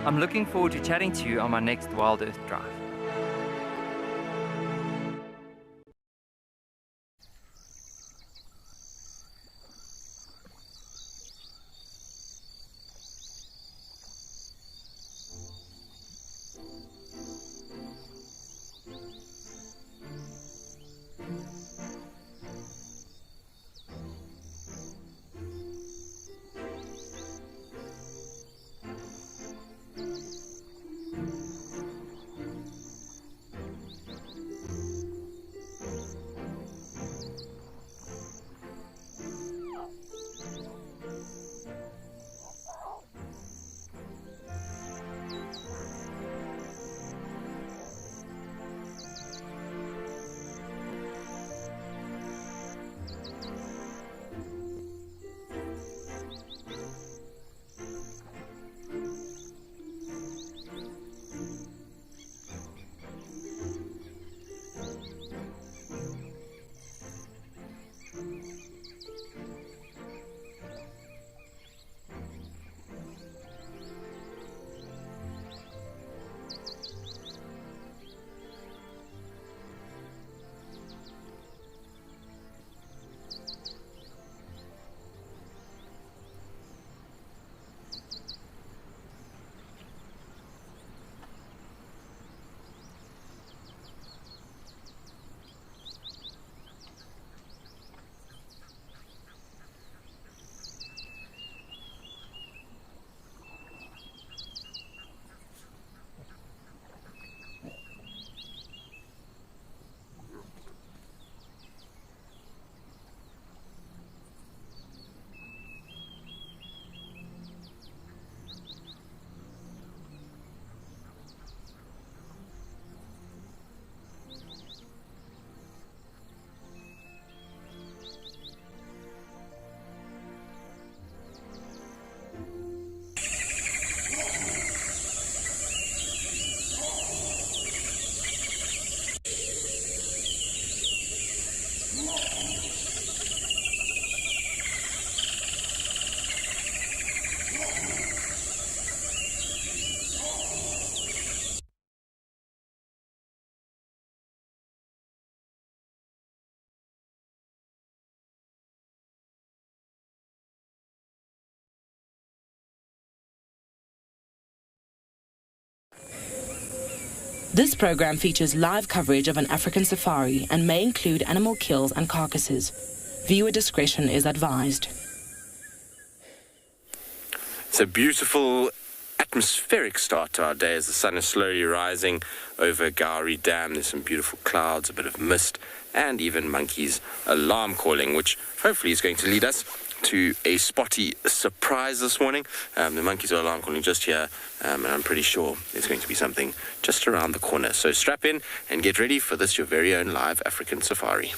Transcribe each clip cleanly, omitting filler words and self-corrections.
I'm looking forward to chatting to you on my next Wild Earth drive. This program features live coverage of an African safari and may include animal kills and carcasses. Viewer discretion is advised. It's a beautiful atmospheric start to our day as the sun is slowly rising over Gowrie Dam. There's some beautiful clouds, a bit of mist, and even monkeys alarm calling, which hopefully is going to lead us to a spotty surprise this morning. The monkeys are alarm calling just here, and I'm pretty sure there's going to be something just around the corner. So strap in and get ready for this, your very own live African safari.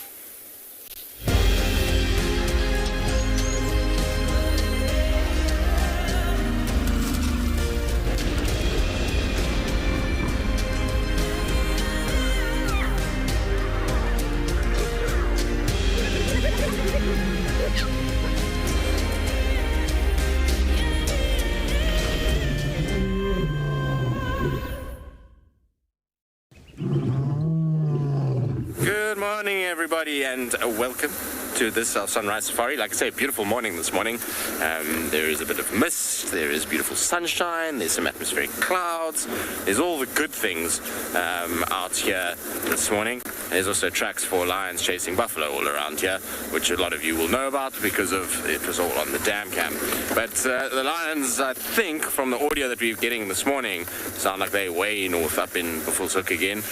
Good morning, everybody, and welcome to this sunrise safari. Like I say, beautiful morning this morning. There is a bit of mist, there is beautiful sunshine, there's some atmospheric clouds, there's all the good things out here this morning. There's also tracks for lions chasing buffalo all around here, which a lot of you will know about because of it was all on the dam cam. But the lions, I think, from the audio that we're getting this morning, sound like they're way north up in Buffelshoek again.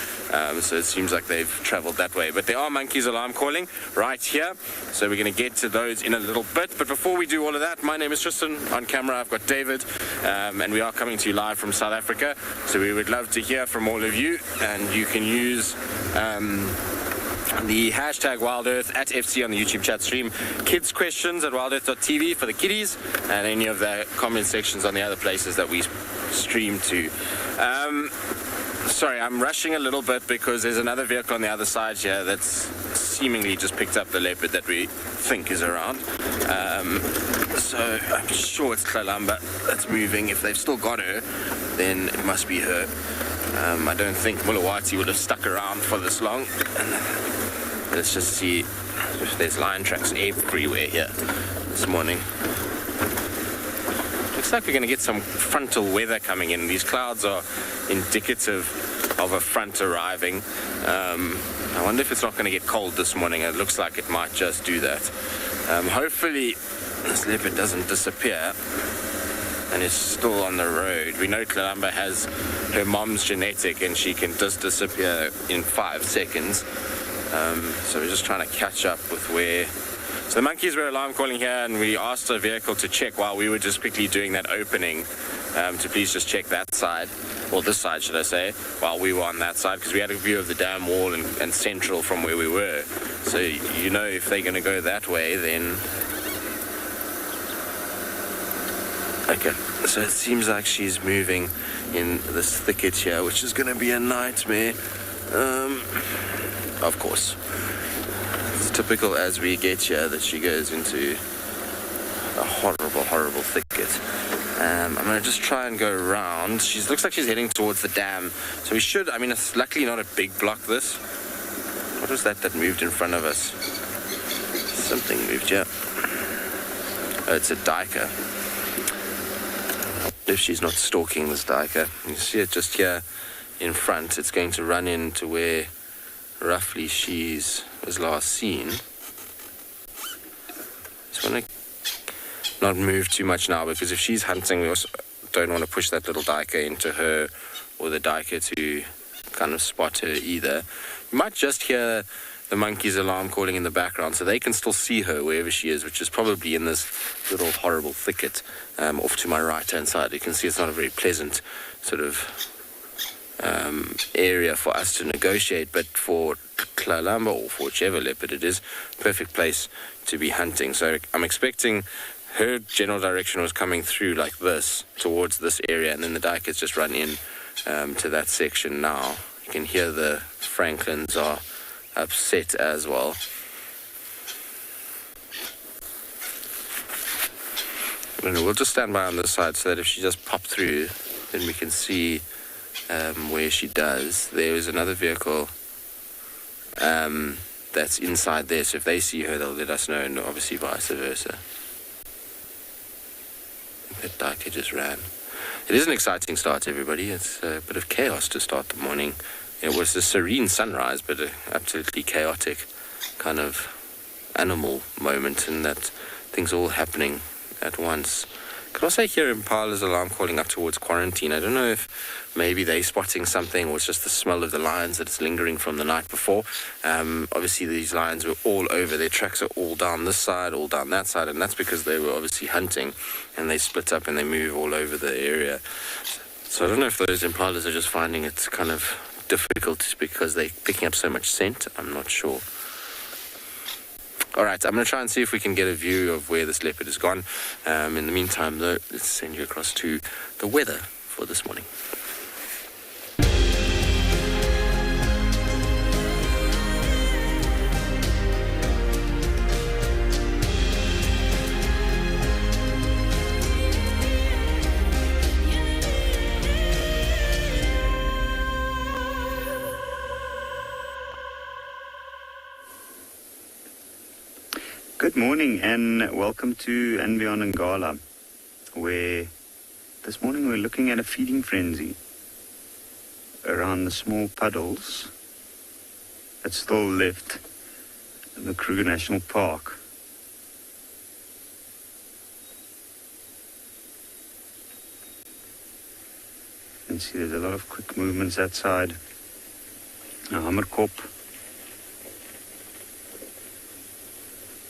So it seems like they've traveled that way. But there are monkeys alarm calling right here. So we're going to get to those in a little bit. But before we do all of that, my name is Tristan. On camera, I've got David. And we are coming to you live from South Africa. So we would love to hear from all of you. And you can use the hashtag Wild Earth at FC on the YouTube chat stream. Kids questions at wildearth.tv for the kiddies. And any of the comment sections on the other places that we stream to. Sorry, I'm rushing a little bit because there's another vehicle on the other side here that's seemingly just picked up the leopard that we think is around. So I'm sure it's Kalahari that's moving. If they've still got her, then it must be her. I don't think Mulawati would have stuck around for this long. Let's just see if there's lion tracks everywhere here this morning. Looks like we're going to get some frontal weather coming in. These clouds are indicative of a front arriving. I wonder if it's not going to get cold this morning. It looks like it might just do that. Hopefully this leopard doesn't disappear and is still on the road. We know Kalahari has her mom's genetic and she can just disappear in 5 seconds. So we're just trying to catch up with where... So the monkeys were alarm calling here, and we asked the vehicle to check while we were just quickly doing that opening, to please just check that side, or this side should I say, while we were on that side, because we had a view of the dam wall and central from where we were. So you know, if they're going to go that way, then... Okay, so it seems like she's moving in this thicket here, which is going to be a nightmare. Of course. It's typical as we get here that she goes into a horrible thicket. I'm going to just try and go around. She looks like she's heading towards the dam. So we should, I mean, it's luckily not a big block, this. What was that moved in front of us? Something moved here. Oh, it's a duiker. If she's not stalking this duiker. You see it just here in front. It's going to run into where roughly she was last seen. Just want to not move too much now, because if she's hunting, we also don't want to push that little duiker into her, or the duiker to kind of spot her either. You might just hear the monkey's alarm calling in the background, so they can still see her wherever she is, which is probably in this little horrible thicket off to my right hand side. You can see it's not a very pleasant sort of area for us to negotiate, but for Kalahari or for whichever leopard it is, perfect place to be hunting. So I'm expecting her general direction was coming through like this towards this area, and then the duikers just run in to that section now. You can hear the francolins are upset as well. We'll just stand by on this side so that if she just pops through, then we can see where she does. There is another vehicle that's inside there, so if they see her, they'll let us know, and obviously vice versa. That duiker just ran. It is an exciting start, everybody. It's a bit of chaos to start the morning. It was a serene sunrise, but an absolutely chaotic kind of animal moment, and that things all happening at once. Could also hear Impala's alarm calling up towards quarantine. I don't know if maybe they're spotting something, or it's just the smell of the lions that's lingering from the night before. Obviously these lions were all over. Their tracks are all down this side, all down that side, and that's because they were obviously hunting, and they split up and they move all over the area. So I don't know if those Impalas are just finding it kind of difficult because they're picking up so much scent. I'm not sure. All right, I'm going to try and see if we can get a view of where this leopard has gone. In the meantime, though, let's send you across to the weather for this morning. Good morning and welcome to and Beyond Ngala, where this morning we're looking at a feeding frenzy around the small puddles that's still left in the Kruger National Park. You can see there's a lot of quick movements that side. A hammerkop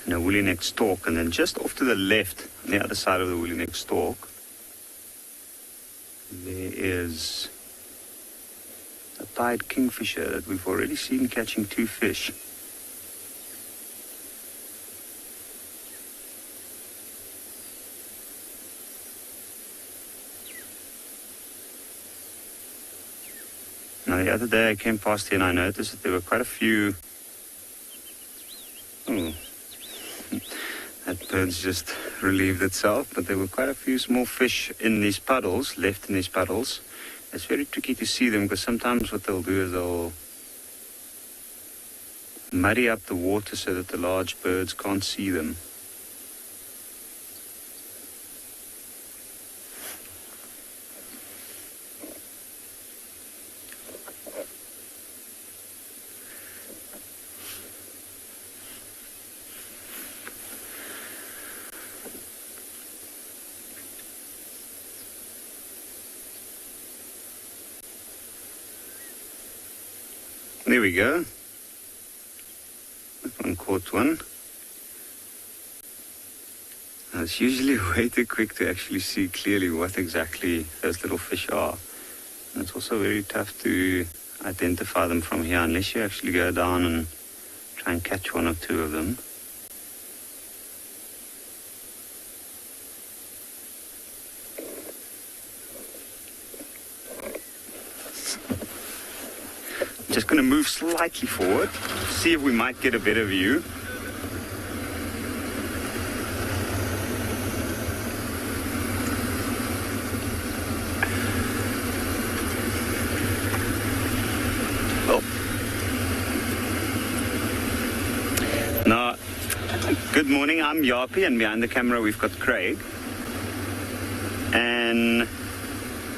and a woolly neck stalk, and then just off to the left, on the other side of the woolly neck stalk, there is a pied kingfisher that we've already seen catching 2 fish. Now the other day I came past here and I noticed that there were quite a few... that bird's just relieved itself, but there were quite a few small fish in these puddles, left in these puddles. It's very tricky to see them because sometimes what they'll do is they'll muddy up the water so that the large birds can't see them. There we go. That one caught one. Now, it's usually way too quick to actually see clearly what exactly those little fish are. And it's also very tough to identify them from here unless you actually go down and try and catch one or two of them. Just going to move slightly forward, see if we might get a better view. Oh. Now, good morning, I'm Yapi, and behind the camera we've got Craig. And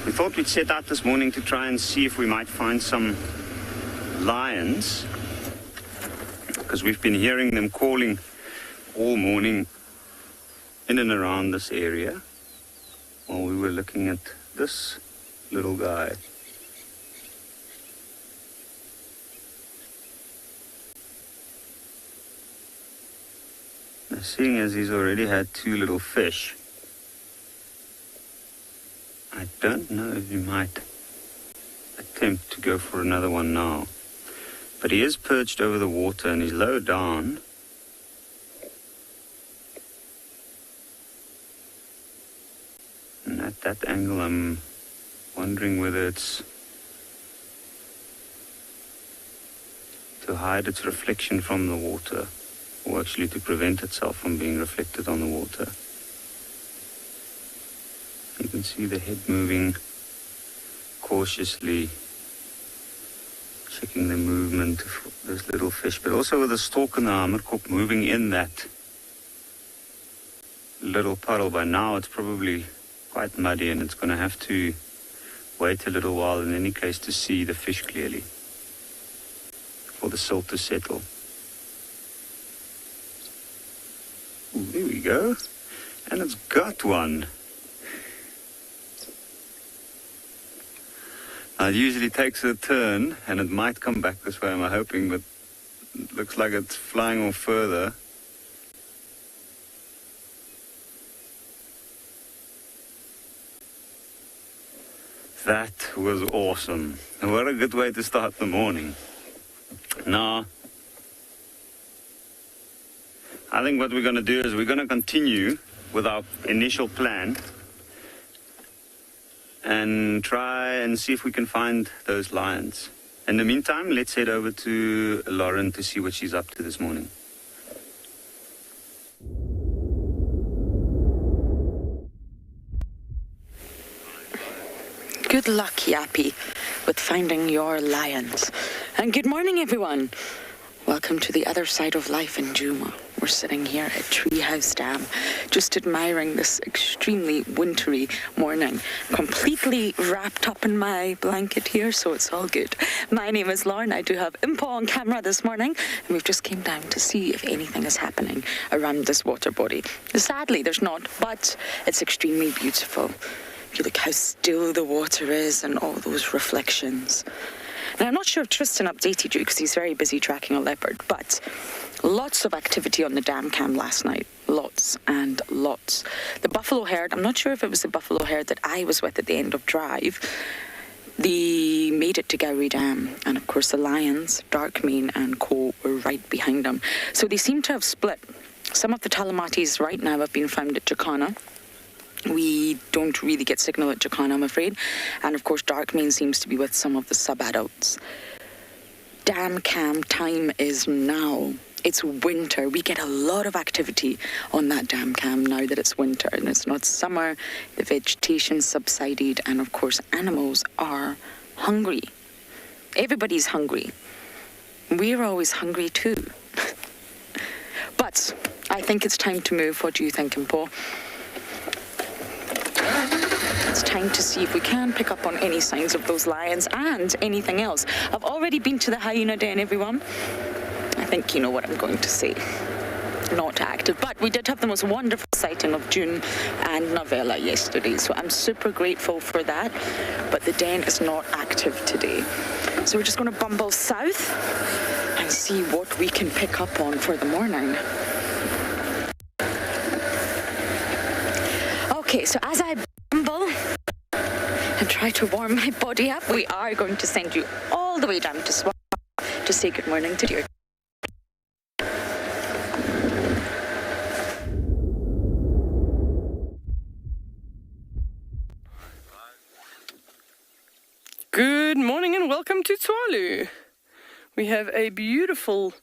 we thought we'd set out this morning to try and see if we might find some lions, because we've been hearing them calling all morning in and around this area while we were looking at this little guy. Now, seeing as he's already had two little fish, I don't know if he might attempt to go for another one now. But he is perched over the water and he's low down. And at that angle I'm wondering whether it's to hide its reflection from the water or actually to prevent itself from being reflected on the water. You can see the head moving cautiously, checking the movement of this little fish, but also with the stalk and the hamerkop moving in that little puddle. By now it's probably quite muddy and it's going to have to wait a little while in any case to see the fish clearly for the silt to settle. Ooh, there we go, and it's got one. It usually takes a turn, and it might come back this way, I'm hoping, but it looks like it's flying off further. That was awesome. And what a good way to start the morning. Now, I think what we're going to do is we're going to continue with our initial plan and try and see if we can find those lions. In the meantime, let's head over to Lauren to see what she's up to this morning. Good luck, Yapi, with finding your lions. And good morning, everyone. Welcome to the other side of life in Djuma. We're sitting here at Treehouse Dam, just admiring this extremely wintry morning. Completely wrapped up in my blanket here, so it's all good. My name is Lauren. I do have Impa on camera this morning, and we've just came down to see if anything is happening around this water body. Sadly, there's not, but it's extremely beautiful. If you look how still the water is and all those reflections. Now, I'm not sure if Tristan updated you because he's very busy tracking a leopard, but lots of activity on the dam cam last night. Lots and lots. The buffalo herd, I'm not sure if it was the buffalo herd that I was with at the end of drive. They made it to Gowrie Dam, and of course the lions, Darkmane and co were right behind them. So they seem to have split. Some of the Talamatis right now have been found at Jacana. We don't really get signal at Jacana, I'm afraid. And of course, Darkmane seems to be with some of the sub-adults. Dam cam time is now It's winter. We get a lot of activity on that dam cam now that it's winter and it's not summer. The vegetation subsided, and of course animals are hungry. Everybody's hungry. We're always hungry too. But I think it's time to move. What do you think, Paul? It's time to see if we can pick up on any signs of those lions and anything else. I've already been to the hyena den, everyone. I think you know what I'm going to say. Not active, but we did have the most wonderful sighting of June and Novella yesterday, so I'm super grateful for that. But the den is not active today. So we're just going to bumble south and see what we can pick up on for the morning. Okay, so as I bumble and try to warm my body up, we are going to send you all the way down to Tswalu to say good morning to dear. Good morning and welcome to Tswalu. We have a beautiful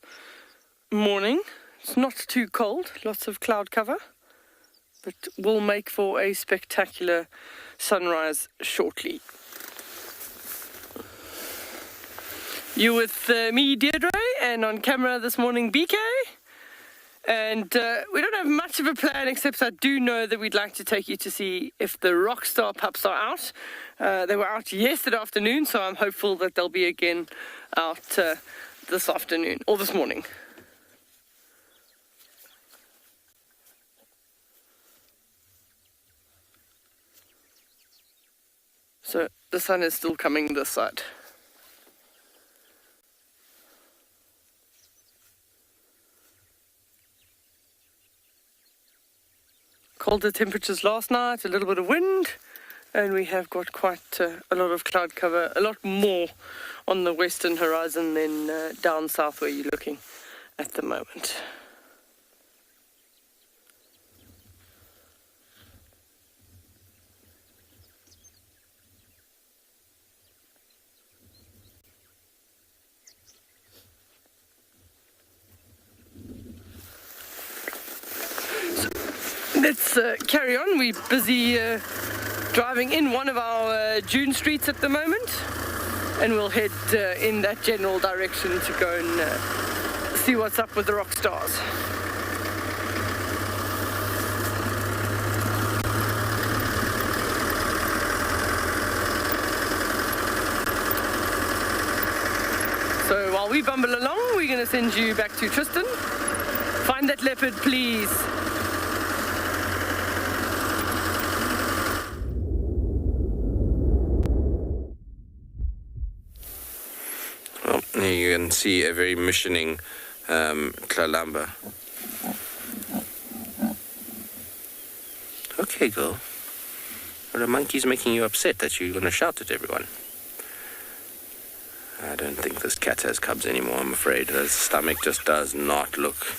morning. It's not too cold, lots of cloud cover, but will make for a spectacular sunrise shortly. You with me, Deirdre, and on camera this morning, BK. And we don't have much of a plan, except I do know that we'd like to take you to see if the Rockstar pups are out. They were out yesterday afternoon, so I'm hopeful that they'll be again out this afternoon, or this morning. So the sun is still coming this side. Colder temperatures last night, a little bit of wind, and we have got quite a lot of cloud cover, a lot more on the western horizon than down south where you're looking at the moment. Let's carry on. We're busy driving in one of our June streets at the moment, and we'll head in that general direction to go and see what's up with the rock stars. So while we bumble along, we're going to send you back to Tristan. Find that leopard, please. You can see a very missioning Kalamba. Okay, girl. Are the monkeys making you upset that you're going to shout at everyone? I don't think this cat has cubs anymore, I'm afraid. Her stomach just does not look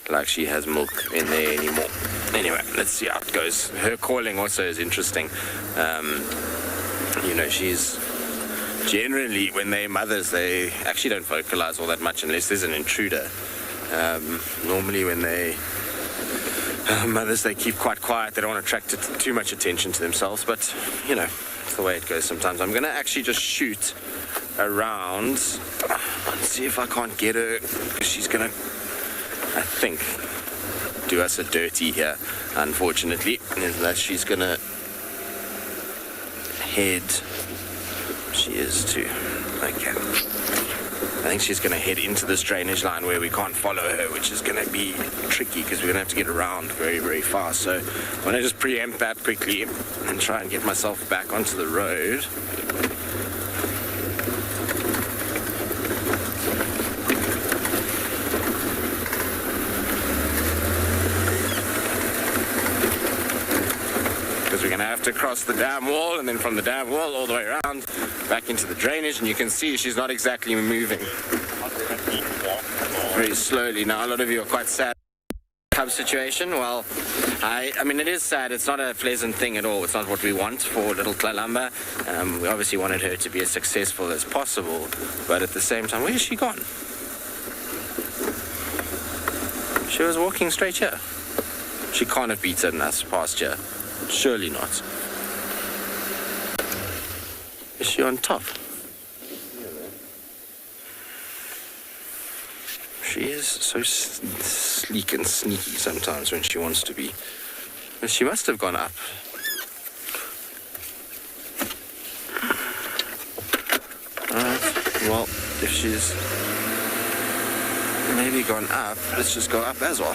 like she has milk in there anymore. Anyway, let's see how it goes. Her calling also is interesting. You know, she's... Generally, when they're mothers, they actually don't vocalize all that much unless there's an intruder. Normally, when they mothers, they keep quite quiet. They don't want to attract too much attention to themselves. But, you know, it's the way it goes sometimes. I'm going to actually just shoot around and see if I can't get her. Because she's going to, I think, do us a dirty here, unfortunately. Is that she's going to head... She is too. Okay. I think she's going to head into this drainage line where we can't follow her, which is going to be tricky because we're going to have to get around very, very fast. So I'm going to just preempt that quickly and try and get myself back onto the road. We're going to have to cross the dam wall, and then from the dam wall all the way around back into the drainage, and you can see she's not exactly moving. Very slowly. Now a lot of you are quite sad cub situation. Well, I mean it is sad. It's not a pleasant thing at all. It's not what we want for little Kalamba. We obviously wanted her to be as successful as possible, but at the same time, where is she gone? She was walking straight here. She can't have beaten us past here. Surely not. Is she on top? She is so sleek and sneaky sometimes when she wants to be. But she must have gone up. Alright, well, if she's maybe gone up, let's just go up as well.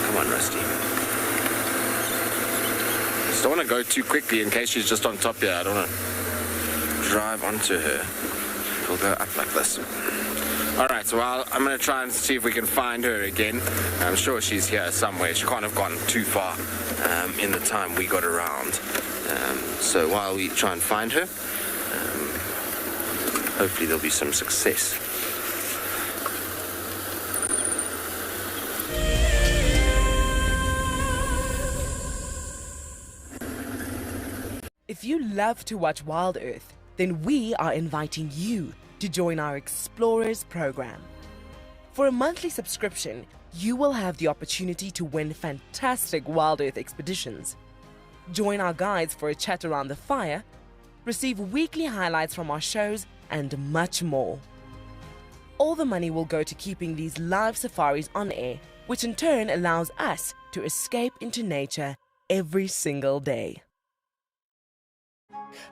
Come on, Rusty. Just don't want to go too quickly in case she's just on top here. I don't want to drive onto her. We'll go up like this. Alright, so I'm going to try and see if we can find her again. I'm sure she's here somewhere. She can't have gone too far in the time we got around. So while we try and find her, hopefully there'll be some success. If you love to watch Wild Earth, then we are inviting you to join our Explorers program. For a monthly subscription, you will have the opportunity to win fantastic Wild Earth expeditions. Join our guides for a chat around the fire, receive weekly highlights from our shows, and much more. All the money will go to keeping these live safaris on air, which in turn allows us to escape into nature every single day.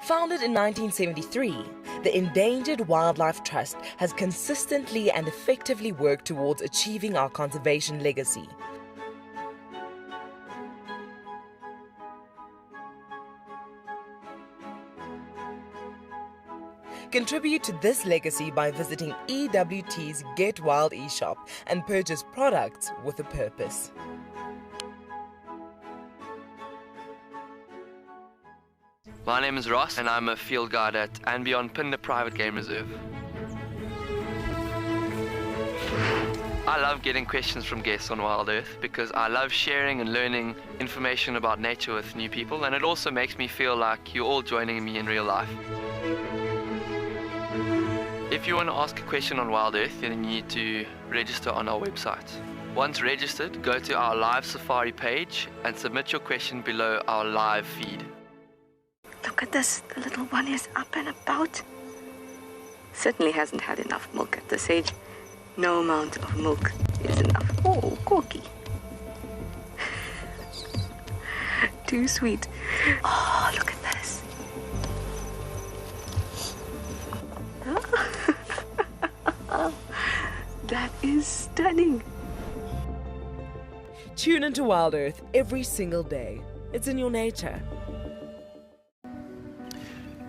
Founded in 1973, the Endangered Wildlife Trust has consistently and effectively worked towards achieving our conservation legacy. Contribute to this legacy by visiting EWT's Get Wild eShop and purchase products with a purpose. My name is Ross and I'm a field guide at and Beyond Pinde Private Game Reserve. I love getting questions from guests on Wild Earth because I love sharing and learning information about nature with new people, and it also makes me feel like you're all joining me in real life. If you want to ask a question on Wild Earth, then you need to register on our website. Once registered, go to our live safari page and submit your question below our live feed. Look at this, the little one is up and about. Certainly hasn't had enough milk at this age. No amount of milk is enough. Oh, Corky. Too sweet. Oh, look at this. That is stunning. Tune into Wild Earth every single day. It's in your nature.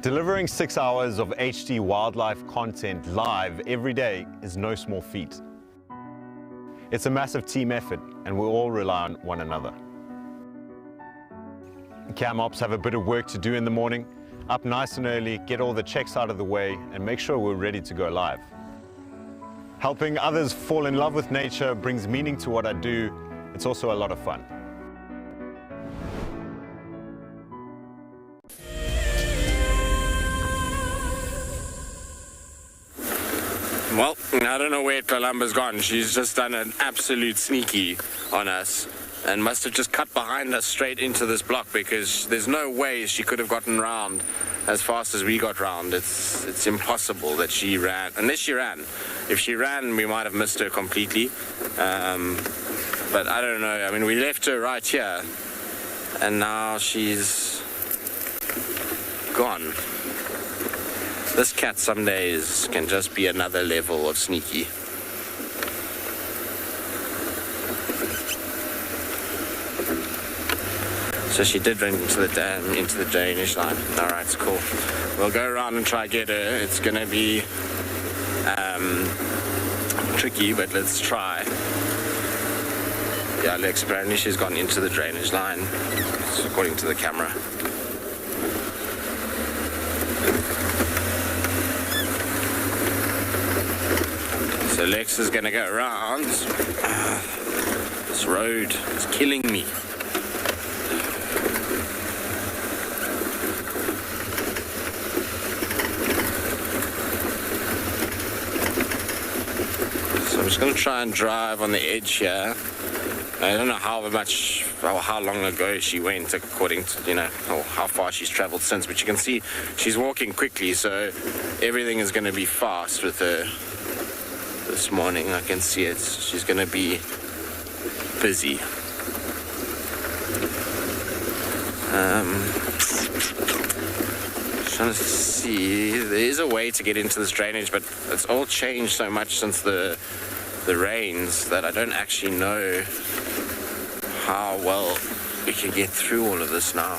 Delivering 6 hours of HD wildlife content live every day is no small feat. It's a massive team effort and we all rely on one another. Cam Ops have a bit of work to do in the morning, up nice and early, get all the checks out of the way and make sure we're ready to go live. Helping others fall in love with nature brings meaning to what I do. It's also a lot of fun. Well, I don't know where Columba's gone. She's just done an absolute sneaky on us and must have just cut behind us straight into this block, because there's no way she could have gotten round as fast as we got round. It's impossible that she ran, unless she ran. If she ran, we might have missed her completely. But I don't know. I mean, we left her right here and now she's gone. This cat some days can just be another level of sneaky. So she did run into the drainage line. All right, it's cool. We'll go around and try get her. It's gonna be tricky, but let's try. Yeah, Alex, apparently she's gone into the drainage line, according to the camera. So Lex is gonna go around. This road is killing me. just going to try and drive on the edge here. I don't know how long ago she went, according to, or how far she's traveled since, but you can see she's walking quickly, so everything is going to be fast with her this morning. I can see it. She's going to be busy. Trying to see, there is a way to get into this drainage, but it's all changed so much since the rains that I don't actually know how well we can get through all of this now.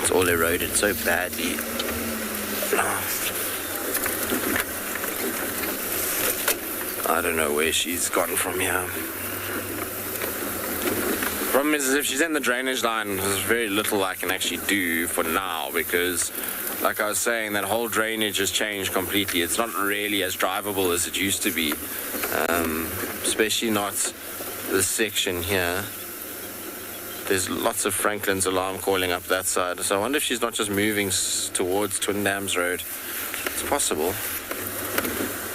It's all eroded so badly. I don't know where she's gone from here. Problem is if she's in the drainage line, there's very little I can actually do for now, because like I was saying, that whole drainage has changed completely. It's not really as drivable as it used to be, especially not this section here. There's lots of Franklin's alarm calling up that side, so I wonder if she's not just moving towards Twin Dams Road. It's possible.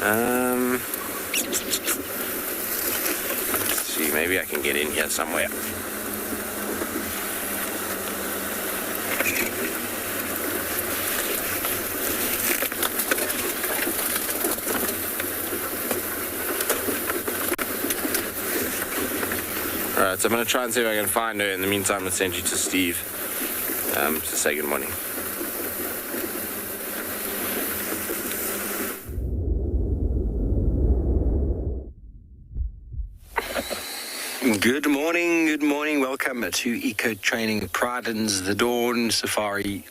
Let's see, maybe I can get in here somewhere. Alright, so I'm going to try and see if I can find her. In the meantime, I'll send you to Steve to say good morning. Good morning. Welcome to Eco Training Pridens, the Dawn Safari.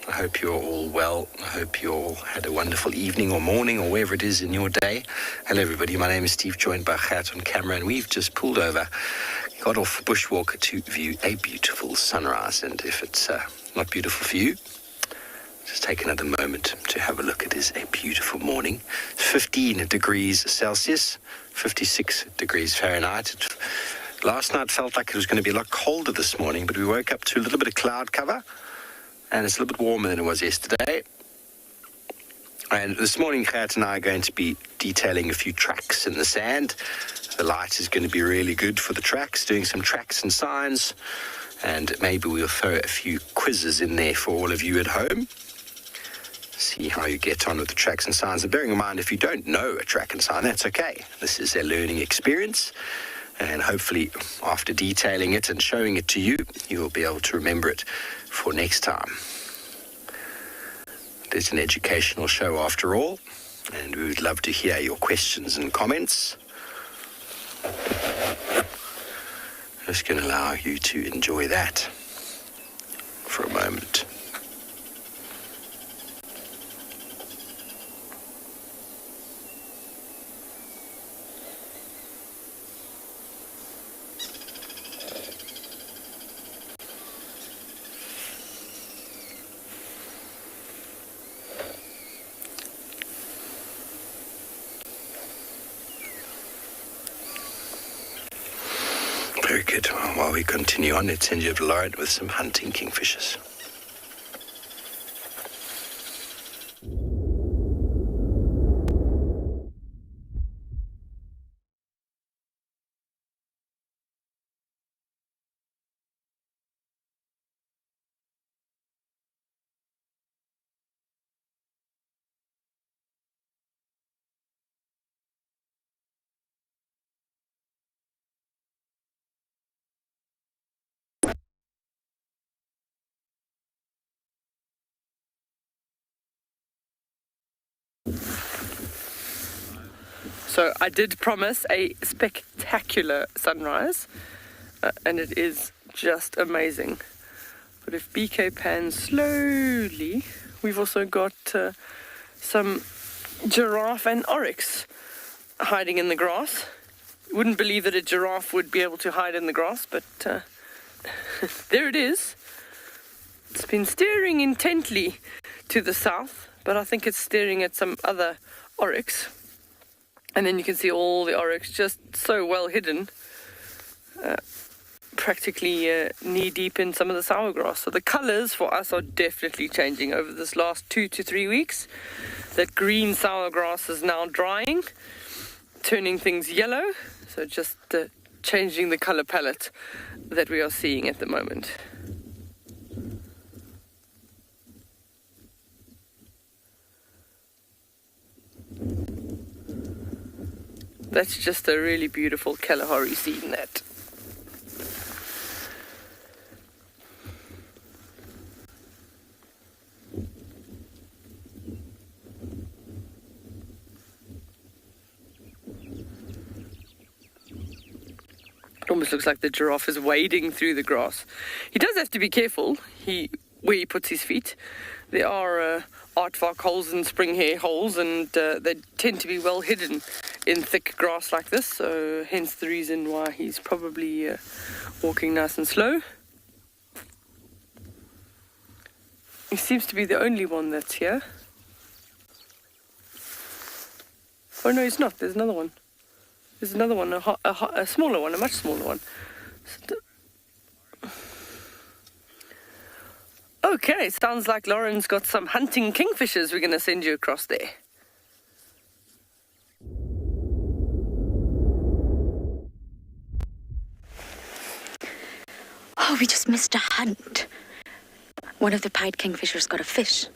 I hope you're all well. I hope you all had a wonderful evening or morning or wherever it is in your day. Hello, everybody. My name is Steve, joined by Gert on camera, and we've just pulled over, got off bushwalk to view a beautiful sunrise. And if it's not beautiful for you, just take another moment to have a look. It is a beautiful morning. 15 degrees Celsius, 56 degrees Fahrenheit. Last night felt like it was going to be a lot colder this morning, but we woke up to a little bit of cloud cover, and it's a little bit warmer than it was yesterday. And this morning, Gert and I are going to be detailing a few tracks in the sand. The light is going to be really good for the tracks, doing some tracks and signs, and maybe we'll throw a few quizzes in there for all of you at home. See how you get on with the tracks and signs. And bearing in mind, if you don't know a track and sign, that's okay. This is a learning experience, and hopefully after detailing it and showing it to you, you will be able to remember it for next time. It's an educational show after all, and we would love to hear your questions and comments. Just going to allow you to enjoy that for a moment. Very good. Well, while we continue on, let's send you to Lauren with some hunting kingfishers. So I did promise a spectacular sunrise, and it is just amazing. But if BK pans slowly, we've also got some giraffe and oryx hiding in the grass. Wouldn't believe that a giraffe would be able to hide in the grass, but there it is. It's been staring intently to the south, but I think it's staring at some other oryx. And then you can see all the oryx just so well hidden. practically knee-deep in some of the sour grass. So the colours for us are definitely changing over this last 2 to 3 weeks. That green sour grass is now drying, turning things yellow. So just changing the colour palette that we are seeing at the moment. That's just a really beautiful Kalahari seed net. It almost looks like the giraffe is wading through the grass. He does have to be careful where he puts his feet. There are aardvark holes and spring hare holes, and they tend to be well hidden in thick grass like this, so hence the reason why he's probably walking nice and slow. He seems to be the only one that's here. Oh no, he's not. There's another one. There's another one, a smaller one, a much smaller one. Okay, sounds like Lauren's got some hunting kingfishers we're going to send you across there. Oh, we just missed a hunt. One of the pied kingfishers got a fish.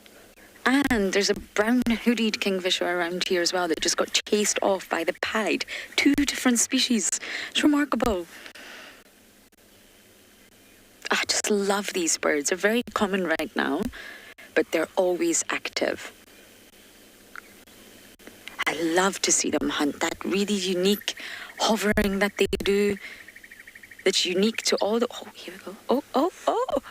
And there's a brown hooded kingfisher around here as well that just got chased off by the pied. 2 different species. It's remarkable. I just love these birds. They're very common right now, but they're always active. I love to see them hunt. That really unique hovering that they do. That's unique to all the... Oh, here we go. Oh, oh, oh!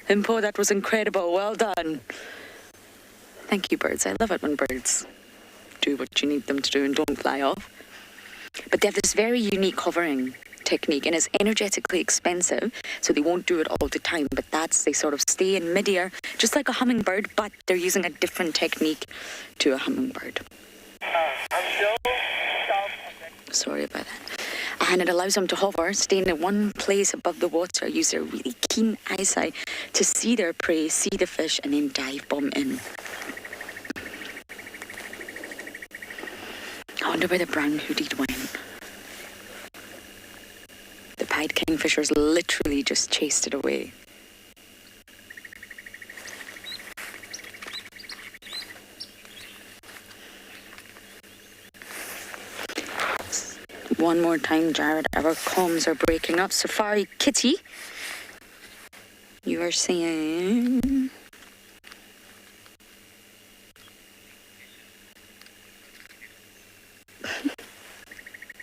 Impo, that was incredible. Well done. Thank you, birds. I love it when birds do what you need them to do and don't fly off. But they have this very unique hovering technique, and it's energetically expensive, so they won't do it all the time. But they sort of stay in midair, just like a hummingbird, but they're using a different technique to a hummingbird. Sorry about that. And it allows them to hover, stay in one place above the water, use their really keen eyesight to see their prey, see the fish, and then dive bomb in. I wonder where the brown hooded went. The pied kingfishers literally just chased it away. One more time, Jared, our comms are breaking up. Safari Kitty, you are saying...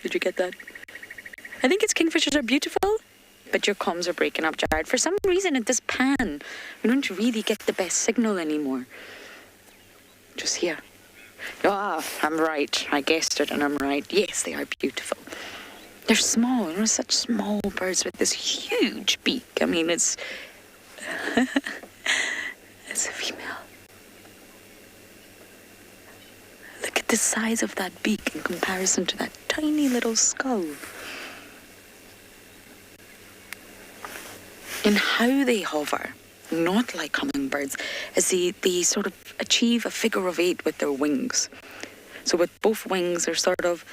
Did you get that? I think it's kingfishers are beautiful, but your comms are breaking up, Jared. For some reason, at this pan, we don't really get the best signal anymore. Just here. Ah, I'm right. I guessed it and I'm right. Yes, they are beautiful. They're small. They're such small birds with this huge beak. I mean, it's... it's a female. Look at the size of that beak in comparison to that tiny little skull. And how they hover, not like hummingbirds, as they sort of achieve a figure of 8 with their wings. So with both wings, they're sort of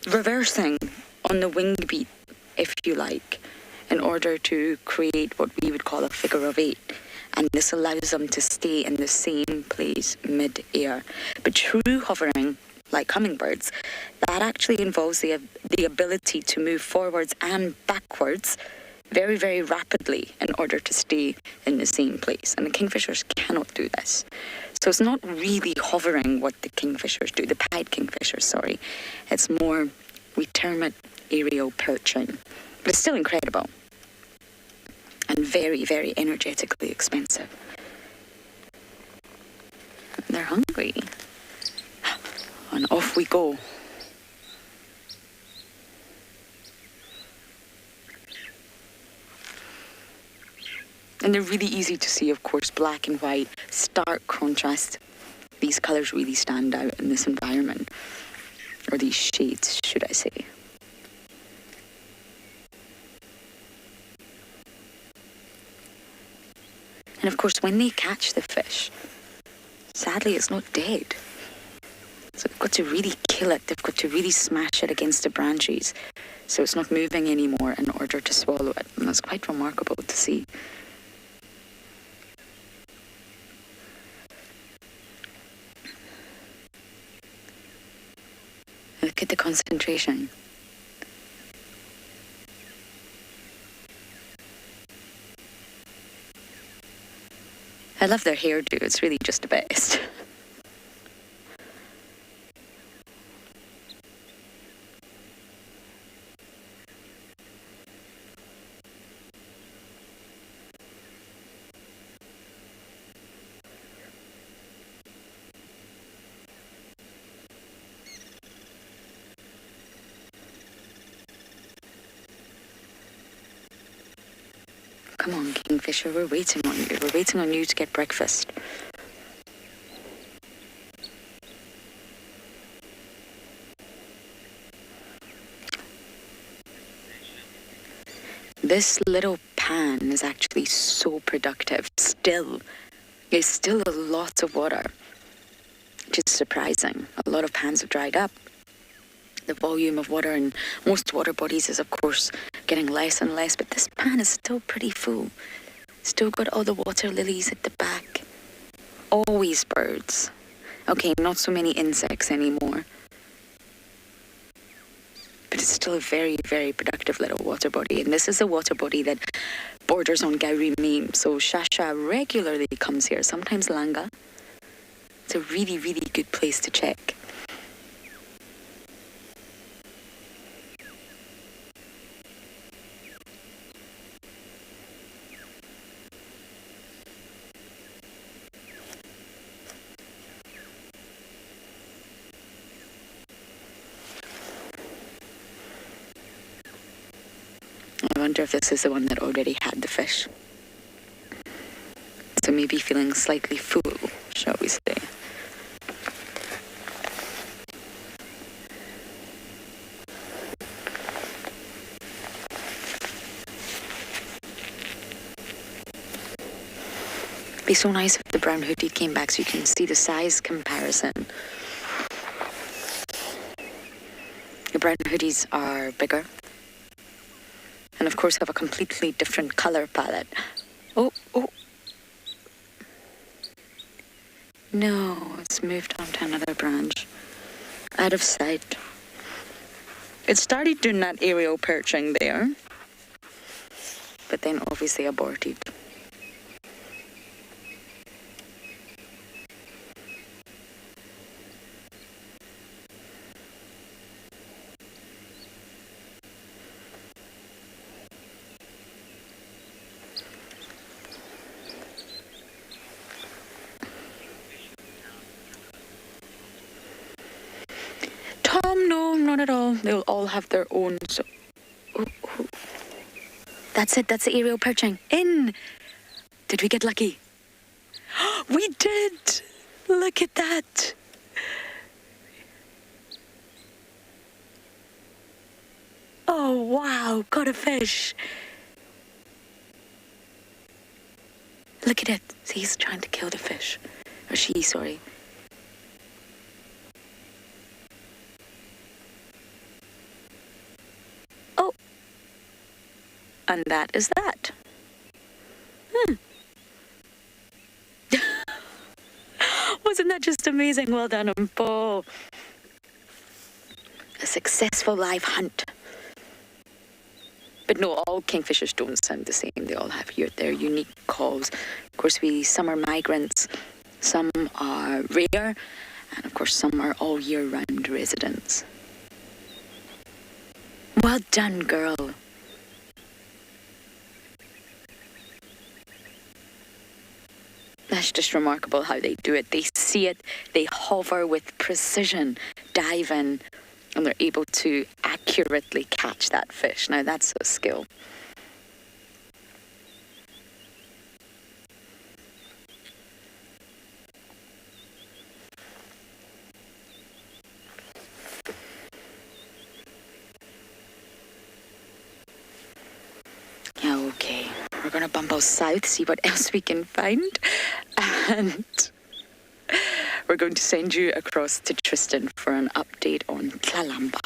reversing on the wing beat, if you like, in order to create what we would call a figure of 8. And this allows them to stay in the same place mid-air. But true hovering, like hummingbirds, that actually involves the ability to move forwards and backwards very, very rapidly in order to stay in the same place. And the kingfishers cannot do this. So it's not really hovering what the kingfishers do, the pied kingfishers, sorry. It's more, we term it aerial perching. But it's still incredible. And very, very energetically expensive. They're hungry. And off we go. And they're really easy to see, of course, black and white, stark contrast. These colours really stand out in this environment, or these shades, should I say. And of course, when they catch the fish, sadly, it's not dead. So they've got to really kill it. They've got to really smash it against the branches so it's not moving anymore in order to swallow it. And that's quite remarkable to see. Look at the concentration. I love their hairdo. It's really just the best. Come on, Kingfisher, we're waiting on you. We're waiting on you to get breakfast. This little pan is actually so productive. Still, there's still a lot of water, which is surprising. A lot of pans have dried up. The volume of water in most water bodies is, of course, getting less and less, but this pan is still pretty full. Still got all the water lilies at the back. Always birds. Okay, not so many insects anymore. But it's still a very, very productive little water body. And this is a water body that borders on Gowrie Main. So Shasha regularly comes here, sometimes Langa. It's a really, really good place to check. I wonder if this is the one that already had the fish. So maybe feeling slightly full, shall we say. It'd be so nice if the brown hoodie came back so you can see the size comparison. The brown hoodies are bigger. And of course have a completely different colour palette. Oh. No, it's moved on to another branch. Out of sight. It started doing that aerial perching there. But then obviously aborted. No, not at all. They'll all have their own. So, that's it. That's the aerial perching. In. Did we get lucky? We did. Look at that. Oh wow! Got a fish. Look at it. See, he's trying to kill the fish, or she. Sorry. And that is that. Wasn't that just amazing? Well done on Paul. A successful live hunt. But no, all kingfishers don't sound the same. They all have their unique calls. Of course, some are migrants, some are rare, and of course some are all year-round residents. Well done, girl. That's just remarkable how they do it. They see it, they hover with precision, dive in, and they're able to accurately catch that fish. Now that's a skill. we're going to bump out south, see what else we can find. And we're going to send you across to Tristan for an update on Tlalamba.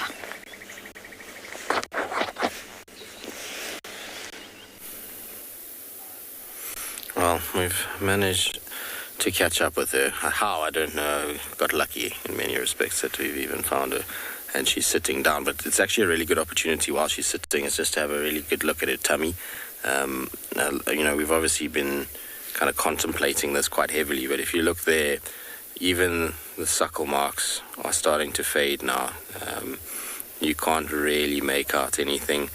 Well, we've managed to catch up with her. How, I don't know. Got lucky in many respects that we've even found her. And she's sitting down, but it's actually a really good opportunity while she's sitting is just to have a really good look at her tummy. We've obviously been kind of contemplating this quite heavily, but if you look there, even the suckle marks are starting to fade now. You can't really make out anything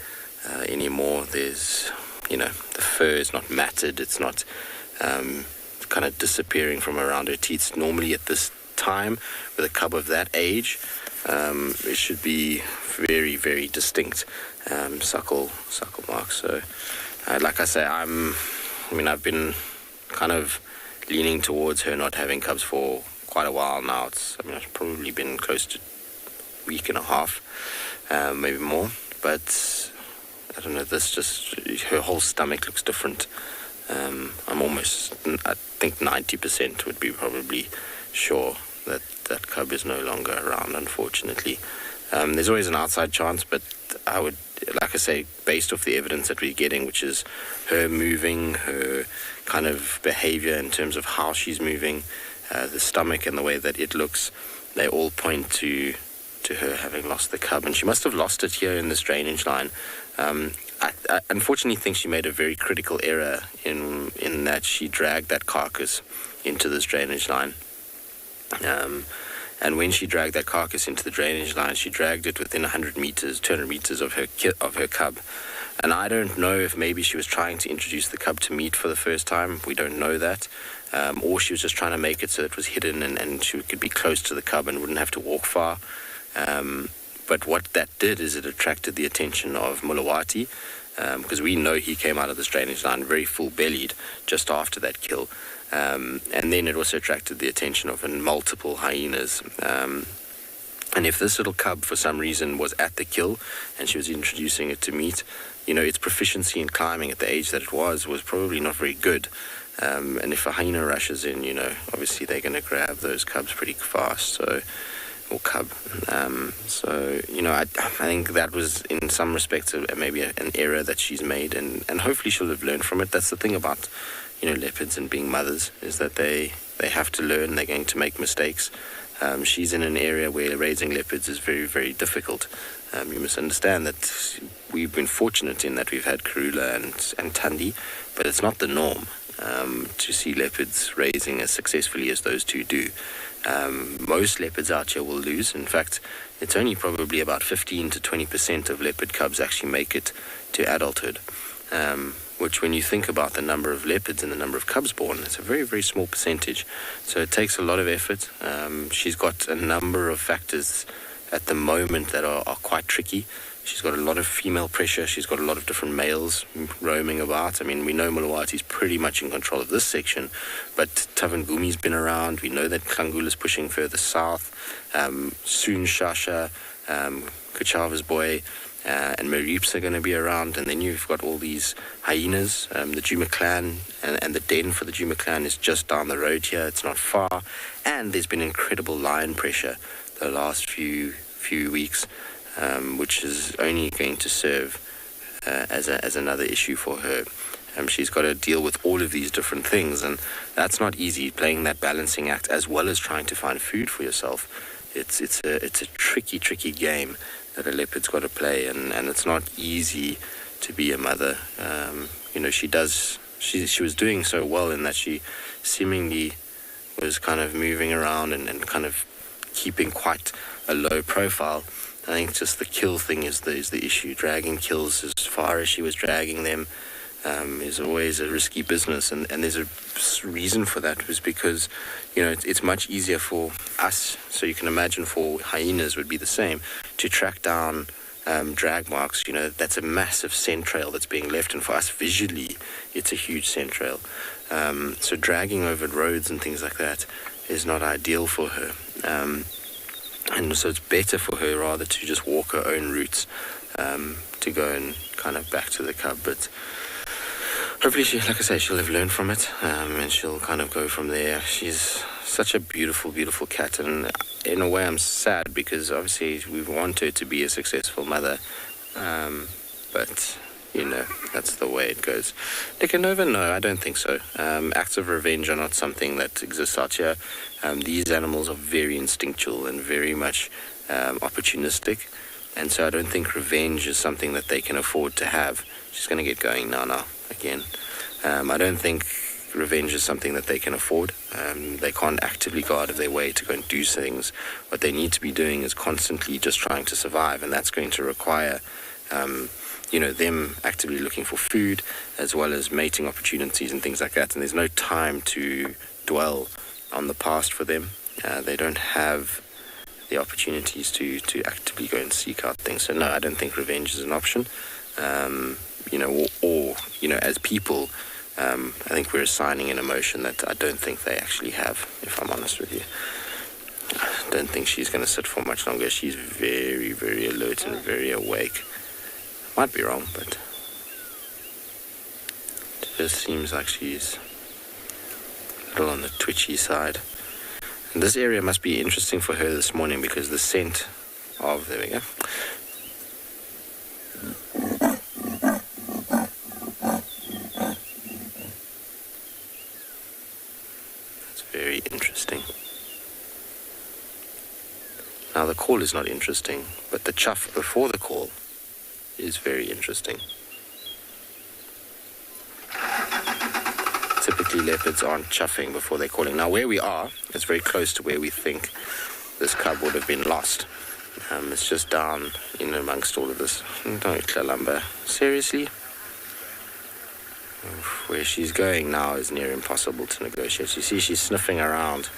anymore. There's, the fur is not matted. It's not kind of disappearing from around her teeth. Normally at this time, with a cub of that age, it should be very, very distinct suckle marks. So, like I say, I've been kind of leaning towards her not having cubs for quite a while now. It's probably been close to a week and a half, maybe more. But I don't know. Her whole stomach looks different. I think 90% would be probably sure that cub is no longer around, unfortunately. There's always an outside chance, but I would, like I say, based off the evidence that we're getting, which is her moving, her kind of behavior in terms of how she's moving, the stomach and the way that it looks, they all point to her having lost the cub. And she must have lost it here in this drainage line. I unfortunately think she made a very critical error in that she dragged that carcass into this drainage line. And when she dragged that carcass into the drainage line, she dragged it within 100 meters, 200 meters of her cub. And I don't know if maybe she was trying to introduce the cub to meat for the first time. We don't know that. Or she was just trying to make it so it was hidden and she could be close to the cub and wouldn't have to walk far. But what that did is it attracted the attention of Mulawati, because we know he came out of this drainage line very full-bellied just after that kill. And then it also attracted the attention of multiple hyenas. And if this little cub, for some reason, was at the kill and she was introducing it to meat, its proficiency in climbing at the age that it was probably not very good. And if a hyena rushes in, obviously they're going to grab those cubs pretty fast. Or cub. I think that was in some respects maybe an error that she's made, and hopefully she'll have learned from it. That's the thing about leopards and being mothers, is that they have to learn. They're going to make mistakes. She's in an area where raising leopards is very, very difficult. You must understand that we've been fortunate in that we've had Karula and Thandi, but it's not the norm to see leopards raising as successfully as those two do. Most leopards out here will lose. In fact, it's only probably about 15 to 20% of leopard cubs actually make it to adulthood, which when you think about the number of leopards and the number of cubs born, it's a very, very small percentage. So it takes a lot of effort. She's got a number of factors at the moment that are quite tricky. She's got a lot of female pressure. She's got a lot of different males roaming about. I mean, we know Mulawati's pretty much in control of this section, but Tavangumi's been around. We know that Klangula's pushing further south. Soon Shasha, Kuchava's boy, and Marips are going to be around. And then you've got all these hyenas. The Djuma clan and the den for the Djuma clan is just down the road here. It's not far. And there's been incredible lion pressure the last few weeks. Which is only going to serve as another issue for her. She's got to deal with all of these different things, and that's not easy, playing that balancing act as well as trying to find food for yourself. It's a tricky game that a leopard's got to play, and it's not easy to be a mother. She was doing so well in that she seemingly was kind of moving around and kind of keeping quite a low profile. I think just the kill thing is the issue. Dragging kills as far as she was dragging them is always a risky business, and there's a reason for that, was because it's much easier for us, so you can imagine for hyenas would be the same, to track down drag marks. That's a massive scent trail that's being left, and for us visually it's a huge scent trail. So dragging over roads and things like that is not ideal for her. And so it's better for her rather to just walk her own routes to go and kind of back to the cub. But hopefully, like I say, she'll have learned from it, and she'll kind of go from there. She's such a beautiful, beautiful cat, and in a way I'm sad because obviously we want her to be a successful mother, but you know, that's the way it goes. Nicanova, no, I don't think so. Acts of revenge are not something that exists out here. These animals are very instinctual and very much opportunistic, and so I don't think revenge is something that they can afford to have. She's going to get going now again. I don't think revenge is something that they can afford. They can't actively go out of their way to go and do things. What they need to be doing is constantly just trying to survive, and that's going to require them actively looking for food as well as mating opportunities and things like that. And there's no time to dwell on the past for them. They don't have the opportunities to actively go and seek out things. So no, I don't think revenge is an option. As people, I think we're assigning an emotion that I don't think they actually have, if I'm honest with you. I don't think she's going to sit for much longer. She's very, very alert and very awake. Might be wrong, but it just seems like she's a little on the twitchy side. And this area must be interesting for her this morning because the scent of... There we go. That's very interesting. Now the call is not interesting, but the chuff before the call is very interesting. Typically leopards aren't chuffing before they're calling. Now where we are, it's very close to where we think this cub would have been lost. It's just down in amongst all of this. Don't Kalamba. Seriously? Where she's going now is near impossible to negotiate. You see she's sniffing around.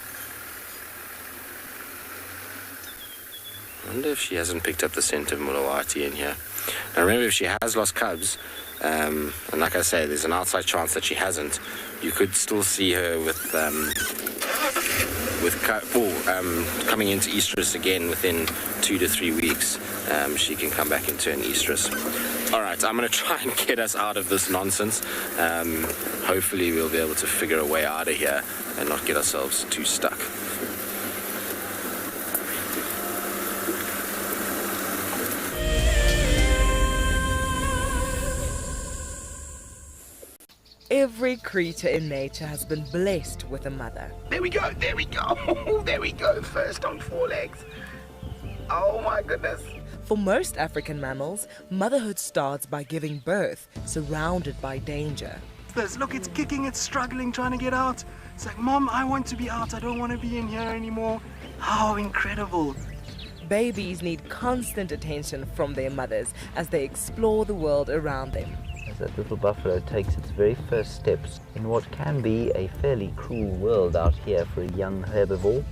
I wonder if she hasn't picked up the scent of Mulawati in here. Now remember, if she has lost cubs, and like I say, there's an outside chance that she hasn't, you could still see her coming into estrus again within 2 to 3 weeks. She can come back into an estrus. All right, I'm going to try and get us out of this nonsense. Hopefully we'll be able to figure a way out of here and not get ourselves too stuck. Every creature in nature has been blessed with a mother. There we go, there we go, first on 4 legs. Oh my goodness. For most African mammals, motherhood starts by giving birth, surrounded by danger. Look, it's kicking, it's struggling, trying to get out. It's like, Mom, I want to be out, I don't want to be in here anymore. How incredible. Babies need constant attention from their mothers as they explore the world around them. That little buffalo takes its very first steps in what can be a fairly cruel world out here for a young herbivore.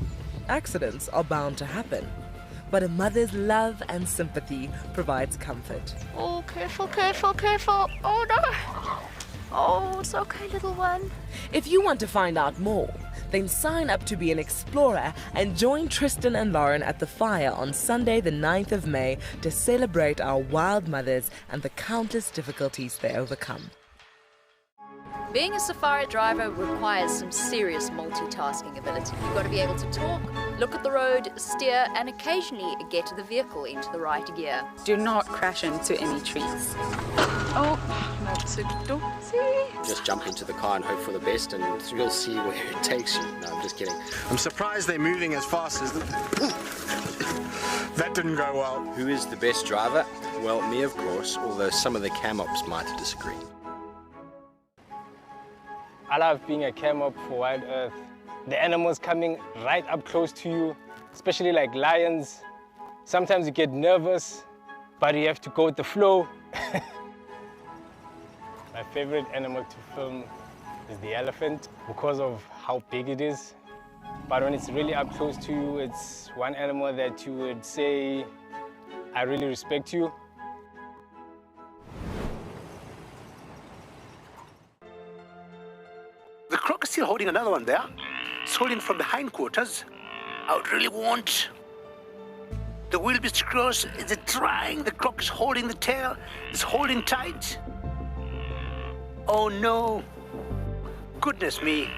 Accidents are bound to happen, but a mother's love and sympathy provides comfort. Oh, careful, careful, careful. Oh no. Oh, it's okay, little one. If you want to find out more, then sign up to be an explorer and join Tristan and Lauren at the fire on Sunday the 9th of May to celebrate our wild mothers and the countless difficulties they overcome. Being a safari driver requires some serious multitasking ability. You've got to be able to talk, look at the road, steer, and occasionally get the vehicle into the right gear. Do not crash into any trees. Oh, not so doxy. Just jump into the car and hope for the best, and you'll see where it takes you. No, I'm just kidding. I'm surprised they're moving as fast as... That didn't go well. Who is the best driver? Well, me, of course, although some of the cam-ops might disagree. I love being a cam-op for Wild Earth. The animals coming right up close to you, especially like lions. Sometimes you get nervous, but you have to go with the flow. My favorite animal to film is the elephant because of how big it is. But when it's really up close to you, it's one animal that you would say, I really respect you. The croc is still holding another one there. It's holding from the hindquarters. I would really want... The wildebeest cross, is it trying? The croc is holding the tail. It's holding tight. Oh no! Goodness me!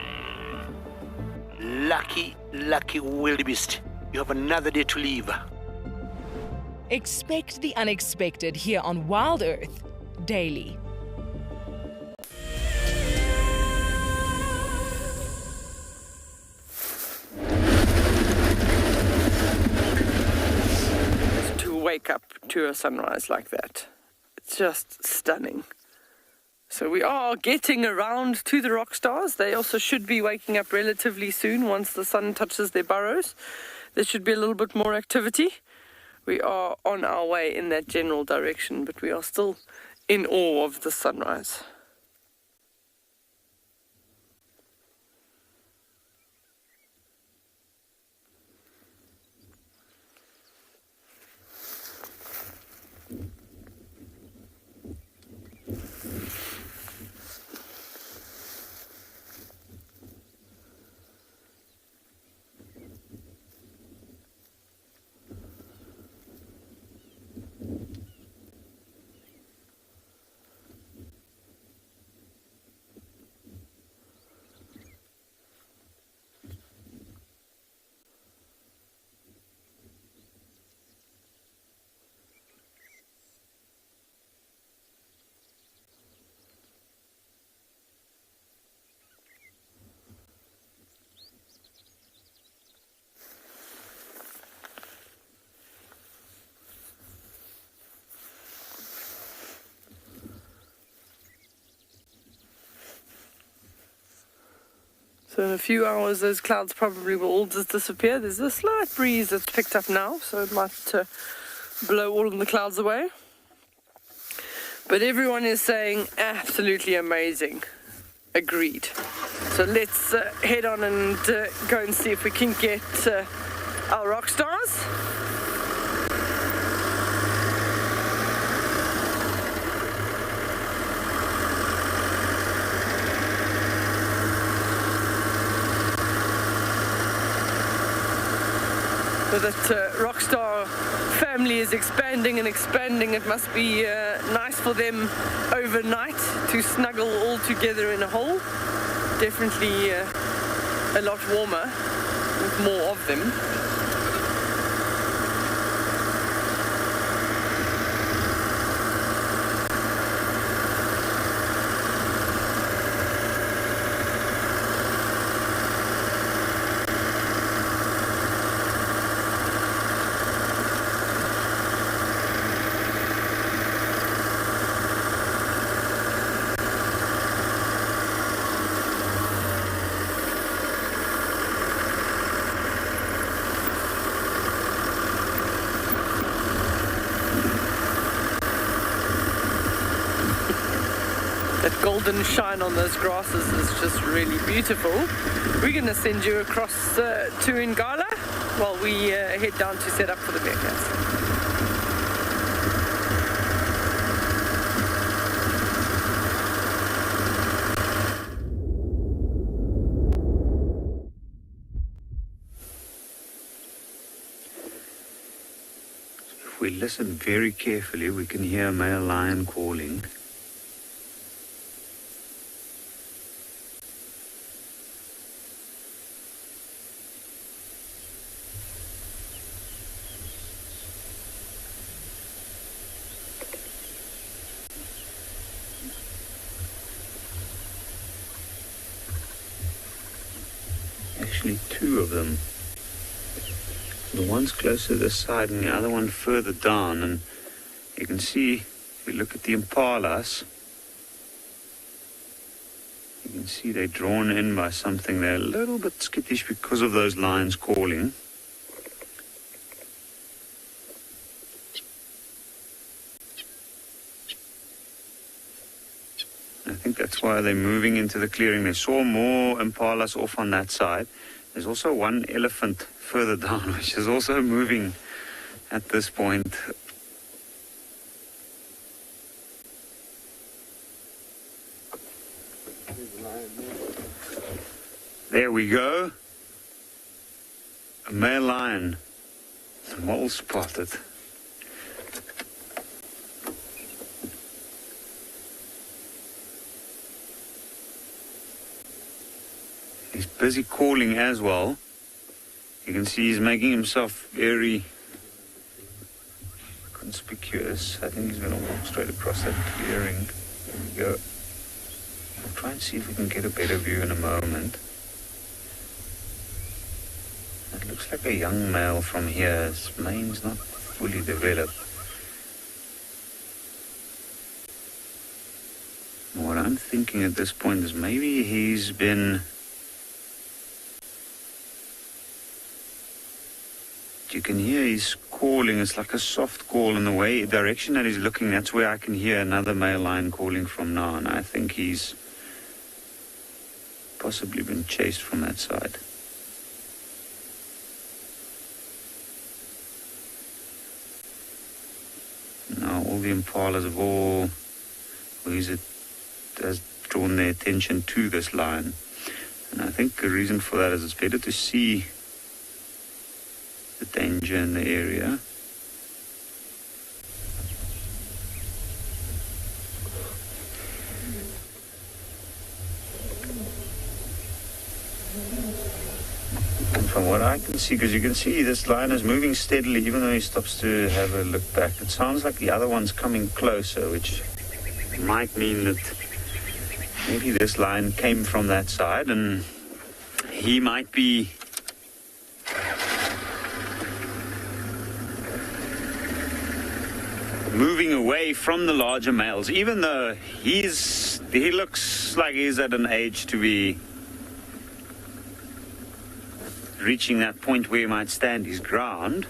Lucky, lucky wildebeest. You have another day to live. Expect the unexpected here on Wild Earth daily. To wake up to a sunrise like that, it's just stunning. So we are getting around to the rock stars. They also should be waking up relatively soon once the sun touches their burrows. There should be a little bit more activity. We are on our way in that general direction, but we are still in awe of the sunrise. So in a few hours, those clouds probably will all just disappear. There's a slight breeze that's picked up now, so it might blow all of the clouds away. But everyone is saying absolutely amazing. Agreed. So let's head on and go and see if we can get our rock stars. So that Rockstar family is expanding and expanding. It must be nice for them overnight to snuggle all together in a hole. Definitely a lot warmer with more of them. That golden shine on those grasses is just really beautiful. We're going to send you across to Ngala while we head down to set up for the meerkats. If we listen very carefully, we can hear a male lion calling. Actually, two of them. The one's closer to this side and the other one further down. And you can see, if we look at the impalas, you can see they're drawn in by something. They're a little bit skittish because of those lions calling. I think that's why they're moving into the clearing. They saw more impalas off on that side. There's also one elephant further down, which is also moving at this point. There we go. A male lion. Well spotted. He's busy calling as well. You can see he's making himself very conspicuous. I think he's going to walk straight across that clearing. There we go. We'll try and see if we can get a better view in a moment. It looks like a young male from here. His mane's not fully developed. What I'm thinking at this point is maybe he's been... You can hear he's calling. It's like a soft call in the direction that he's looking. That's where I can hear another male lion calling from now. And I think he's possibly been chased from that side. Now all the impalas have all... has drawn their attention to this lion. And I think the reason for that is it's better to see the danger in the area. And from what I can see, because you can see this lion is moving steadily even though he stops to have a look back. It sounds like the other one's coming closer, which might mean that maybe this lion came from that side and he might be moving away from the larger males, even though he looks like he's at an age to be reaching that point where he might stand his ground.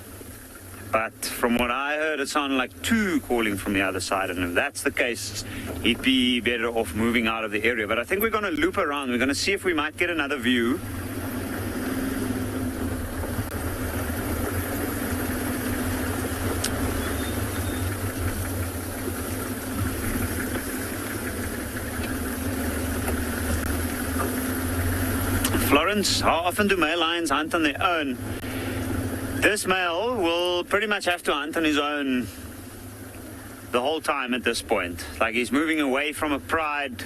But from what I heard, it sounded like two calling from the other side, and if that's the case, he'd be better off moving out of the area. But I think we're going to loop around. We're going to see if we might get another view. Florence, how often do male lions hunt on their own? This male will pretty much have to hunt on his own the whole time at this point. Like, he's moving away from a pride.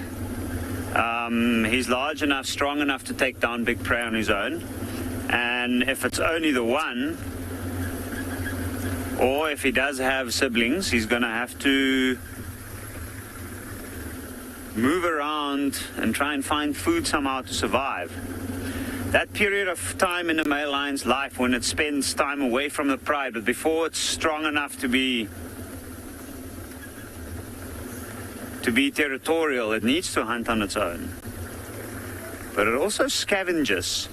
He's large enough, strong enough to take down big prey on his own. And if it's only the one, or if he does have siblings, he's going to have to move around and try and find food somehow to survive. That period of time in a male lion's life when it spends time away from the pride, but before it's strong enough to be territorial, it needs to hunt on its own. But it also scavenges.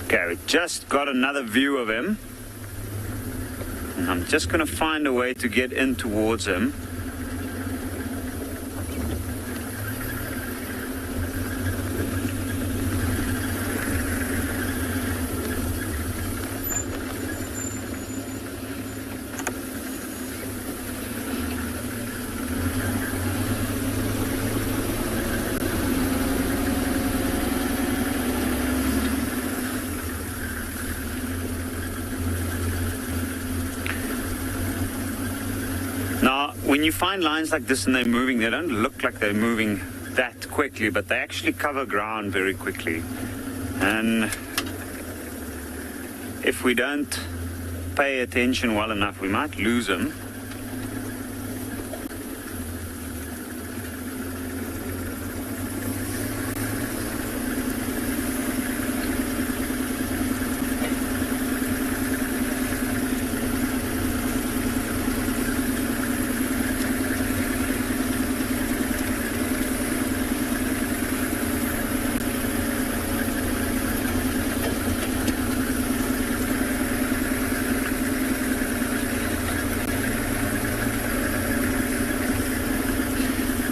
Okay, we just got another view of him. And I'm just going to find a way to get in towards him. When you find lions like this and they're moving, they don't look like they're moving that quickly, but they actually cover ground very quickly. And if we don't pay attention well enough, we might lose them.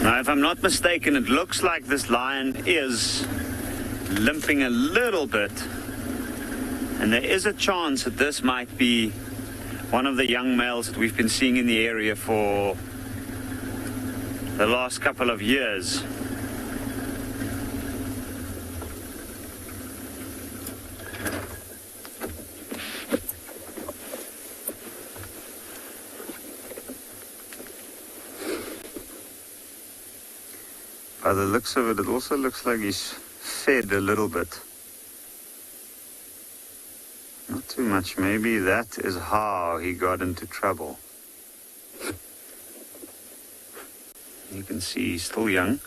Now, if I'm not mistaken, it looks like this lion is limping a little bit. And there is a chance that this might be one of the young males that we've been seeing in the area for the last couple of years. By the looks of it, it also looks like he's fed a little bit. Not too much. Maybe that is how he got into trouble. You can see he's still young.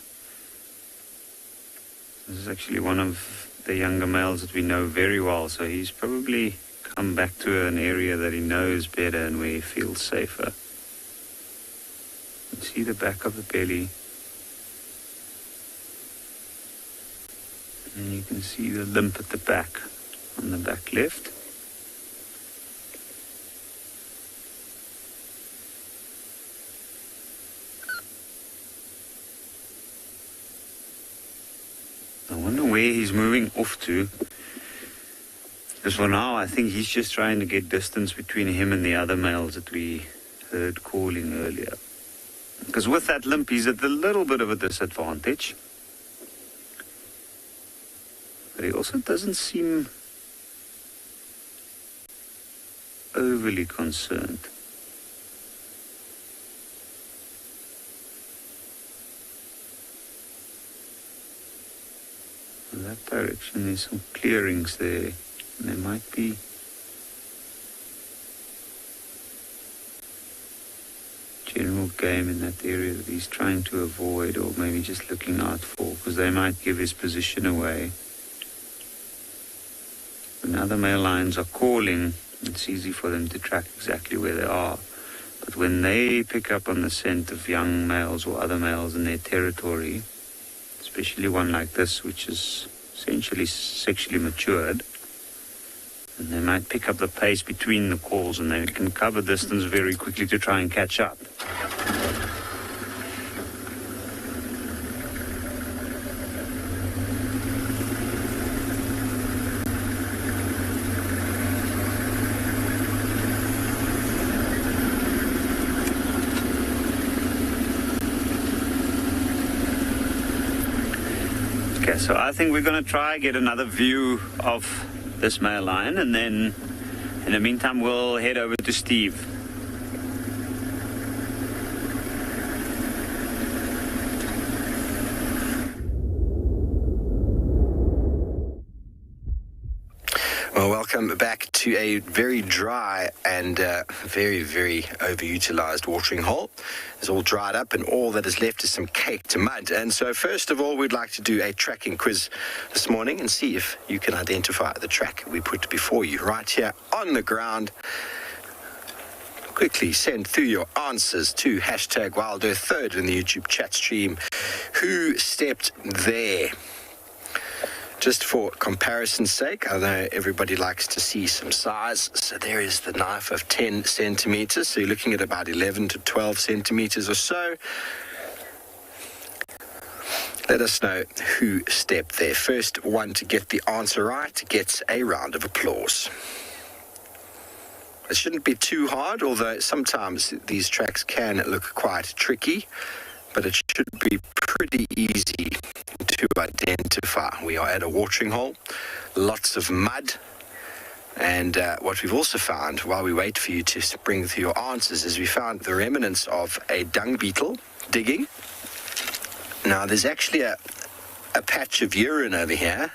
This is actually one of the younger males that we know very well, so he's probably come back to an area that he knows better and where he feels safer. You can see the back of the belly. And you can see the limp at the back, on the back left. I wonder where he's moving off to. Because for now, I think he's just trying to get distance between him and the other males that we heard calling earlier. Because with that limp, he's at a little bit of a disadvantage. But he also doesn't seem overly concerned. In that direction, there's some clearings there. And there might be general game in that area that he's trying to avoid, or maybe just looking out for, because they might give his position away. When other male lions are calling, it's easy for them to track exactly where they are. But when they pick up on the scent of young males or other males in their territory, especially one like this, which is essentially sexually matured, and they might pick up the pace between the calls, and they can cover distance very quickly to try and catch up. Okay, so I think we're going to try get another view of this male lion, and then in the meantime we'll head over to Steve. Well, welcome back to a very dry and very, very overutilized watering hole. It's all dried up, and all that is left is some caked mud. And so first of all, we'd like to do a tracking quiz this morning and see if you can identify the track we put before you right here on the ground. Quickly send through your answers to #WildEarth3rd in the YouTube chat stream. Who stepped there? Just for comparison's sake, I know everybody likes to see some size. So there is the knife of 10 centimeters. So you're looking at about 11 to 12 centimeters or so. Let us know who stepped there. First one to get the answer right gets a round of applause. It shouldn't be too hard, although sometimes these tracks can look quite tricky, but it should be pretty easy to identify. We are at a watering hole, lots of mud, and what we've also found while we wait for you to bring through your answers is we found the remnants of a dung beetle digging. Now there's actually a patch of urine over here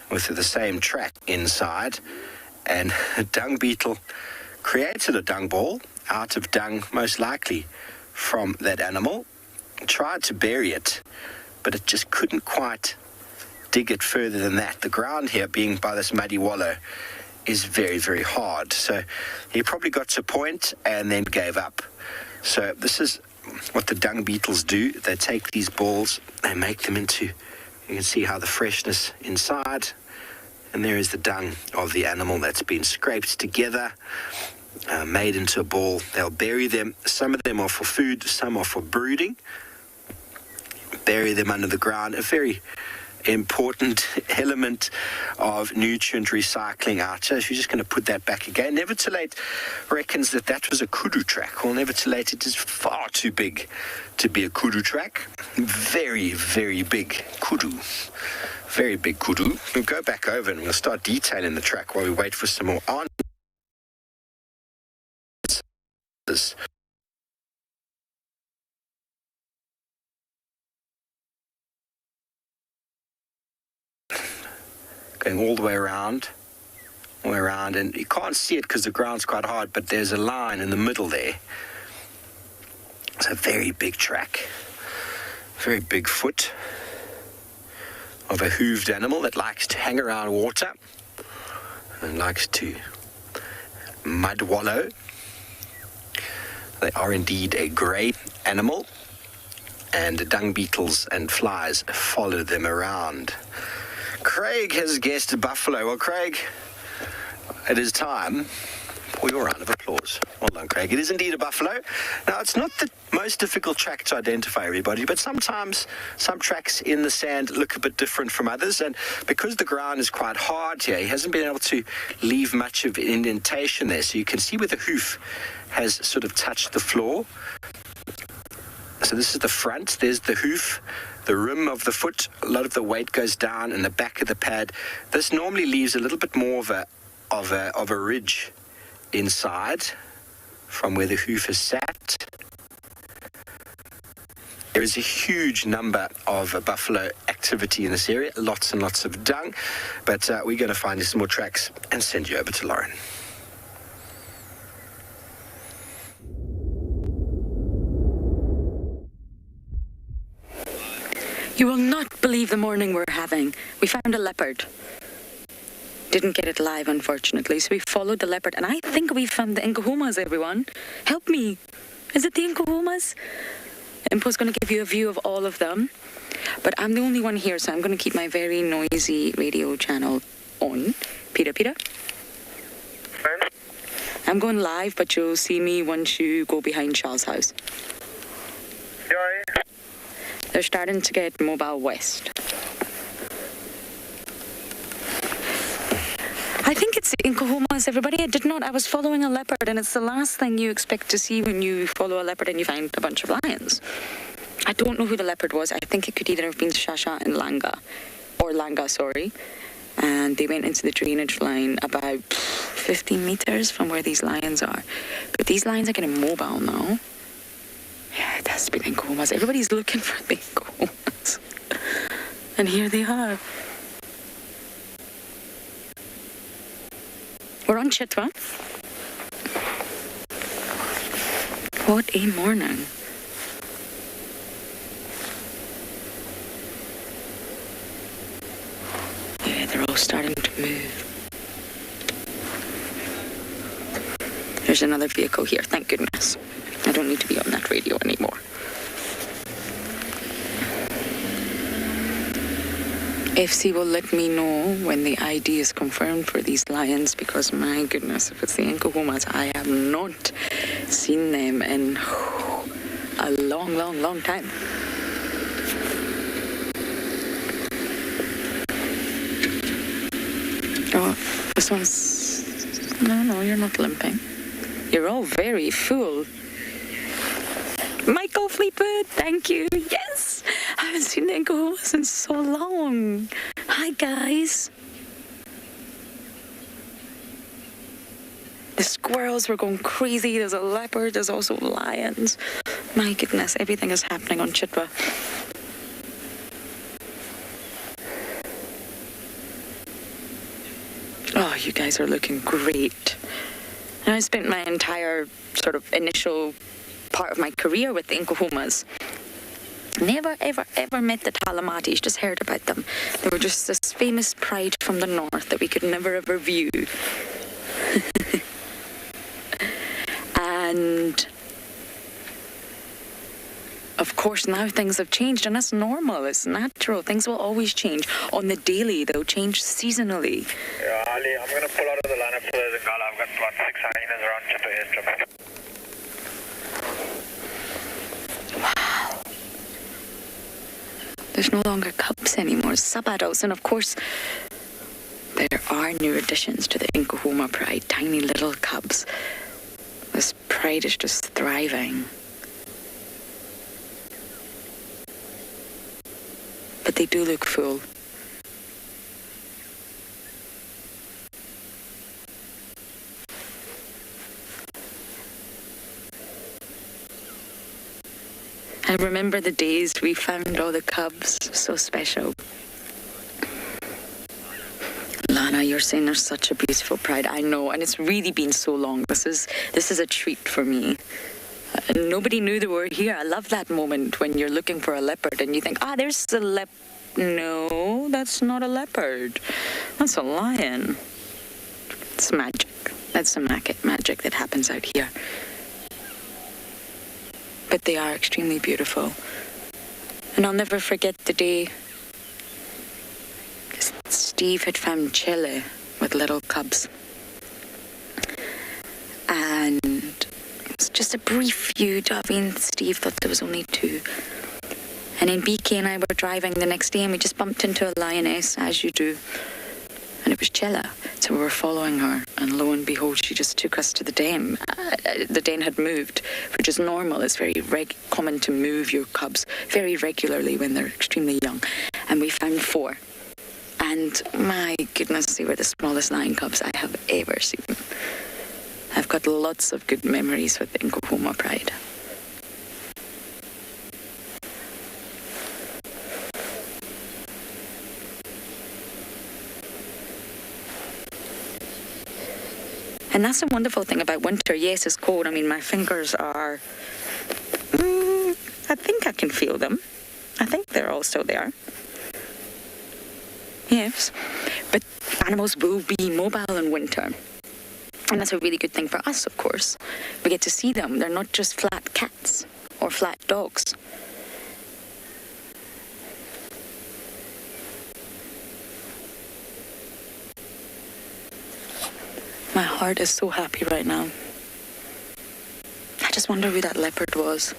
with the same track inside, and a dung beetle created a dung ball out of dung, most likely from that animal, tried to bury it, but it just couldn't quite dig it further than that. The ground here, being by this muddy wallow, is very, very hard. So he probably got to a point and then gave up. So this is what the dung beetles do. They take these balls, they make them into, you can see how the freshness inside, and there is the dung of the animal that's been scraped together, made into a ball. They'll bury them. Some of them are for food, some are for brooding. Bury them under the ground. A very important element of nutrient recycling out. So if you're just going to put that back again. Never Too Late reckons that that was a kudu track. Well, Never Too Late, it is far too big to be a kudu track. Very, very big kudu. Very big kudu. We'll go back over and we'll start detailing the track while we wait for some more answers. going all the way around, and you can't see it because the ground's quite hard, but there's a line in the middle there. It's a very big track, very big foot of a hooved animal that likes to hang around water and likes to mud wallow. They are indeed a grey animal, and dung beetles and flies follow them around. Craig has guessed buffalo. Well, Craig, it is time for your round of applause. Well done, Craig. It is indeed a buffalo. Now, it's not the most difficult track to identify, everybody, but sometimes some tracks in the sand look a bit different from others, and because the ground is quite hard here, he hasn't been able to leave much of indentation there, so you can see where the hoof has sort of touched the floor. So this is the front, there's the hoof, the rim of the foot, a lot of the weight goes down in the back of the pad. This normally leaves a little bit more of a ridge inside from where the hoof is sat. There is a huge number of buffalo activity in this area, lots and lots of dung, but we're going to find you some more tracks and send you over to Lauren. You will not believe the morning we're having. We found a leopard. Didn't get it live, unfortunately, so we followed the leopard, and I think we found the Nkuhumas, everyone. Help me. Is it the Nkuhumas? Impo's going to give you a view of all of them, but I'm the only one here, so I'm going to keep my very noisy radio channel on. Peter? I'm going live, but you'll see me once you go behind Charles' house. They're starting to get mobile west. I think it's the Nkuhumas, everybody. I was following a leopard, and it's the last thing you expect to see when you follow a leopard and you find a bunch of lions. I don't know who the leopard was. I think it could either have been Shasha and Langa, and they went into the drainage line about 15 meters from where these lions are. But these lions are getting mobile now. Yeah, it has to be the Nkuhumas. Everybody's looking for the Nkuhumas. And here they are. We're on Chitwa. What a morning. Yeah, they're all starting to move. There's another vehicle here, thank goodness. I don't need to be on that radio anymore. FC will let me know when the ID is confirmed for these lions, because my goodness, if it's the Nkuhumas, I have not seen them in a long time. Oh, this one's... No, you're not limping. You're all very full. Michael Fleetwood, thank you. Yes, I haven't seen the Nkuhumas in so long. Hi, guys. The squirrels were going crazy. There's a leopard. There's also lions. My goodness, everything is happening on Chitwa. Oh, you guys are looking great. And I spent my entire sort of initial part of my career with the Nkuhumas. Never, ever met the Talamatis, just heard about them. They were just this famous pride from the north that we could never, ever view. And of course, now things have changed, and that's normal. It's natural. Things will always change. On the daily, they'll change seasonally. Yeah, Ali, I'm going to pull out of the lineup for the Zingala. I've got about 6 hyenas around Chitwa airstrip. Wow. There's no longer cubs anymore, sub-adults. And of course, there are new additions to the Nkuhuma pride, tiny little cubs. This pride is just thriving. But they do look full. I remember the days we found all the cubs, so special. you're saying there's such a beautiful pride. I know, and it's really been so long. This is a treat for me. Nobody knew they were here. I love that moment when you're looking for a leopard and you think, there's a leopard. No, that's not a leopard. That's a lion. It's magic. That's the magic that happens out here. But they are extremely beautiful. And I'll never forget the day Steve had found Chile with little cubs. And it's just a brief view. Steve thought there was only 2. And then BK and I were driving the next day and we just bumped into a lioness, as you do. And it was Chilla. So we were following her, and lo and behold, she just took us to the den. The den had moved, which is normal. It's very common to move your cubs very regularly when they're extremely young. And we found 4. And my goodness, they were the smallest lion cubs I have ever seen. I've got lots of good memories with the Nkuhuma Pride. And that's the wonderful thing about winter. Yes, it's cold. I mean, my fingers are... I think I can feel them. I think they're all still there. Yes. But animals will be mobile in winter. And that's a really good thing for us, of course. We get to see them. They're not just flat cats or flat dogs. My heart is so happy right now. I just wonder who that leopard was.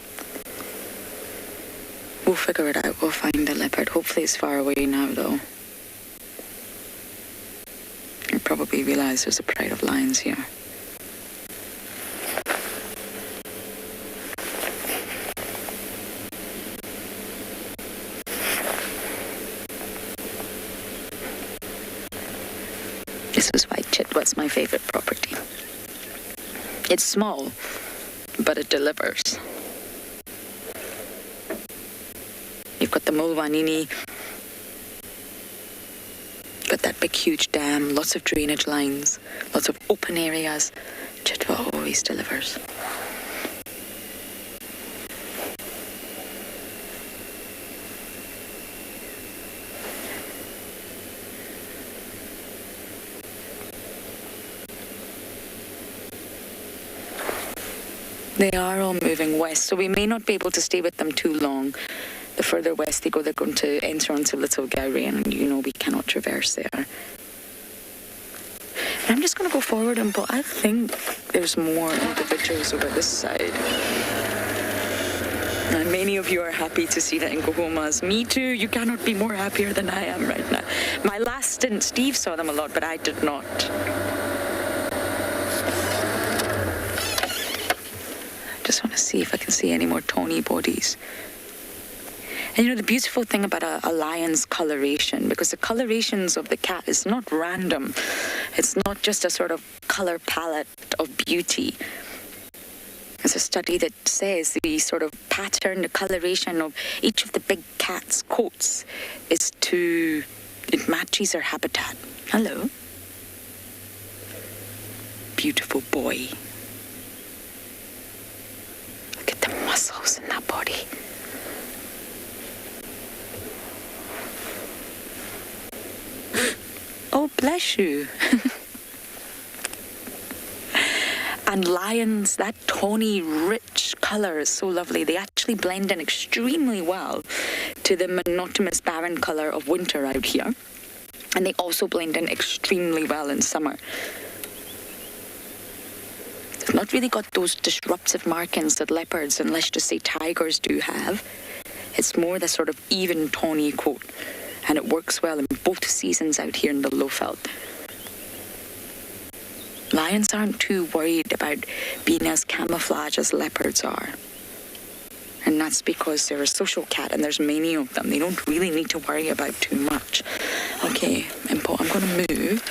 We'll figure it out. We'll find the leopard. Hopefully it's far away now, though. You probably realize there's a pride of lions here. This is why Chitwat's my favorite property. It's small, but it delivers. You've got the Mulwanini, got that big huge dam, lots of drainage lines, lots of open areas. Chitwa always delivers. They are all moving west, so we may not be able to stay with them too long. The further west they go, they're going to enter onto Little Gowrie, and we cannot traverse there. And I'm just going to go forward, but I think there's more individuals over this side. And many of you are happy to see the Nkuhumas. Me too. You cannot be more happier than I am right now. My last stint, Steve saw them a lot, but I did not. Just want to see if I can see any more tawny bodies. And the beautiful thing about a lion's coloration, because the colorations of the cat is not random. It's not just a sort of color palette of beauty. There's a study that says the sort of pattern, the coloration of each of the big cat's coats it matches their habitat. Hello. Beautiful boy. Look at the muscles in that body. Oh, bless you. And lions, that tawny, rich colour is so lovely. They actually blend in extremely well to the monotonous, barren colour of winter out here. And they also blend in extremely well in summer. They've not really got those disruptive markings that leopards and let's just say tigers do have. It's more the sort of even tawny coat. And it works well in both seasons out here in the Lowveld. Lions aren't too worried about being as camouflaged as leopards are. And that's because they're a social cat and there's many of them. They don't really need to worry about too much. Okay, Impo, I'm going to move.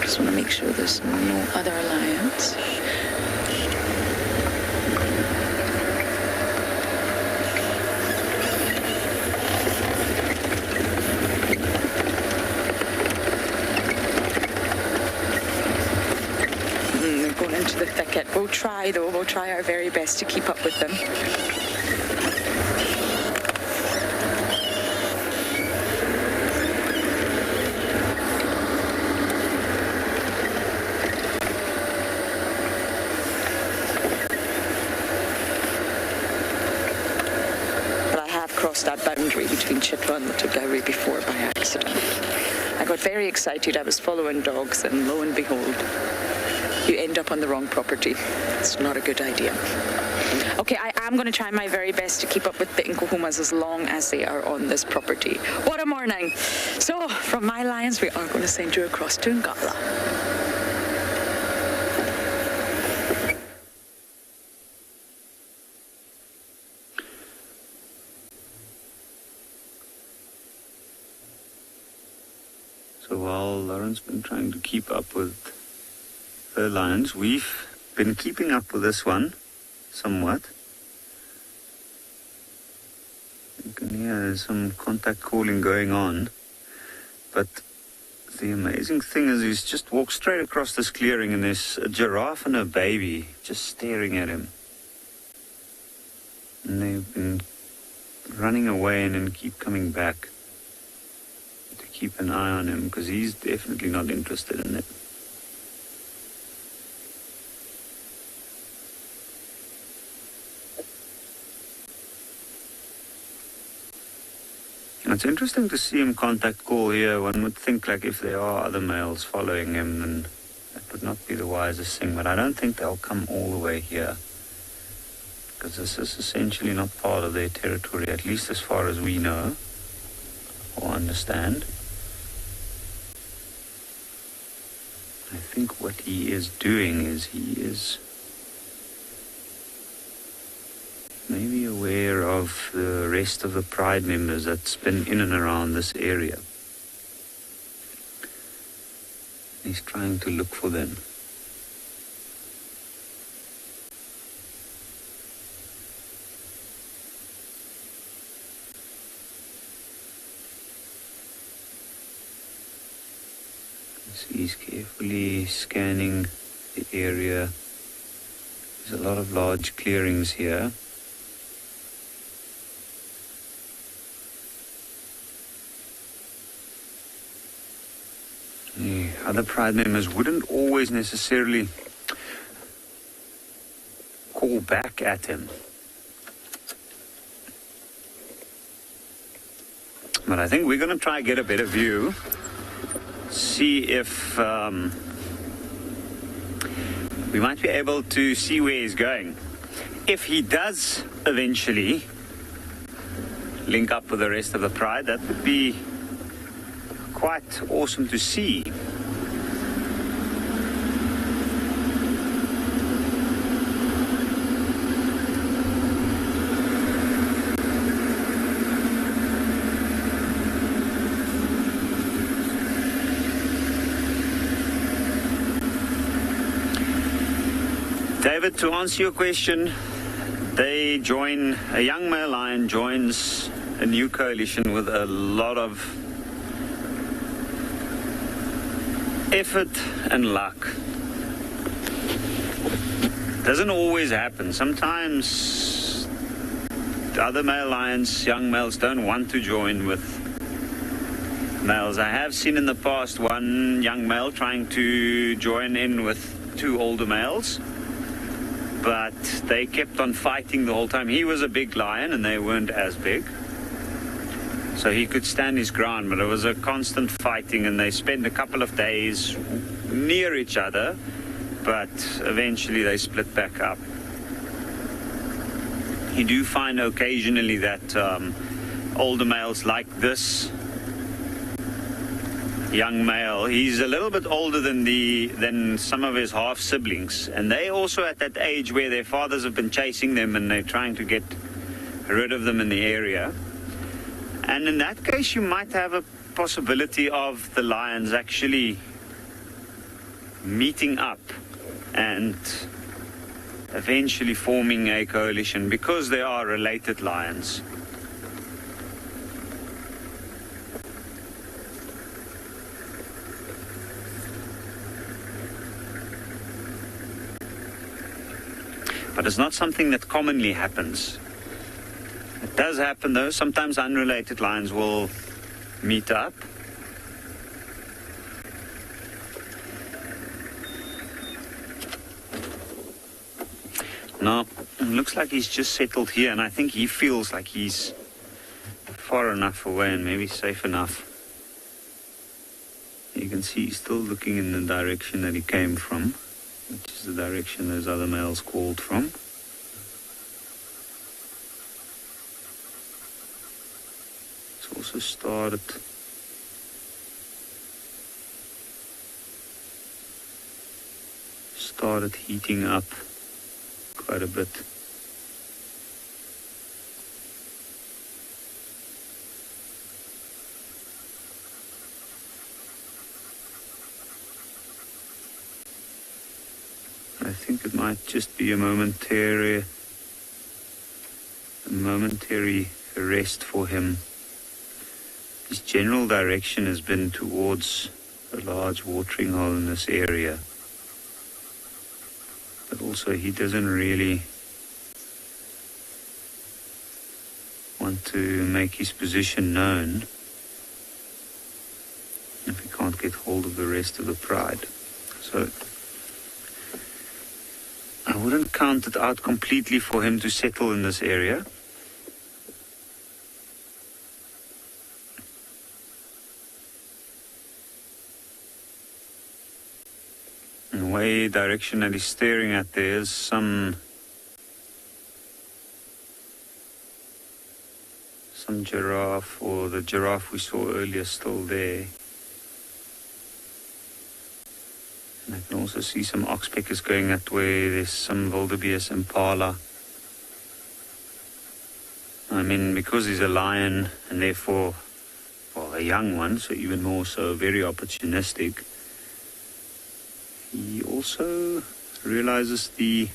Just want to make sure there's no other lions. into the thicket. We'll try though, we'll try our very best to keep up with them. Crossed that boundary between Chitwa and Little Gowrie before by accident. I got very excited. I was following dogs, and lo and behold, you end up on the wrong property. It's not a good idea. Okay, I am going to try my very best to keep up with the Inkohumas as long as they are on this property. What a morning! So, from my lions, we are going to send you across to Ngala. So while Lauren's been trying to keep up with her lions, we've been keeping up with this one somewhat. You can hear there's some contact calling going on. But the amazing thing is he's just walked straight across this clearing and there's a giraffe and a baby just staring at him. And they've been running away and then keep coming back. Keep an eye on him because he's definitely not interested in it. It's interesting to see him contact call here. One would think like if there are other males following him, then that would not be the wisest thing. But I don't think they'll come all the way here because this is essentially not part of their territory, at least as far as we know or understand. I think what he is doing is he is maybe aware of the rest of the Pride members that spin in and around this area. He's trying to look for them. He's carefully scanning the area. There's a lot of large clearings here. The other Pride members wouldn't always necessarily call back at him. But I think we're going to try and get a better view. See if we might be able to see where he's going. If he does eventually link up with the rest of the Pride, that would be quite awesome to see. David, to answer your question, a young male lion joins a new coalition with a lot of effort and luck. Doesn't always happen. Sometimes the other male lions, young males, don't want to join with males. I have seen in the past one young male trying to join in with two older males, but they kept on fighting the whole time. He was a big lion and they weren't as big, so he could stand his ground, but it was a constant fighting, and they spent a couple of days near each other, but eventually they split back up. You do find occasionally that older males like this young male, he's a little bit older than some of his half siblings, and they also at that age where their fathers have been chasing them and they're trying to get rid of them in the area. And in that case, you might have a possibility of the lions actually meeting up and eventually forming a coalition because they are related lions. But it's not something that commonly happens. It does happen though. Sometimes unrelated lions will meet up. Now, it looks like he's just settled here, and I think he feels like he's far enough away and maybe safe enough. You can see he's still looking in the direction that he came from, which is the direction those other males called from. It's also started heating up quite a bit. I think it might just be a momentary rest for him. His general direction has been towards a large watering hole in this area. But also he doesn't really want to make his position known if he can't get hold of the rest of the pride. So I wouldn't count it out completely for him to settle in this area. The way direction that he's staring at, there's some giraffe, or the giraffe we saw earlier still there. And I can also see some oxpeckers going that way. There's some wildebeest impala. I mean, because he's a lion and therefore, well, a young one, so even more so, very opportunistic, he also realizes the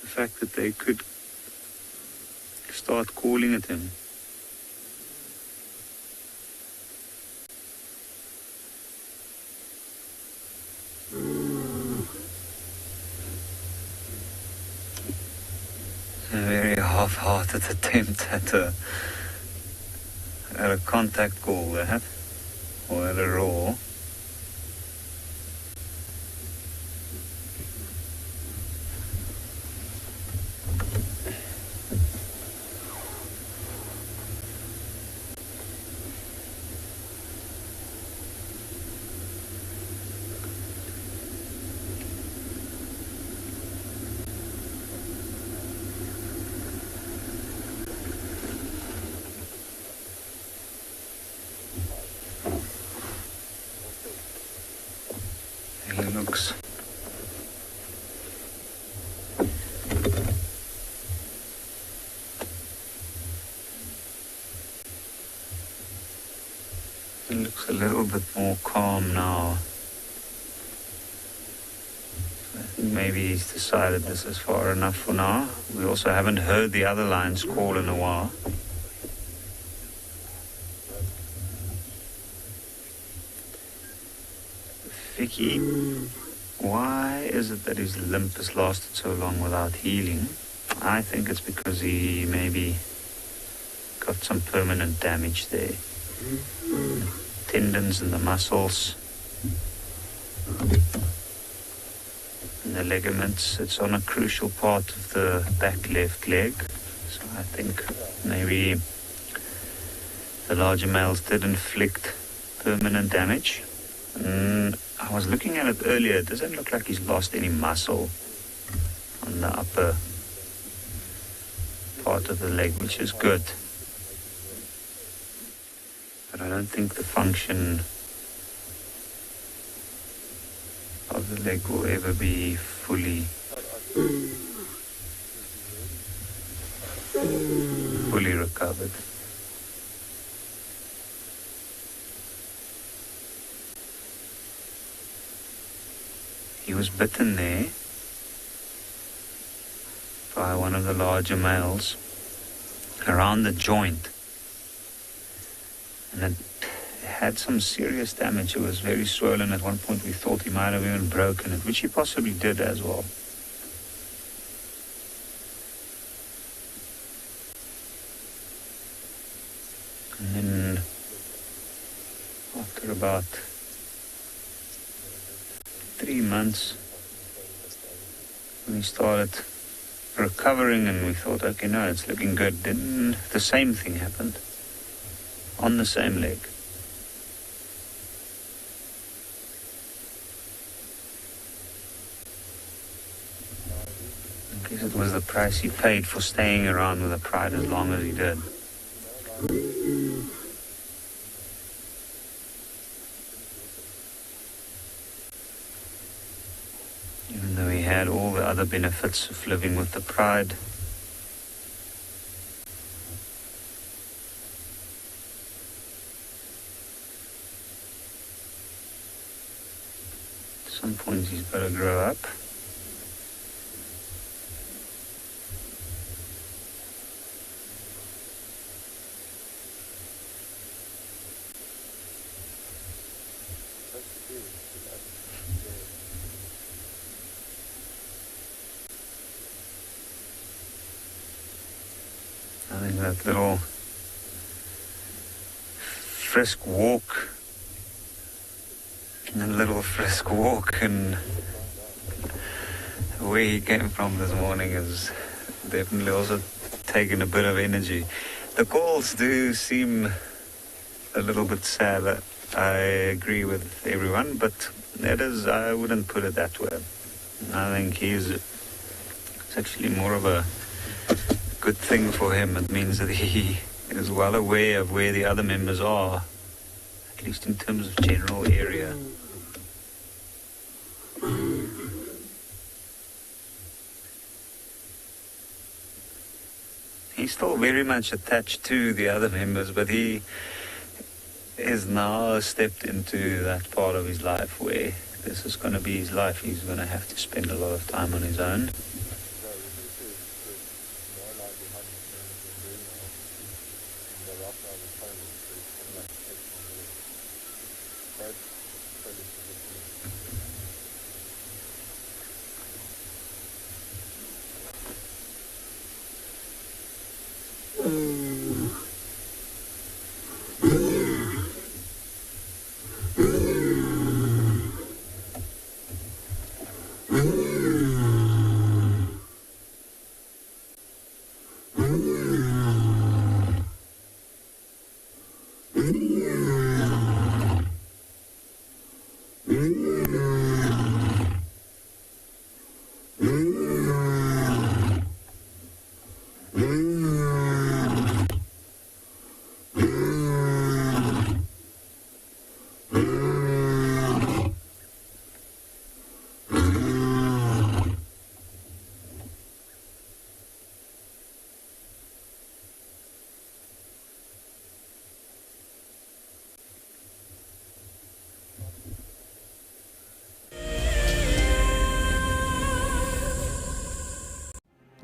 fact that they could start calling at him. A very half-hearted attempt at a contact call, that, or at a roar. It looks a little bit more calm now. I think maybe he's decided this is far enough for now. We also haven't heard the other lions call in a while. Vicky, why is it that his limp has lasted so long without healing? I think it's because he maybe got some permanent damage there. Tendons in the muscles and the ligaments. It's on a crucial part of the back left leg. So I think maybe the larger males did inflict permanent damage. I was looking at it earlier. It doesn't look like he's lost any muscle on the upper part of the leg, which is good. But I don't think the function of the leg will ever be fully recovered. He was bitten there by one of the larger males around the joint. And it had some serious damage. It was very swollen. At one point we thought he might have even broken it, which he possibly did as well. after about 3 months, we started recovering and we thought, okay, no, it's looking good. Then the same thing happened on the same leg. I guess it was the price he paid for staying around with the pride as long as he did. Even though he had all the other benefits of living with the pride, at some point he's got to grow up. I think that little frisk walk and where he came from this morning has definitely also taken a bit of energy. The calls do seem a little bit sad. I agree with everyone, but I wouldn't put it that way. I think it's actually more of a good thing for him. It means that he is well aware of where the other members are, at least in terms of general area. He's still very much attached to the other members, but he is now stepped into that part of his life where this is going to be his life. He's going to have to spend a lot of time on his own.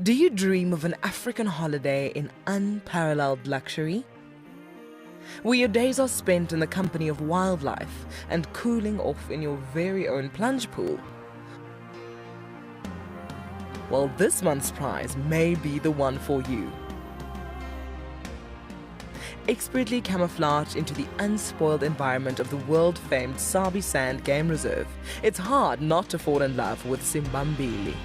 Do you dream of an African holiday in unparalleled luxury? Where your days are spent in the company of wildlife and cooling off in your very own plunge pool? Well, this month's prize may be the one for you. Expertly camouflaged into the unspoiled environment of the world-famed Sabi Sand Game Reserve, it's hard not to fall in love with Simbambili.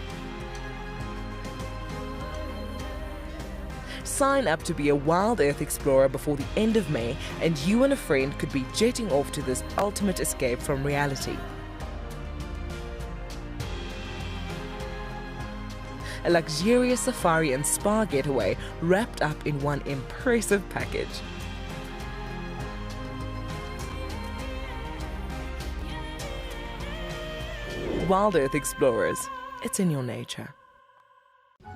Sign up to be a Wild Earth explorer before the end of May, and you and a friend could be jetting off to this ultimate escape from reality. A luxurious safari and spa getaway wrapped up in one impressive package. Wild Earth explorers, it's in your nature.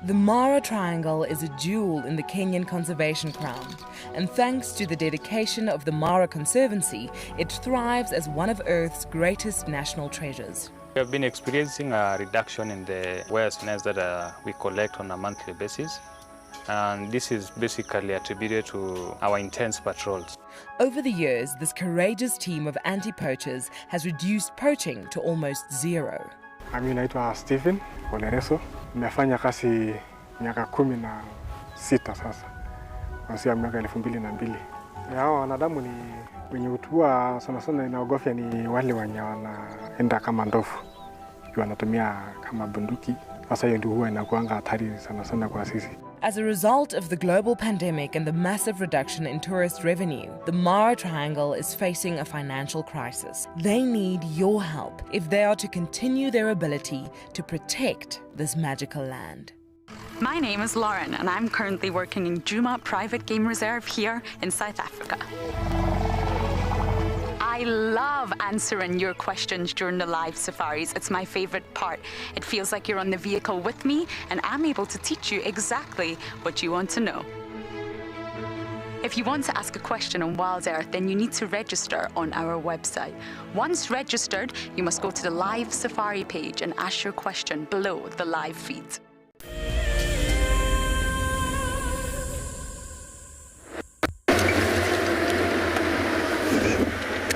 The Mara Triangle is a jewel in the Kenyan conservation crown, and thanks to the dedication of the Mara Conservancy, it thrives as one of Earth's greatest national treasures. We have been experiencing a reduction in the whale snails that we collect on a monthly basis, and this is basically attributed to our intense patrols. Over the years, this courageous team of anti-poachers has reduced poaching to almost zero. Mimi naitwa Stephen Olereso. Nimefanya kazi miaka 16 sasa. Kuanzia mwaka 2002. Hao wanadamu Wenye hutua sana sana inaogofya ni wale wenye wanaenda kama ndovu, wanatumia kama bunduki. Sasa hiyo ndio huwa inakuanga hatari sana sana kwa sisi. As a result of the global pandemic and the massive reduction in tourist revenue, the Mara Triangle is facing a financial crisis. They need your help if they are to continue their ability to protect this magical land. My name is Lauren, and I'm currently working in Djuma Private Game Reserve here in South Africa. I love answering your questions during the live safaris. It's my favorite part. It feels like you're on the vehicle with me, and I'm able to teach you exactly what you want to know. If you want to ask a question on Wild Earth, then you need to register on our website. Once registered, you must go to the live safari page and ask your question below the live feed.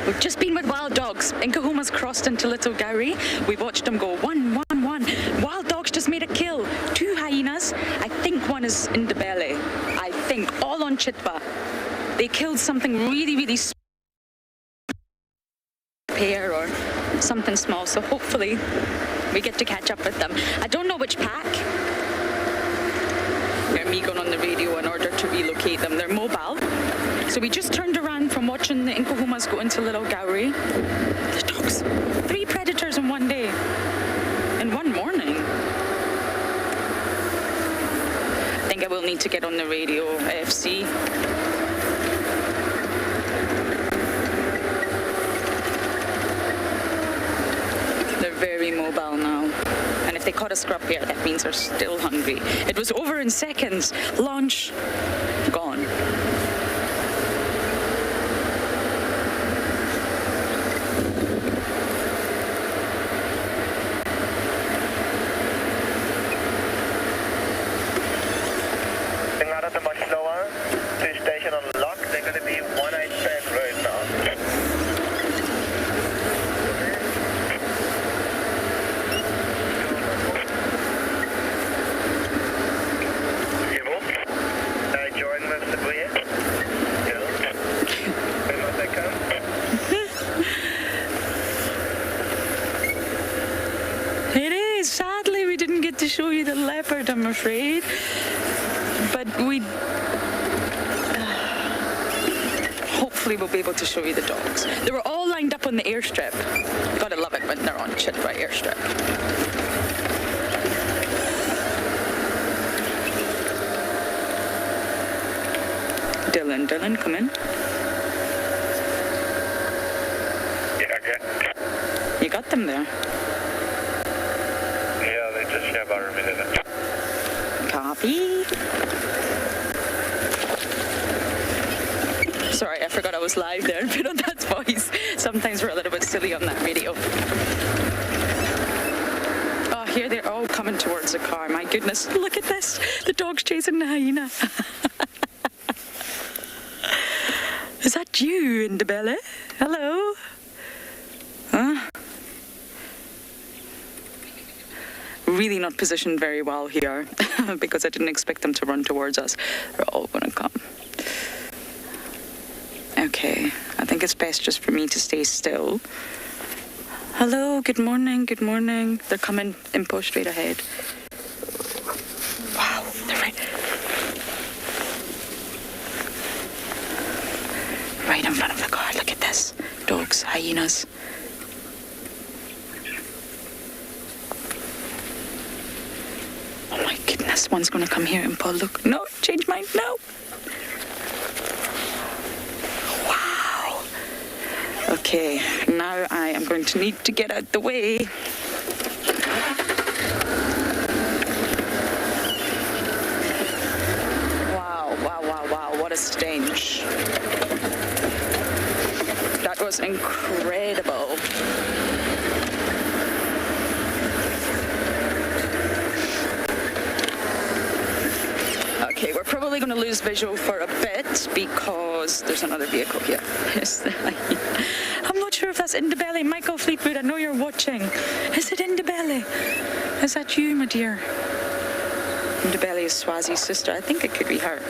We've just been with wild dogs. Nkahuma's crossed into Little Gowrie. We watched them go 1-1-1. Wild dogs just made a kill. 2 hyenas. I think one is in the belly. I think. All on Chitwa. They killed something really pair or something small. So hopefully we get to catch up with them. I don't know which pack. They're me going on the radio in order to relocate them. They're mobile. So we just turned around from watching the Nkahumas go into Little Gowrie. The dogs, 3 predators in one day, in one morning. I think I will need to get on the radio, AFC. They're very mobile now. And if they caught a scrub here, that means they're still hungry. It was over in seconds. Launch, gone. To show you the leopard, I'm afraid, but we hopefully we'll be able to show you the dogs. They were all lined up on the airstrip. You gotta love it when they're on Chitwa airstrip. Dylan, come in. Yeah, okay. You got them there. Copy. Sorry, I forgot I was live there and put on that voice. Sometimes we're a little bit silly on that radio. Oh, here they're all coming towards the car. My goodness, look at this. The dog's chasing the hyena. Is that you, Ndebele? Hello? Huh? Really not positioned very well here because I didn't expect them to run towards us. They're all gonna come. Okay, I think it's best just for me to stay still. Hello, good morning. They're coming in post straight ahead. Wow, they're right in front of the car. Look at this. Dogs, hyenas. Oh my goodness, one's gonna come here and pull. Look, no, change mine, no. Wow. Okay, now I am going to need to get out the way. Wow, what a stench. That was incredible. Okay, we're probably going to lose visual for a bit because there's another vehicle here. I'm not sure if that's Ndebele. Michael Fleetwood, I know you're watching. Is it Ndebele? Is that you, my dear? Ndebele is Swazi's sister. I think it could be her.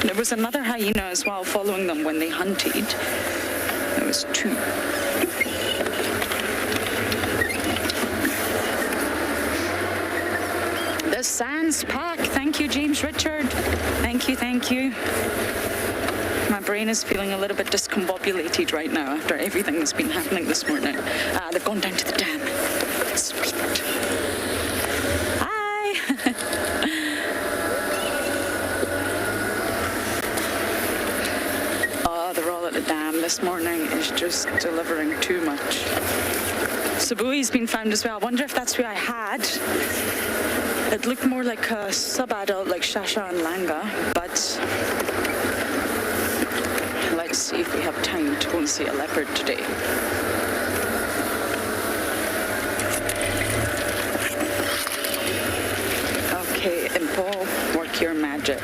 No, was another hyena as well following them when they hunted. There was 2. The Sands Pack. Thank you, James Richard. Thank you, thank you. My brain is feeling a little bit discombobulated right now after everything that's been happening this morning. They've gone down to the dam. Sweet. Hi. Oh, they're all at the dam. This morning is just delivering too much. Sabui's been found as well. I wonder if that's who I had. It looked more like a sub-adult like Shasha and Langa, but let's see if we have time to go and see a leopard today. Okay, Paul, work your magic.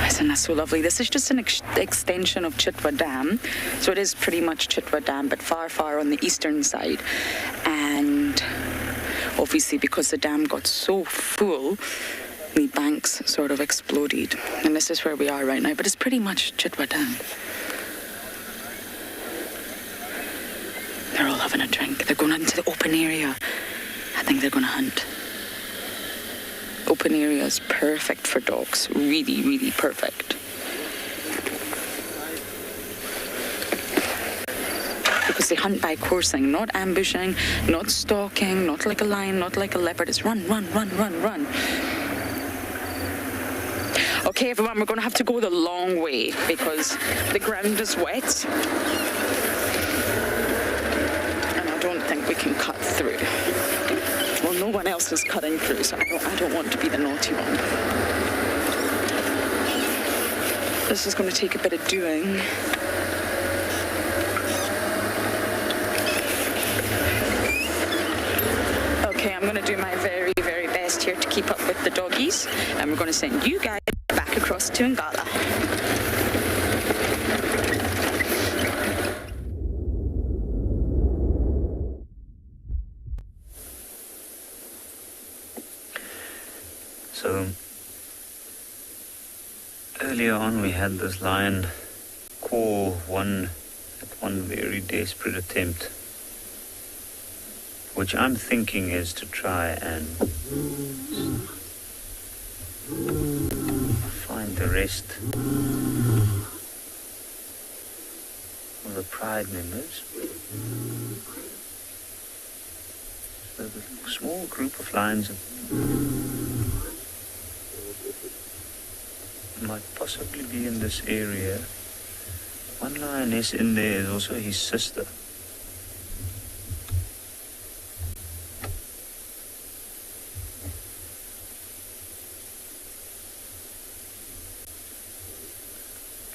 Isn't that so lovely? This is just an extension of Chitwa Dam. So it is pretty much Chitwa Dam, but far, far on the eastern side. And obviously because the dam got so full, the banks sort of exploded. And this is where we are right now, but it's pretty much Chitwa Dam. They're all having a drink. They're going into the open area. I think they're going to hunt. Open area is perfect for dogs. Really, really perfect. Because they hunt by coursing, not ambushing, not stalking, not like a lion, not like a leopard. It's run, run, run, run, run. Okay, everyone, we're going to have to go the long way because the ground is wet. And I don't think we can cut through. Well, no one else is cutting through, so I don't want to be the naughty one. This is going to take a bit of doing. Okay, I'm going to do my very, very best here to keep up with the doggies, and we're going to send you guys back across to Ngala. So earlier on we had this lion call one very desperate attempt, which I'm thinking is to try and find the rest of the pride members. So the small group of lions might possibly be in this area. One lioness in there is also his sister.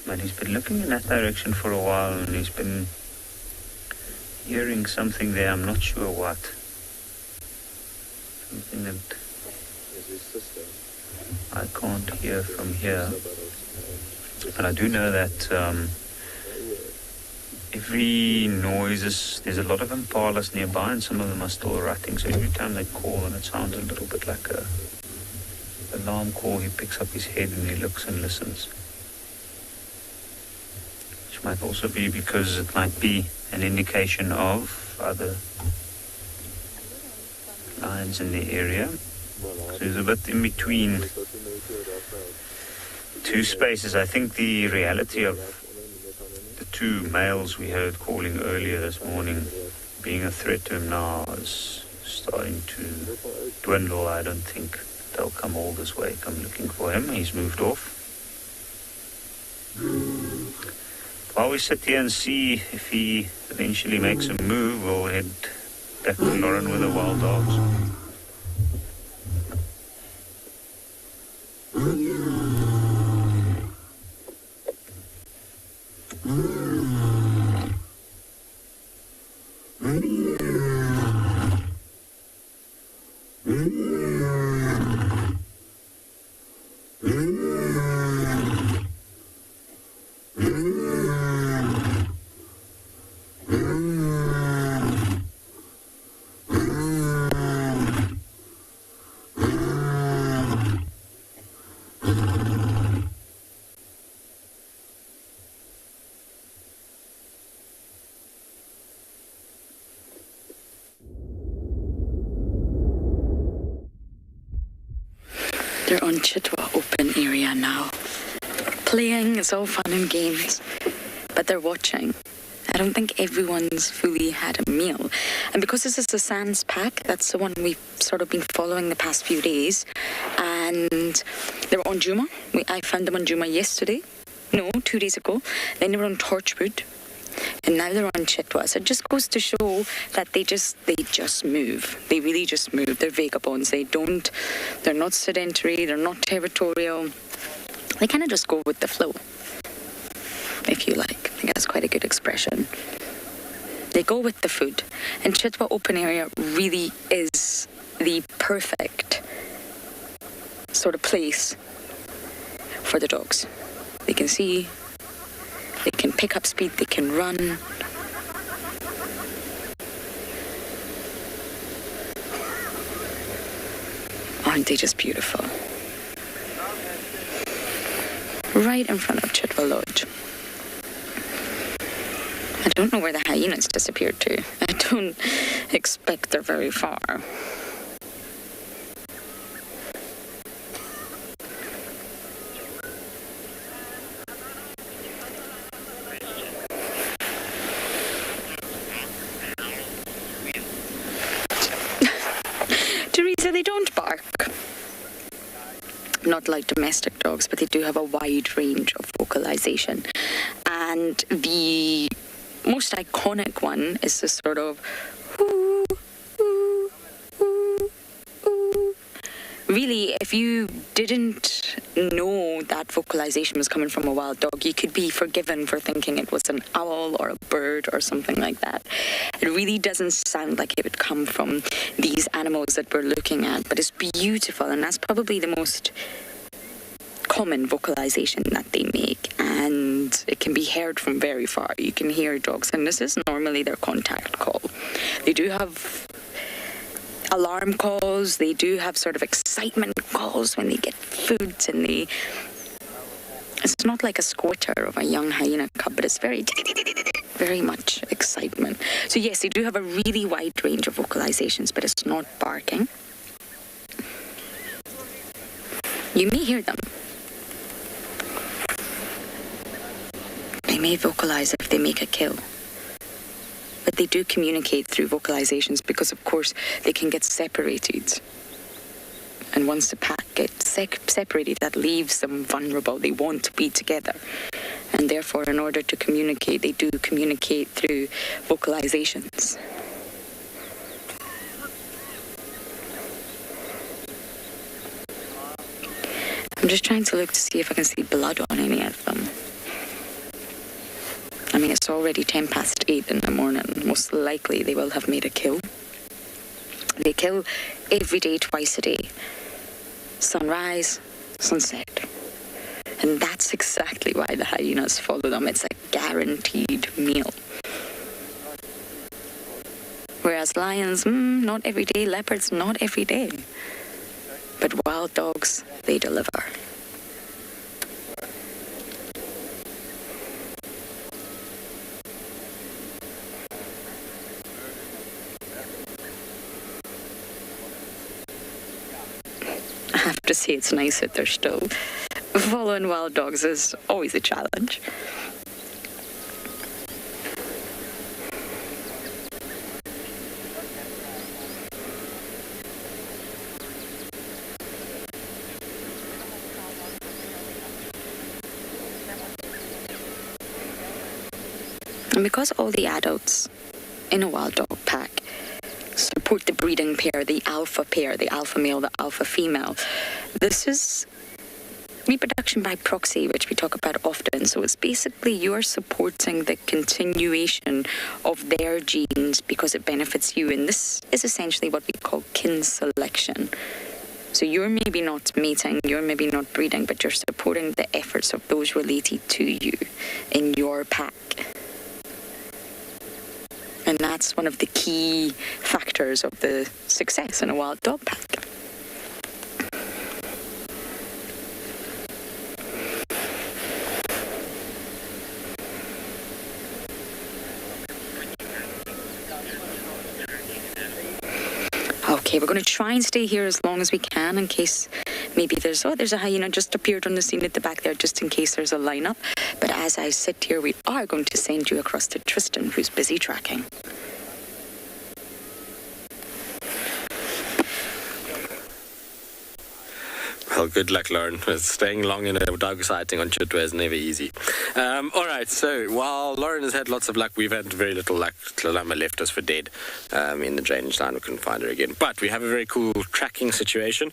But he's been looking in that direction for a while and he's been hearing something there, I'm not sure what. Something that I can't hear from here. But I do know that every noise there's a lot of impalas nearby and some of them are still rutting, so every time they call and it sounds a little bit like a alarm call, he picks up his head and he looks and listens. Which might also be because it might be an indication of other lions in the area. So he's a bit in between two spaces. I think the reality of the two males we heard calling earlier this morning being a threat to him now is starting to dwindle. I don't think they'll come all this way, come looking for him. He's moved off. While we sit here and see if he eventually makes a move, we'll head back to Lauren with the wild dogs. We're on Chitwa open area now. Playing, it's all fun and games, but they're watching. I don't think everyone's fully had a meal. And because this is the Sands pack, that's the one we've sort of been following the past few days. And they were on Juma. I found them on Juma yesterday. No, 2 days ago. Then they were on Torchwood. And now they're on Chitwa. So it just goes to show that they just move. They really just move. They're vagabonds. They're not sedentary. They're not territorial. They kind of just go with the flow, if you like. I think that's quite a good expression. They go with the food. And Chitwa open area really is the perfect sort of place for the dogs. They can see, they can pick up speed, they can run. Aren't they just beautiful? Right in front of Chitwa Lodge. I don't know where the hyenas disappeared to. I don't expect they're very far. Teresa, they don't bark. Not like domestic dogs, but they do have a wide range of vocalization. And the most iconic one is this sort of ooh, ooh, ooh, ooh. Really, if you didn't know that vocalization was coming from a wild dog, you could be forgiven for thinking it was an owl or a bird or something like that. It really doesn't sound like it would come from these animals that we're looking at, but it's beautiful, and that's probably the most common vocalization that they make, and it can be heard from very far. You can hear dogs, and this is normally their contact call. They do have alarm calls, they do have sort of excitement calls when they get food, and it's not like a squatter of a young hyena cub, but it's very much excitement. So yes, they do have a really wide range of vocalizations, but it's not barking. You may hear them. They may vocalize if they make a kill. But they do communicate through vocalizations because, of course, they can get separated. And once the pack gets separated, that leaves them vulnerable. They want to be together. And therefore, in order to communicate, they do communicate through vocalizations. I'm just trying to look to see if I can see blood on any of them. I mean, it's already 8:10 in the morning. Most likely they will have made a kill. They kill every day, twice a day. Sunrise, sunset. And that's exactly why the hyenas follow them. It's a guaranteed meal. Whereas lions, not every day. Leopards, not every day. But wild dogs, they deliver. I have to say it's nice that they're still following wild dogs is always a challenge. And because all the adults in a wild dog pack support the breeding pair, the alpha male, the alpha female, this is reproduction by proxy, which we talk about often. So it's basically you're supporting the continuation of their genes because it benefits you. And this is essentially what we call kin selection. So you're maybe not mating, you're maybe not breeding, but you're supporting the efforts of those related to you in your pack. And that's one of the key factors of the success in a wild dog pack. Okay, we're going to try and stay here as long as we can in case maybe there's a hyena just appeared on the scene at the back there, just in case there's a lineup. But as I sit here, we are going to send you across to Tristan, who's busy tracking. Well, good luck, Lauren. Staying long in a dog sighting on Chitwa is never easy. All right, so while Lauren has had lots of luck, we've had very little luck. Tlalama left us for dead in the drainage line. We couldn't find her again. But we have a very cool tracking situation.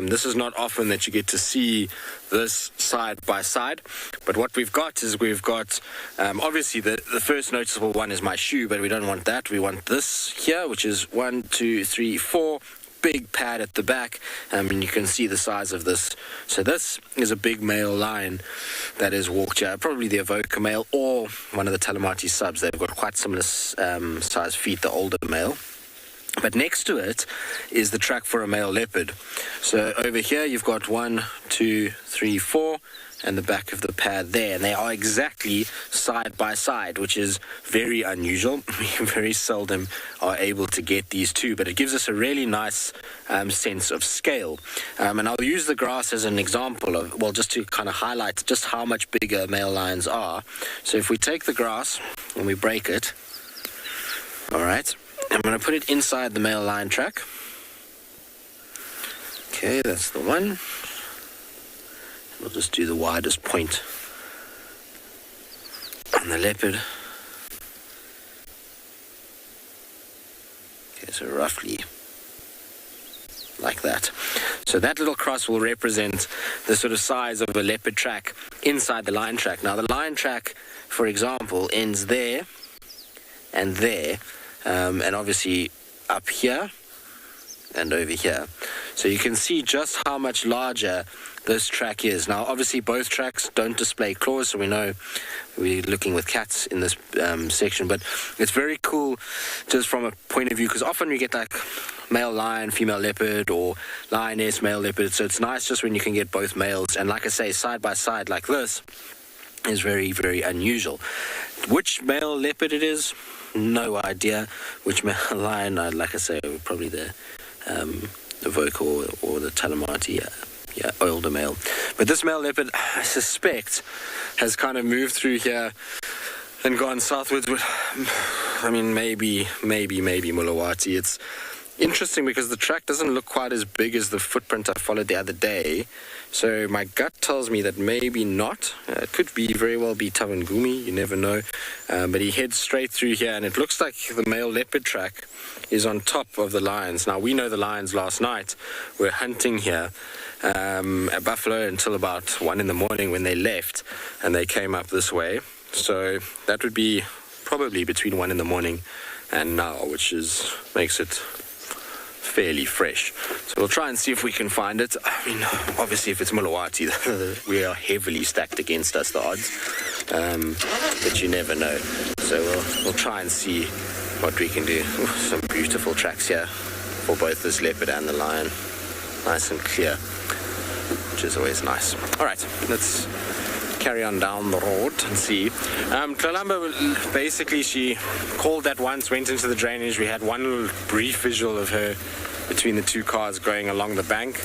This is not often that you get to see this side by side. But what we've got is obviously the first noticeable one is my shoe, but we don't want that. We want this here, which is 1, 2, 3, 4. Big pad at the back, and you can see the size of this. So this is a big male lion that is walked here, probably the Avoca male or one of the Talamati subs. They've got quite similar size feet, the older male. But next to it is the track for a male leopard. So over here you've got 1, 2, 3, 4, and the back of the pad there, and they are exactly side by side, which is very unusual. We very seldom are able to get these two, but it gives us a really nice sense of scale. And I'll use the grass as an example of, well, just to kind of highlight just how much bigger male lions are. So if we take the grass and we break it, all right, I'm going to put it inside the male lion track. Okay, that's the one. We'll just do the widest point on the leopard. Okay, so roughly like that. So that little cross will represent the sort of size of a leopard track inside the lion track. Now the lion track, for example, ends there and there, and obviously up here and over here. So you can see just how much larger this track is. Now, obviously, both tracks don't display claws, so we know we're looking with cats in this section. But it's very cool just from a point of view, because often we get like male lion, female leopard, or lioness, male leopard. So it's nice just when you can get both males. And like I say, side by side like this is very, very unusual. Which male leopard it is, no idea. Which male lion, like I say, probably the Avoca or the Talamati, older male. But this male leopard, I suspect, has kind of moved through here and gone southwards. I mean, maybe Mulawati. It's interesting because the track doesn't look quite as big as the footprint I followed the other day. So my gut tells me that maybe not. It could very well be Tawangumi, you never know. But he heads straight through here, and it looks like the male leopard track is on top of the lions. Now, we know the lions last night were hunting here at Buffalo until about 1 in the morning when they left, and they came up this way. So that would be probably between 1 in the morning and now, which makes it fairly fresh. So we'll try and see if we can find it. I mean, obviously, if it's Mulawati, we are heavily stacked against us, the odds. But you never know. So we'll try and see what we can do. Some beautiful tracks here for both this leopard and the lion. Nice and clear, which is always nice. All right, let's carry on down the road and see. Tlalamba, basically, she called that once, went into the drainage. We had one little brief visual of her between the two cars going along the bank,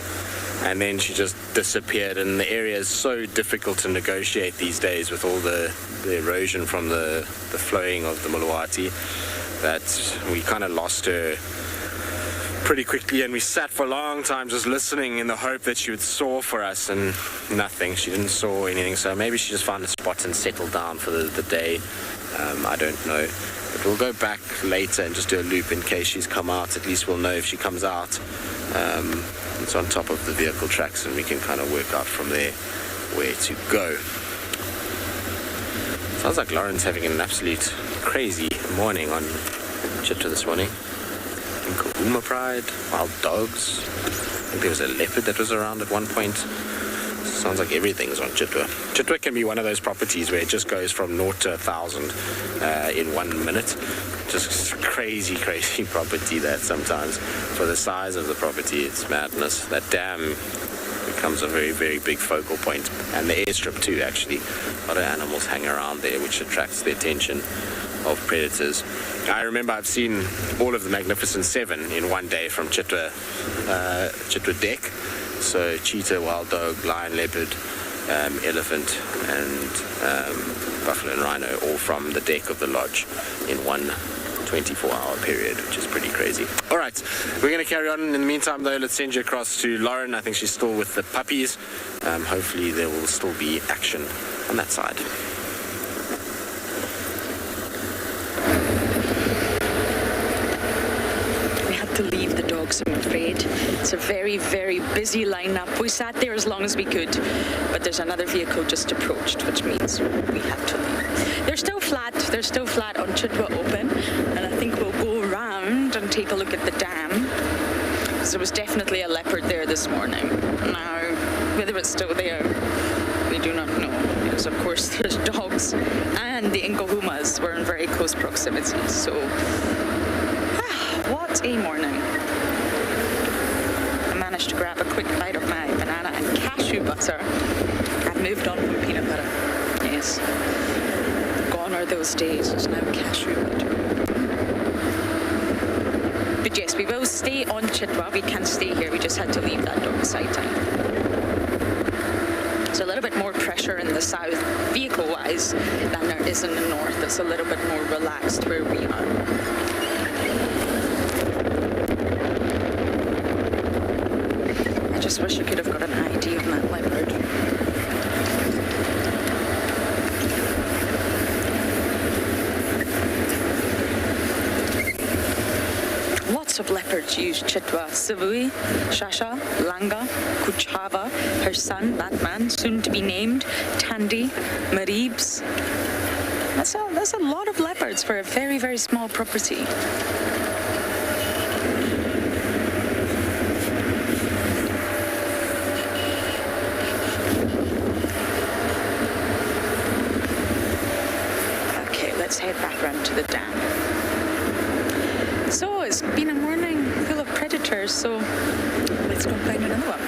and then she just disappeared. And the area is so difficult to negotiate these days with all the erosion from the flowing of the Mulawati that we kind of lost her pretty quickly, and we sat for a long time just listening in the hope that she would soar for us, and nothing. She didn't soar anything, so maybe she just found a spot and settled down for the day. I don't know. But we'll go back later and just do a loop in case she's come out. At least we'll know if she comes out. It's on top of the vehicle tracks, and we can kind of work out from there where to go. Sounds like Lauren's having an absolute crazy morning on Chitwa this morning. Kahuma Pride, wild dogs. I think there was a leopard that was around at one point. Sounds like everything's on Chitwa. Chitwa can be one of those properties where it just goes from 0 to 1,000 in 1 minute. Just crazy property that sometimes. For the size of the property, it's madness. That dam, we becomes a very, very big focal point. And the airstrip too, actually. A lot of animals hang around there, which attracts the attention of predators. I remember I've seen all of the Magnificent Seven in one day from Chitwa Deck. So cheetah, wild dog, lion, leopard, elephant, and buffalo and rhino, all from the deck of the lodge in one 24-hour period, which is pretty crazy. All right, we're going to carry on. In the meantime, though, let's send you across to Lauren. I think she's still with the puppies. Hopefully there will still be action on that side. To leave the dogs, I'm afraid. It's a very, very busy lineup. We sat there as long as we could, but there's another vehicle just approached, which means we have to leave. They're still flat on Chitwa Open, and I think we'll go around and take a look at the dam. So there was definitely a leopard there this morning. Now, whether it's still there, we do not know, because of course there's dogs, and the Inkahumas were in very close proximity, so what a morning. I managed to grab a quick bite of my banana and cashew butter. I've moved on from peanut butter. Yes. Gone are those days. It's now cashew butter. But yes, we will stay on Chitwa. We can stay here. We just had to leave that dog sighting. There's a little bit more pressure in the south, vehicle-wise, than there is in the north. It's a little bit more relaxed where we are. I just wish I could have got an ID on that leopard. Lots of leopards use Chitwa. Savui, Shasha, Langa, Kuchava, her son, Batman, soon to be named, Tandy, Maribs. That's a lot of leopards for a very, very small property. Head back round to the dam. So it's been a morning full of predators, so let's go and find another one.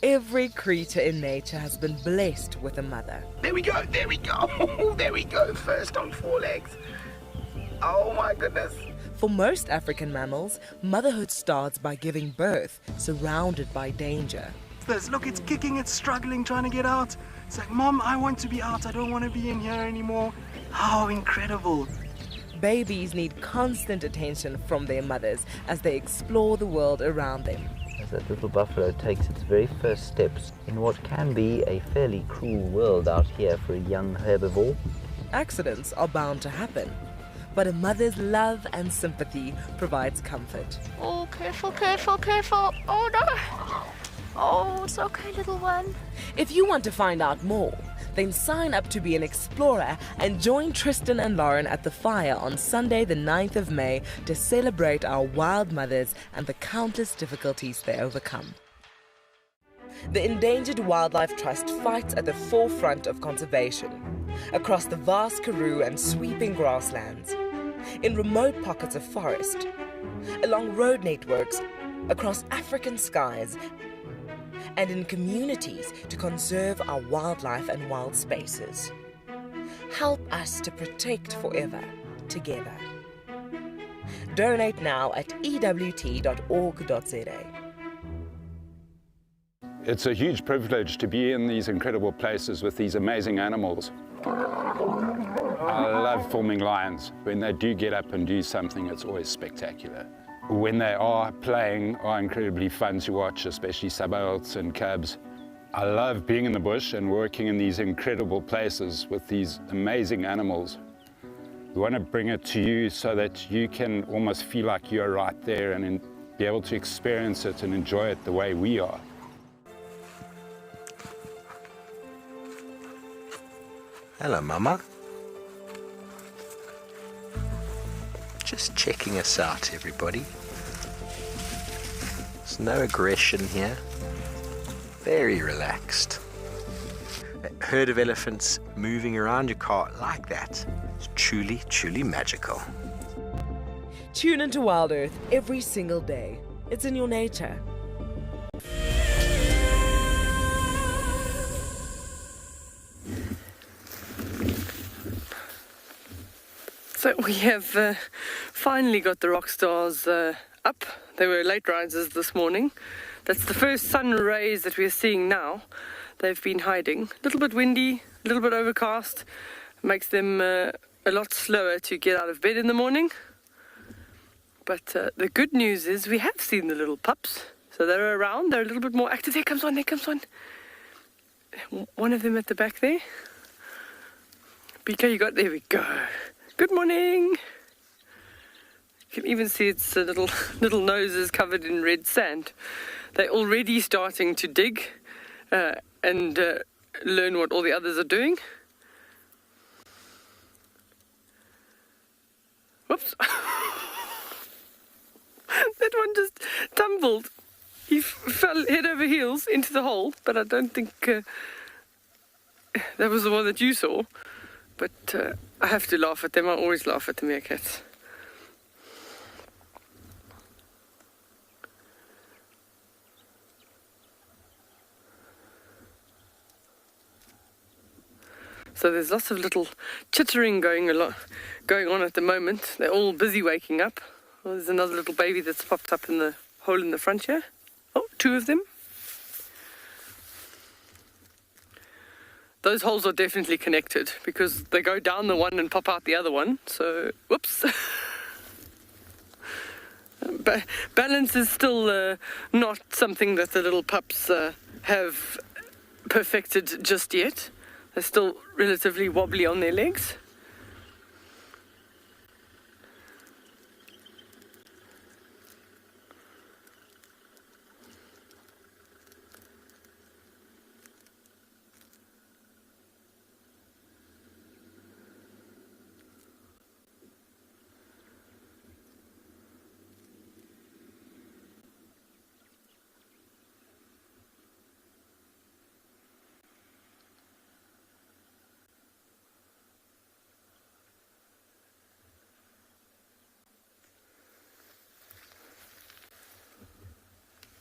Every creature in nature has been blessed with a mother. There we go, there we go, there we go, first on 4 legs. Oh my goodness. For most African mammals, motherhood starts by giving birth, surrounded by danger. Look, it's kicking, it's struggling, trying to get out. It's like, Mom, I want to be out. I don't want to be in here anymore. How incredible. Babies need constant attention from their mothers as they explore the world around them. As that little buffalo takes its very first steps in what can be a fairly cruel world out here for a young herbivore. Accidents are bound to happen, but a mother's love and sympathy provides comfort. Oh, careful, careful, careful. Oh, no. Oh, it's okay, little one. If you want to find out more, then sign up to be an explorer and join Tristan and Lauren at the fire on Sunday the 9th of May to celebrate our wild mothers and the countless difficulties they overcome. The Endangered Wildlife Trust fights at the forefront of conservation, across the vast Karoo and sweeping grasslands, in remote pockets of forest, along road networks, across African skies, and in communities to conserve our wildlife and wild spaces. Help us to protect forever, together. Donate now at ewt.org.za. It's a huge privilege to be in these incredible places with these amazing animals. I love filming lions. When they do get up and do something, it's always spectacular. When they are playing, are incredibly fun to watch, especially subalterns and cubs. I love being in the bush and working in these incredible places with these amazing animals. We want to bring it to you so that you can almost feel like you're right there and be able to experience it and enjoy it the way we are. Hello, Mama. Just checking us out, everybody. There's no aggression here. Very relaxed. herd of elephants moving around your car like that. It's truly, truly magical. Tune into Wild Earth every single day. It's in your nature. So we have finally got the rock stars up. They were late risers this morning. That's the first sun rays that we're seeing now. They've been hiding. A little bit windy, a little bit overcast. Makes them a lot slower to get out of bed in the morning. But the good news is we have seen the little pups. So they're around, they're a little bit more active. There comes one, there comes one. One of them at the back there. BK, you got, there we go. Good morning. You can even see its little noses covered in red sand. They're already starting to dig and learn what all the others are doing. Whoops. That one just tumbled. He fell head over heels into the hole, but I don't think that was the one that you saw. But I have to laugh at them. I always laugh at the meerkats. So there's lots of little chittering going on at the moment. They're all busy waking up. Well, there's another little baby that's popped up in the hole in the front here. Oh, two of them. Those holes are definitely connected because they go down the one and pop out the other one. So, whoops. Balance is still not something that the little pups have perfected just yet. They're still relatively wobbly on their legs.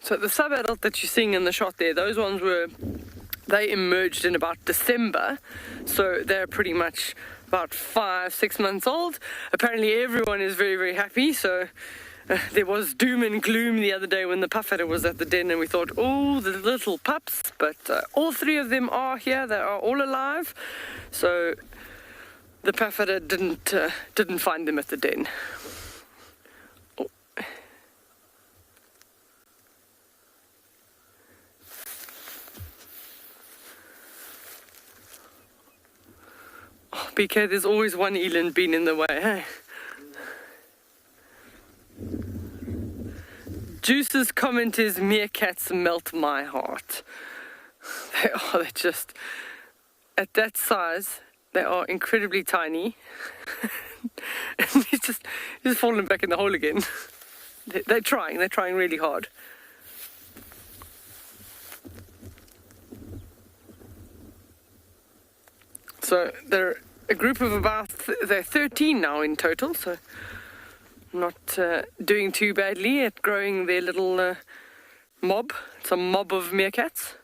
So the sub-adult that you're seeing in the shot there, those ones they emerged in about December, so they're pretty much about 5-6 months old. Apparently everyone is very, very happy, so there was doom and gloom the other day when the puffadder was at the den and we thought, oh, the little pups, but all three of them are here, they are all alive, so the puffadder didn't find them at the den. BK, there's always one eland bean in the way, hey? Juice's comment is, meerkats melt my heart. They're just, at that size, they are incredibly tiny. And he's just fallen back in the hole again. They're trying really hard. So they're a group of about, they're 13 now in total, so not doing too badly at growing their little mob. It's a mob of meerkats.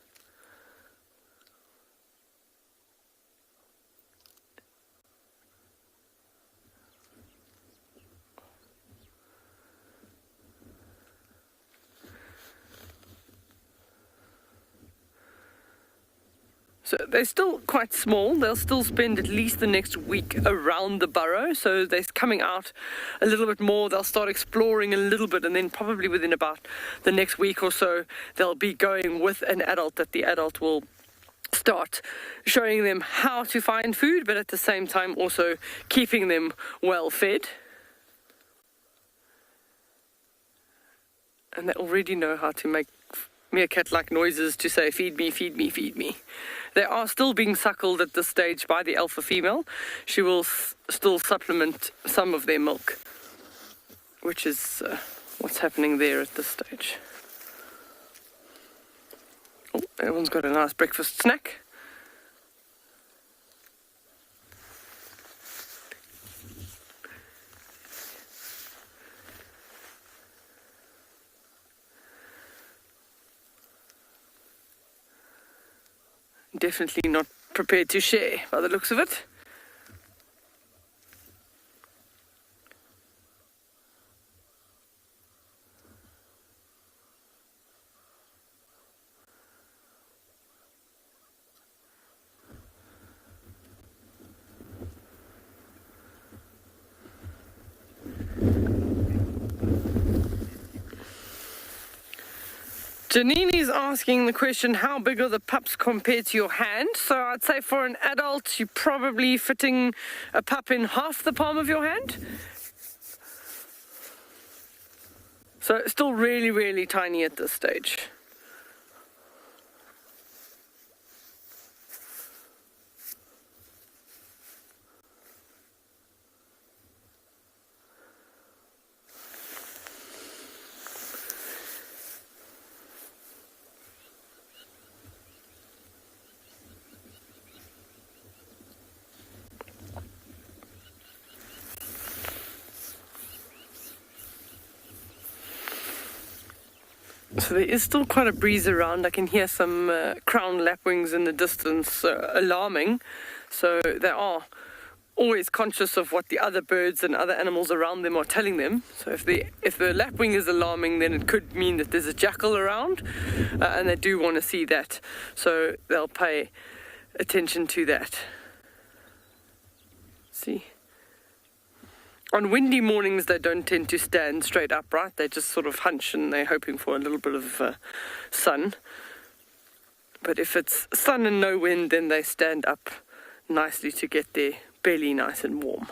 So they're still quite small. They'll still spend at least the next week around the burrow. So they're coming out a little bit more. They'll start exploring a little bit, and then probably within about the next week or so, they'll be going with an adult, that the adult will start showing them how to find food, but at the same time also keeping them well fed. And they already know how to make meerkat-like noises to say, feed me, feed me, feed me. They are still being suckled at this stage by the alpha female. She will still supplement some of their milk, which is what's happening there at this stage. Oh, everyone's got a nice breakfast snack. Definitely not prepared to share by the looks of it. Janine is asking the question, how big are the pups compared to your hand? So I'd say for an adult, you're probably fitting a pup in half the palm of your hand. So still really, really tiny at this stage. So there is still quite a breeze around. I can hear some crown lapwings in the distance alarming. So they are always conscious of what the other birds and other animals around them are telling them. So if the lapwing is alarming, then it could mean that there's a jackal around, and they do want to see that. So they'll pay attention to that. See? On windy mornings, they don't tend to stand straight upright. They just sort of hunch and they're hoping for a little bit of sun. But if it's sun and no wind, then they stand up nicely to get their belly nice and warm.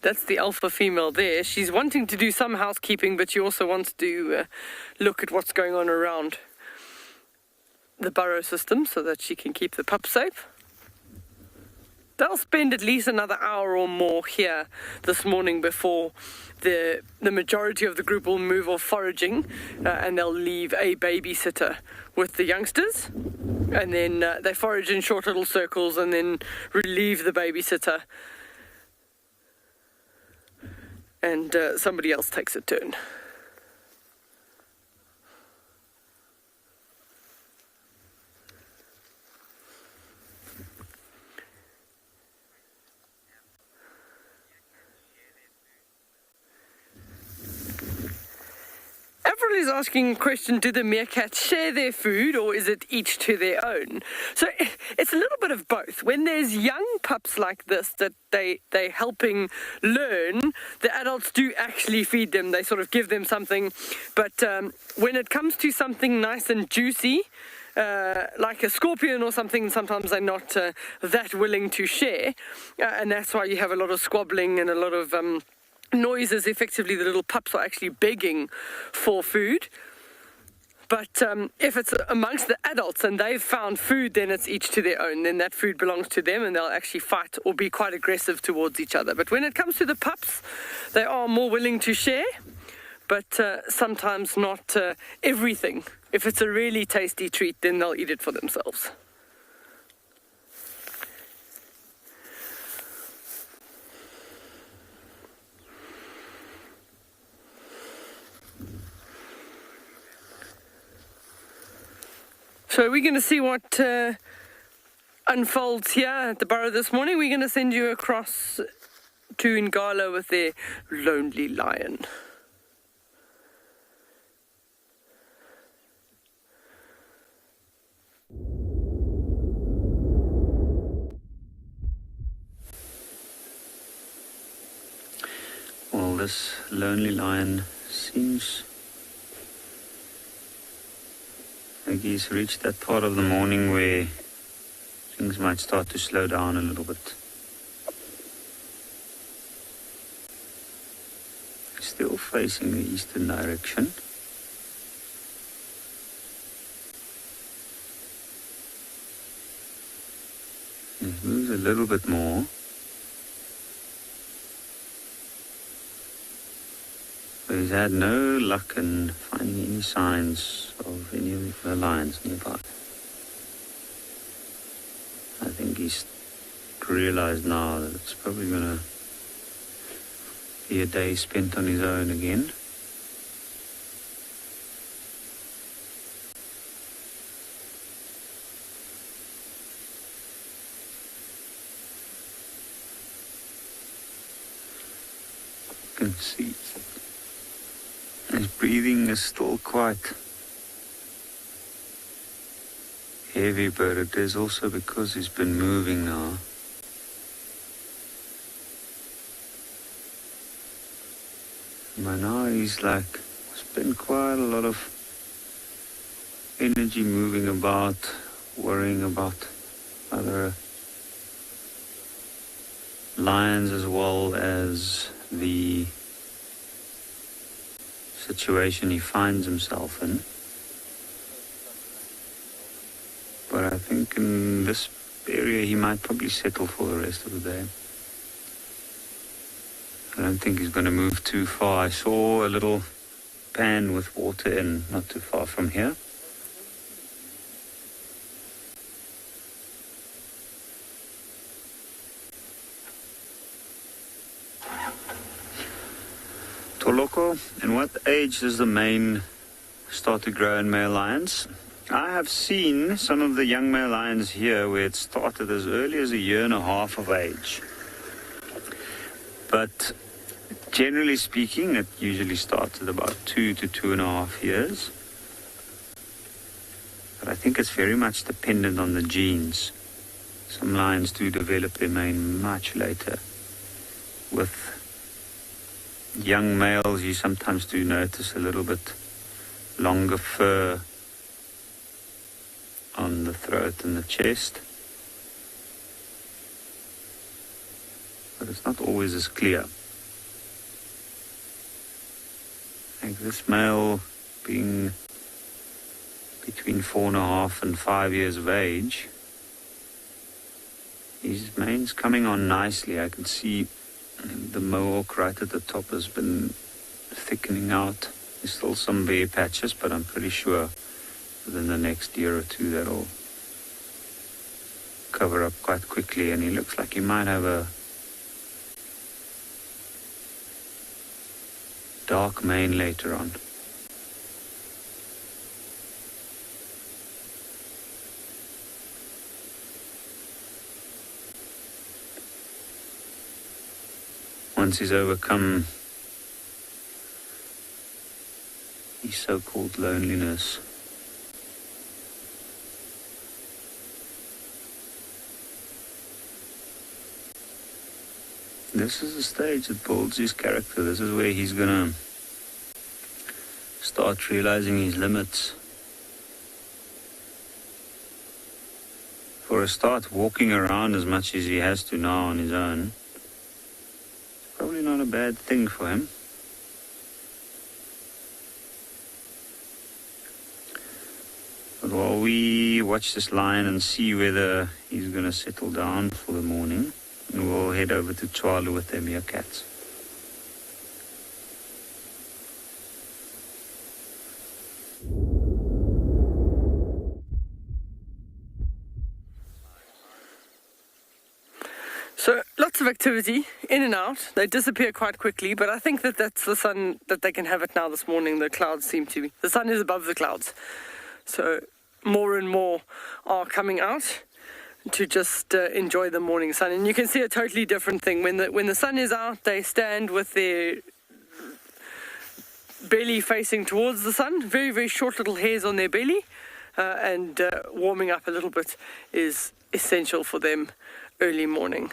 That's the alpha female there. She's wanting to do some housekeeping, but she also wants to look at what's going on around the burrow system so that she can keep the pup safe. They'll spend at least another hour or more here this morning before the majority of the group will move off foraging, and they'll leave a babysitter with the youngsters. And then they forage in short little circles and then relieve the babysitter. And somebody else takes a turn. Avril is asking a question, do the meerkats share their food or is it each to their own? So it's a little bit of both. When there's young pups like this that they're helping learn, the adults do actually feed them. They sort of give them something. But when it comes to something nice and juicy, like a scorpion or something, sometimes they're not that willing to share. And that's why you have a lot of squabbling and a lot of noises. Effectively, the little pups are actually begging for food. But if it's amongst the adults and they've found food, then it's each to their own. Then that food belongs to them and they'll actually fight or be quite aggressive towards each other. But when it comes to the pups, they are more willing to share, but sometimes not everything. If it's a really tasty treat, then they'll eat it for themselves. So we're going to see what unfolds here at the burrow this morning. We're going to send you across to Ngala with their lonely lion. Well, this lonely lion seems like he's reached that part of the morning where things might start to slow down a little bit. Still facing the eastern direction. He moves a little bit more. So he's had no luck in finding any signs of any of the lions nearby. I think he's realized now that it's probably going to be a day spent on his own again. You can see his breathing is still quite heavy, but it is also because he's been moving now. By now he's like spent quite a lot of energy moving about, worrying about other lions as well as the situation he finds himself in. But I think in this area he might probably settle for the rest of the day. I don't think he's going to move too far. I saw a little pan with water in, not too far from here. Toloko, in what age does the mane start to grow in male lions? I have seen some of the young male lions here where it started as early as 1.5 years of age. But generally speaking, it usually starts at about 2 to 2.5 years. But I think it's very much dependent on the genes. Some lions do develop their mane much later. With young males, you sometimes do notice a little bit longer fur on the throat and the chest. But it's not always as clear. Like this male being between 4.5 and 5 years of age, his mane's coming on nicely. I can see the mohawk right at the top has been thickening out. There's still some bare patches, but I'm pretty sure within the next year or two that'll cover up quite quickly, and he looks like he might have a dark mane later on. Once he's overcome his so-called loneliness, this is the stage that builds his character. This is where he's gonna start realizing his limits. For a start, walking around as much as he has to now on his own, it's probably not a bad thing for him. But while we watch this lion and see whether he's gonna settle down for the morning, and we'll head over to Tswalu with their meerkats. So lots of activity, in and out. They disappear quite quickly, but I think that that's the sun that they can have it now this morning. The clouds seem to be, the sun is above the clouds. So more and more are coming out to just enjoy the morning sun. And you can see a totally different thing. When the sun is out, they stand with their belly facing towards the sun, very, very short little hairs on their belly, and warming up a little bit is essential for them early morning.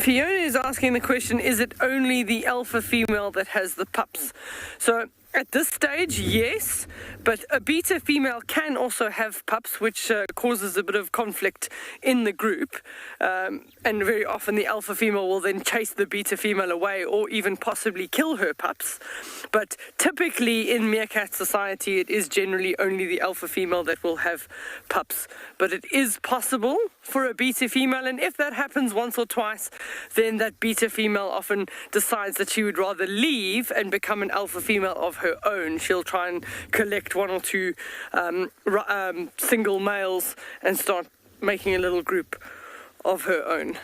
Fiona is asking the question, is it only the alpha female that has the pups? So at this stage, yes, but a beta female can also have pups, which causes a bit of conflict in the group. And very often the alpha female will then chase the beta female away or even possibly kill her pups. But typically in meerkat society, it is generally only the alpha female that will have pups. But it is possible for a beta female, and if that happens once or twice, then that beta female often decides that she would rather leave and become an alpha female of her own. She'll try and collect one or two single males and start making a little group of her own.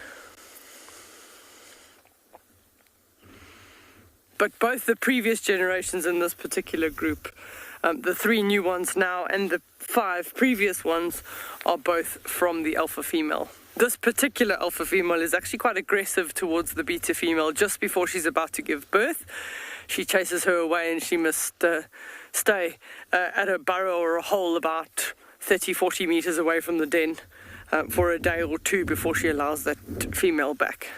But both the previous generations in this particular group, the 3 new ones now and the 5 previous ones, are both from the alpha female. This particular alpha female is actually quite aggressive towards the beta female just before she's about to give birth. She chases her away and she must stay at a burrow or a hole about 30-40 meters away from the den for a day or two before she allows that female back.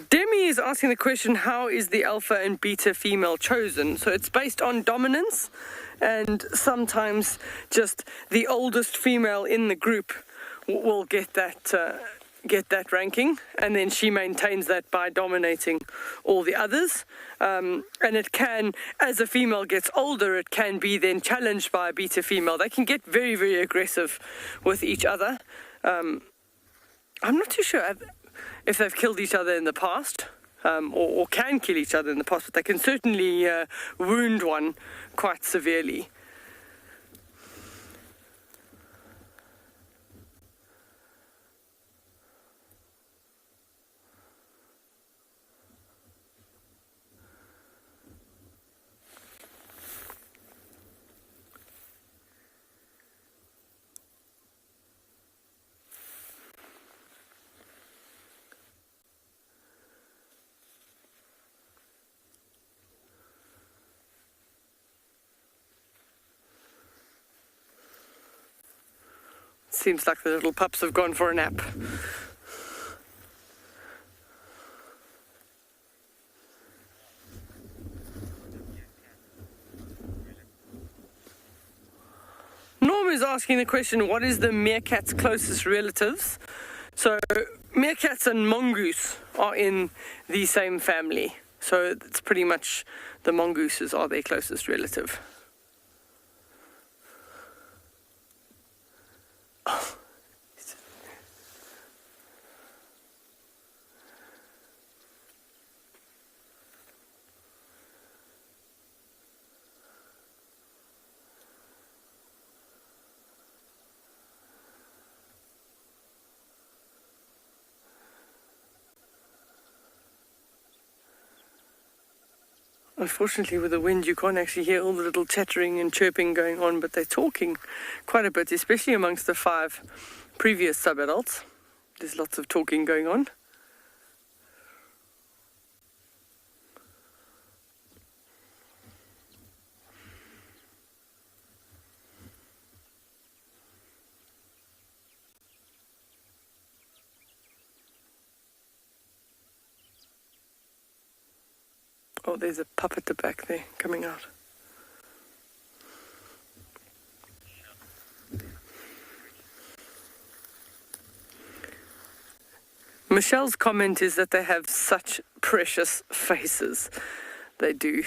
Demi is asking the question, how is the alpha and beta female chosen? So it's based on dominance, and sometimes just the oldest female in the group will get that ranking, and then she maintains that by dominating all the others. And it can, as a female gets older, it can be then challenged by a beta female. They can get very, very aggressive with each other. I'm not too sure if they've killed each other in the past, or can kill each other in the past, but they can certainly wound one quite severely. Seems like the little pups have gone for a nap. Norm is asking the question, what is the meerkat's closest relatives? So meerkats and mongoose are in the same family. So it's pretty much the mongooses are their closest relative. Unfortunately, with the wind, you can't actually hear all the little chattering and chirping going on, but they're talking quite a bit, especially amongst the 5 previous sub-adults. There's lots of talking going on. Oh, there's a pup at the back there, coming out. Michelle's comment is that they have such precious faces. They do.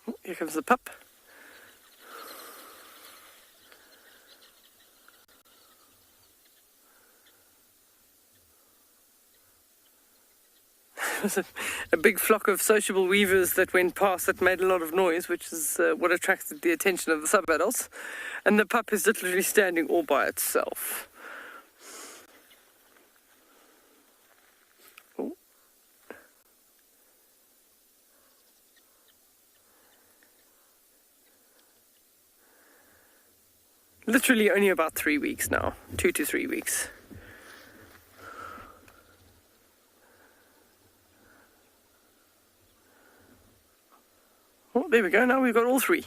Oh, here comes the pup. There was a big flock of sociable weavers that went past that made a lot of noise, which is what attracted the attention of the sub-adults. And the pup is literally standing all by itself. Oh. Literally only about 3 weeks now, 2 to 3 weeks. Oh, there we go, now we've got all 3.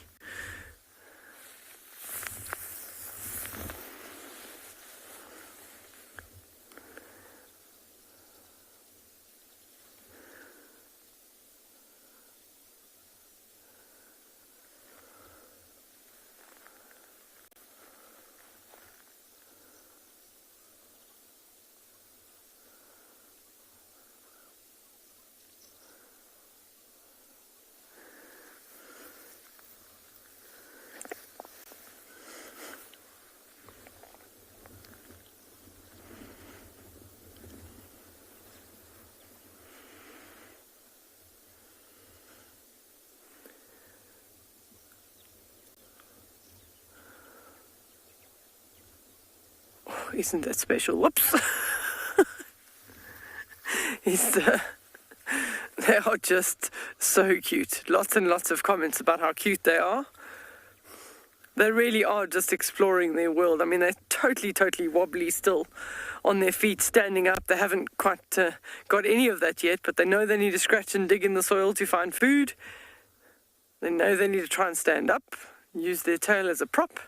Isn't that special? Whoops. They are just so cute. Lots and lots of comments about how cute they are. They really are just exploring their world. I mean, they're totally wobbly still on their feet, standing up. They haven't quite got any of that yet, but they know they need to scratch and dig in the soil to find food. They know they need to try and stand up, use their tail as a prop.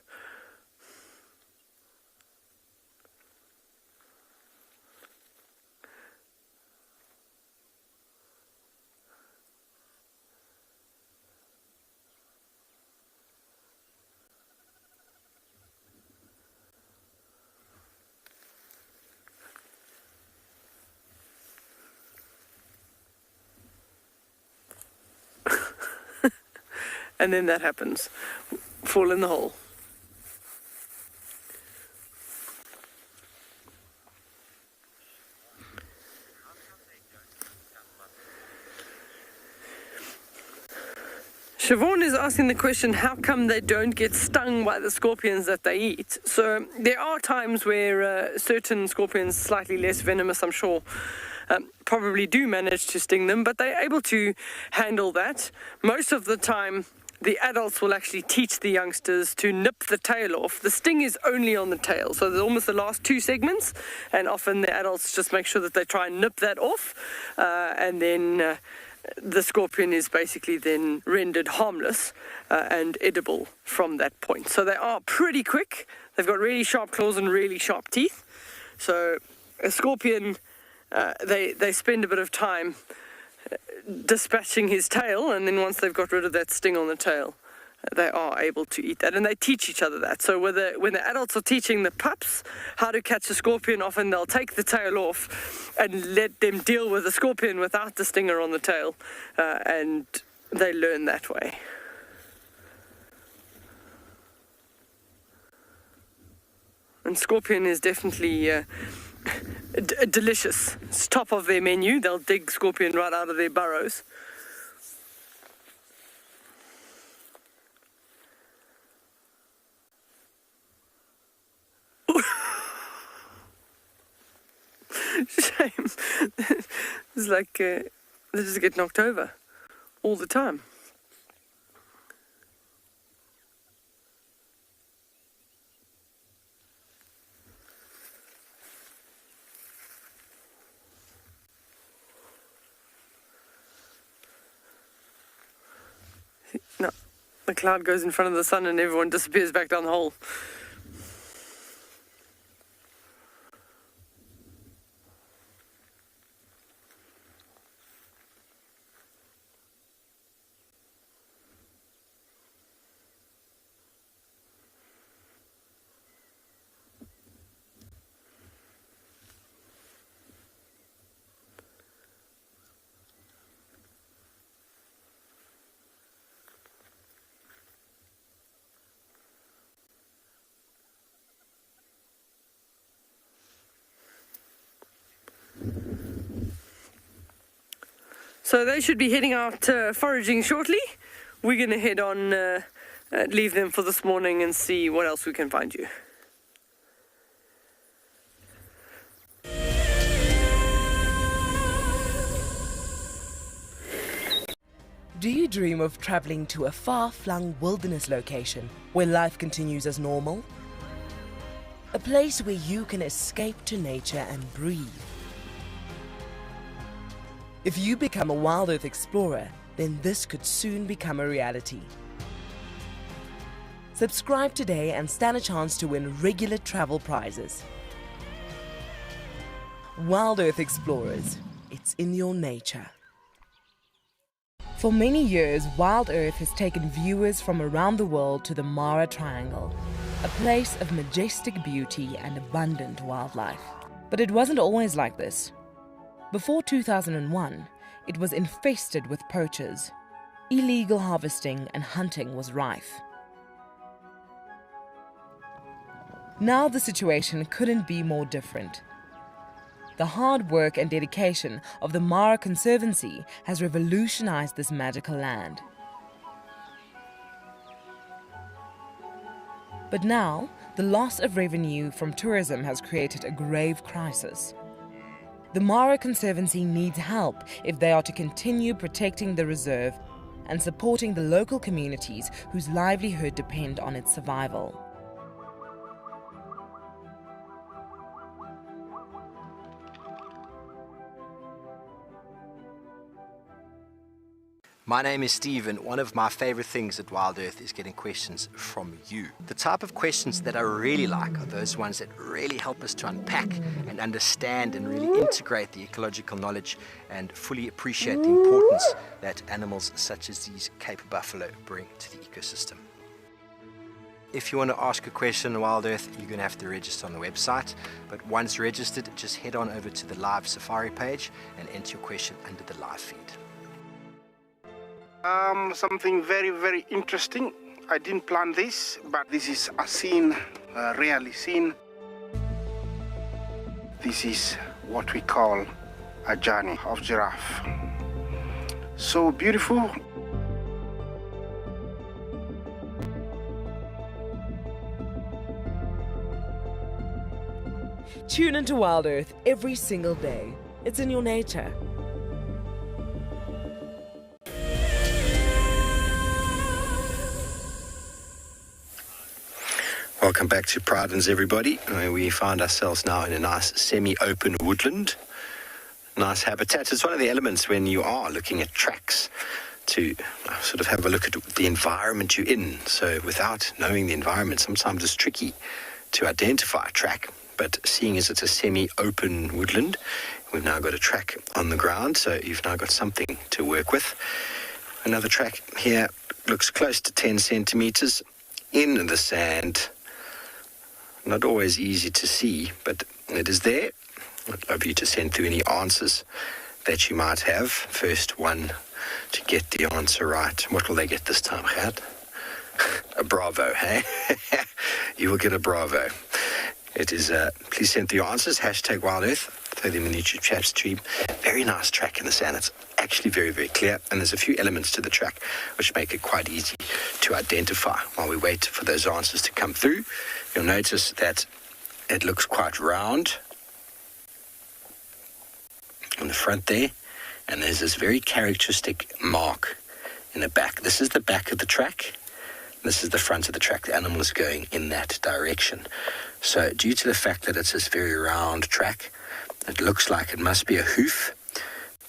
And then that happens. Fall in the hole. Siobhan is asking the question, how come they don't get stung by the scorpions that they eat? So there are times where certain scorpions, slightly less venomous, I'm sure, probably do manage to sting them, but they're able to handle that. Most of the time, the adults will actually teach the youngsters to nip the tail off. The sting is only on the tail, so there's almost the last 2 segments, and often the adults just make sure that they try and nip that off, and then the scorpion is basically then rendered harmless and edible from that point. So they are pretty quick. They've got really sharp claws and really sharp teeth. So a scorpion, they spend a bit of time dispatching his tail, and then once they've got rid of that sting on the tail, they are able to eat that, and they teach each other that. So when the adults are teaching the pups how to catch a scorpion, often they'll take the tail off and let them deal with the scorpion without the stinger on the tail, and they learn that way. And scorpion is definitely delicious. It's top of their menu. They'll dig scorpion right out of their burrows. Shame. It's like they just get knocked over all the time. No, the cloud goes in front of the sun and everyone disappears back down the hole. So they should be heading out foraging shortly. We're going to head on, leave them for this morning and see what else we can find you. Do you dream of traveling to a far-flung wilderness location where life continues as normal? A place where you can escape to nature and breathe. If you become a Wild Earth explorer, then this could soon become a reality. Subscribe today and stand a chance to win regular travel prizes. Wild Earth Explorers, it's in your nature. For many years, Wild Earth has taken viewers from around the world to the Mara Triangle, a place of majestic beauty and abundant wildlife. But it wasn't always like this. Before 2001, it was infested with poachers. Illegal harvesting and hunting was rife. Now the situation couldn't be more different. The hard work and dedication of the Mara Conservancy has revolutionized this magical land. But now, the loss of revenue from tourism has created a grave crisis. The Mara Conservancy needs help if they are to continue protecting the reserve and supporting the local communities whose livelihood depend on its survival. My name is Steve, and one of my favorite things at Wild Earth is getting questions from you. The type of questions that I really like are those ones that really help us to unpack and understand and really integrate the ecological knowledge and fully appreciate the importance that animals such as these Cape buffalo bring to the ecosystem. If you want to ask a question on Wild Earth, you're going to have to register on the website. But once registered, just head on over to the live safari page and enter your question under the live feed. Something very, very interesting. I didn't plan this, but this is a scene, rarely seen. This is what we call a journey of giraffe. So beautiful. Tune into Wild Earth every single day. It's in your nature. Welcome back to Pridens, everybody. We find ourselves now in a nice semi-open woodland. Nice habitat. It's one of the elements when you are looking at tracks to sort of have a look at the environment you're in. So without knowing the environment, sometimes it's tricky to identify a track. But seeing as it's a semi-open woodland, we've now got a track on the ground, so you've now got something to work with. Another track here looks close to 10 centimeters in the sand. Not always easy to see, but it is there. I'd love you to send through any answers that you might have. First one to get the answer right. What will they get this time, Gert? A bravo, hey? You will get a bravo. It is, please send through your answers, #WildEarth, throw them in the YouTube chat stream. Very nice track in the sand. It's actually very, very clear, and there's a few elements to the track which make it quite easy to identify. While we wait for those answers to come through, you'll notice that it looks quite round on the front there, and there's this very characteristic mark in the back. This is the back of the track. This is the front of the track. The animal is going in that direction. So due to the fact that it's this very round track, it looks like it must be a hoof,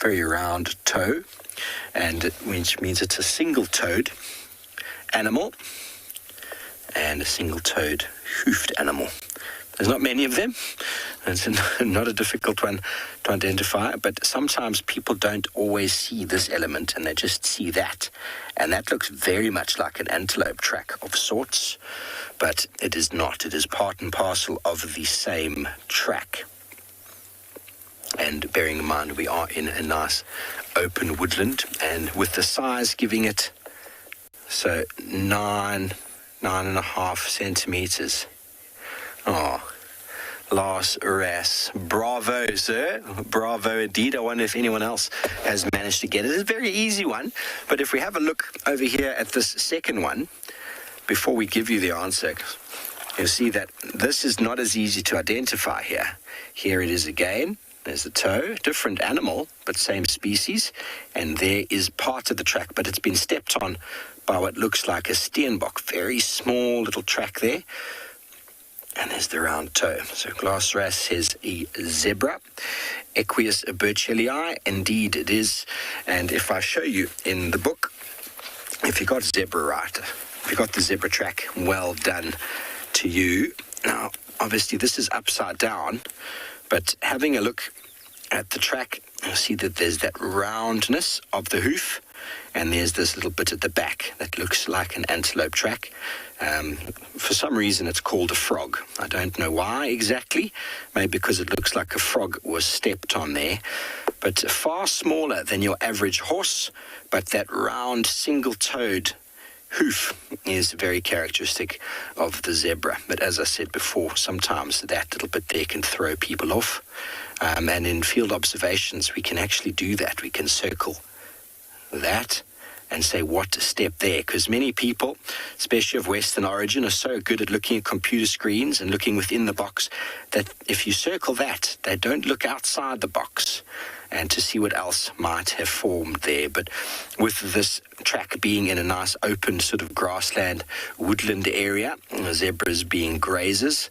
very round toe, and which means it's a single-toed animal and a single-toed hoofed animal. There's not many of them. It's not a difficult one to identify, but sometimes people don't always see this element and they just see that. And that looks very much like an antelope track of sorts, but it is not. It is part and parcel of the same track. And bearing in mind we are in a nice open woodland, and with the size giving it, so 9.5 centimeters. Oh, Lars Ras, bravo, sir. Bravo indeed. I wonder if anyone else has managed to get it. It's a very easy one, but if we have a look over here at this second one, before we give you the answer, you'll see that this is not as easy to identify here. Here it is again. There's the toe, different animal, but same species, and there is part of the track, but it's been stepped on by what looks like a steenbok. Very small little track there. And there's the round toe. So Glassras says a zebra. Equus burchellii, indeed it is. And if I show you in the book, if you got zebra right, if you got the zebra track, well done to you. Now, obviously this is upside down, but having a look at the track, you'll see that there's that roundness of the hoof, and there's this little bit at the back that looks like an antelope track. For some reason it's called a frog. I don't know why exactly, maybe because it looks like a frog was stepped on there, but far smaller than your average horse, but that round single-toed hoof is very characteristic of the zebra. But as I said before, sometimes that little bit there can throw people off. And in field observations, we can actually do that. We can circle that and say what to step there, because many people, especially of Western origin, are so good at looking at computer screens and looking within the box that if you circle that, they don't look outside the box and to see what else might have formed there. But with this track being in a nice open sort of grassland, woodland area, zebras being grazers,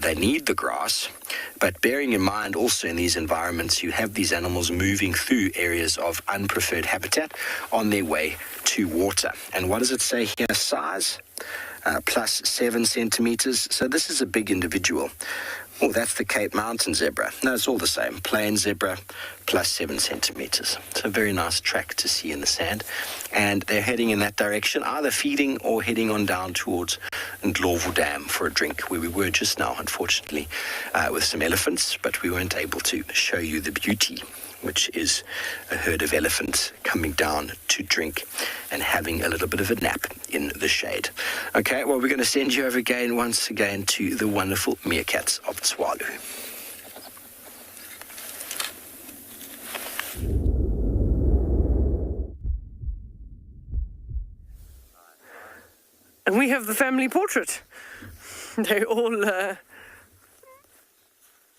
they need the grass. But bearing in mind also in these environments, you have these animals moving through areas of unpreferred habitat on their way to water. And what does it say here? Size, plus 7 centimeters. So this is a big individual. Oh, that's the Cape Mountain zebra. No, it's all the same. Plain zebra plus 7 centimeters. It's a very nice track to see in the sand. And they're heading in that direction, either feeding or heading on down towards Ndlovu Dam for a drink, where we were just now, unfortunately, with some elephants, but we weren't able to show you the beauty, which is a herd of elephants coming down to drink and having a little bit of a nap in the shade. Okay, well, we're going to send you over again, once again, to the wonderful meerkats of Tswalu. And we have the family portrait. They're all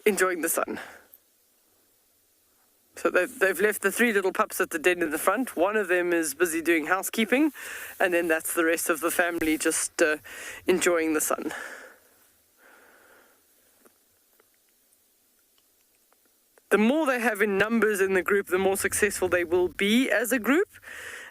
enjoying the sun. So they've left the 3 little pups at the den in the front. One of them is busy doing housekeeping, and then that's the rest of the family just enjoying the sun. The more they have in numbers in the group, the more successful they will be as a group.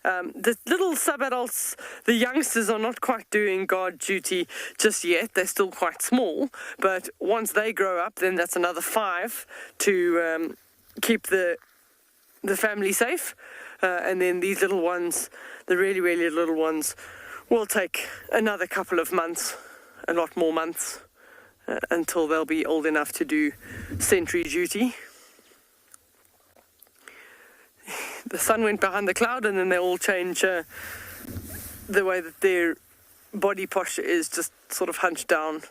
The little sub-adults, the youngsters, are not quite doing guard duty just yet. They're still quite small, but once they grow up, then that's another 5 to keep the family safe, and then these little ones, the really, really little ones, will take another couple of months, a lot more months, until they'll be old enough to do sentry duty. The sun went behind the cloud, and then they all change the way that their body posture is, just sort of hunched down.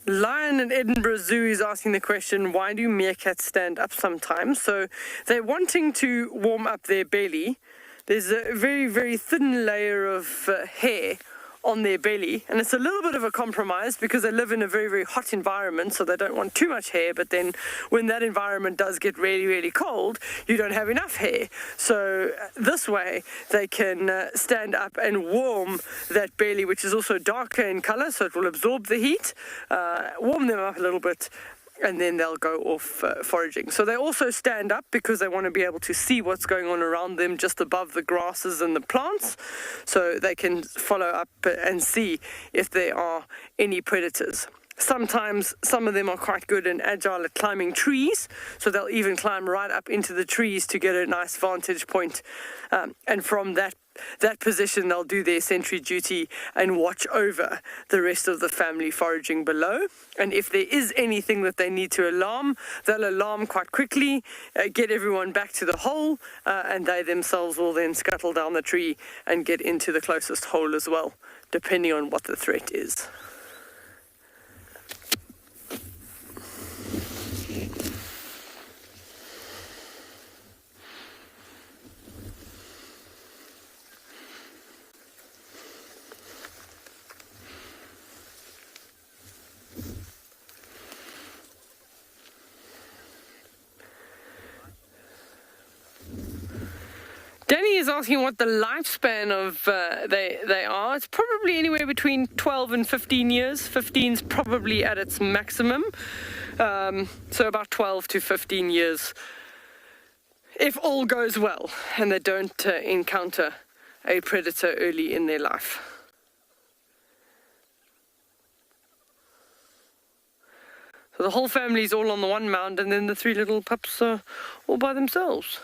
Lion at Edinburgh Zoo is asking the question, why do meerkats stand up sometimes? So they're wanting to warm up their belly. There's a very, very thin layer of hair on their belly, and it's a little bit of a compromise because they live in a very, very hot environment, so they don't want too much hair. But then when that environment does get really, really cold, you don't have enough hair. So this way they can stand up and warm that belly, which is also darker in color, so it will absorb the heat, warm them up a little bit, and then they'll go off foraging. So they also stand up because they want to be able to see what's going on around them just above the grasses and the plants, so they can follow up and see if there are any predators. Sometimes some of them are quite good and agile at climbing trees, so they'll even climb right up into the trees to get a nice vantage point, and from that position they'll do their sentry duty and watch over the rest of the family foraging below. And if there is anything that they need to alarm, they'll alarm quite quickly, get everyone back to the hole, and they themselves will then scuttle down the tree and get into the closest hole as well depending on what the threat is. Danny is asking what the lifespan of they are. It's probably anywhere between 12 and 15 years. 15's probably at its maximum. So about 12 to 15 years, if all goes well and they don't encounter a predator early in their life. So the whole family's all on the one mound, and then the 3 little pups are all by themselves.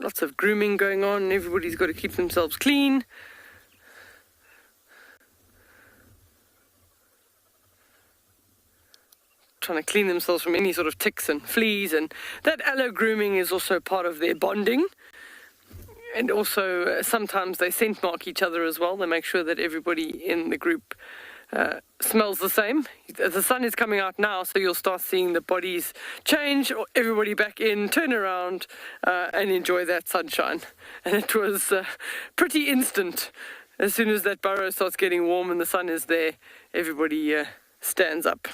Lots of grooming going on. Everybody's got to keep themselves clean. Trying to clean themselves from any sort of ticks and fleas. And that aloe grooming is also part of their bonding. And also sometimes they scent mark each other as well. They make sure that everybody in the group smells the same. The sun is coming out now, so you'll start seeing the bodies change, or everybody back in, turn around and enjoy that sunshine. And it was pretty instant. As soon as that burrow starts getting warm and the sun is there, everybody stands up.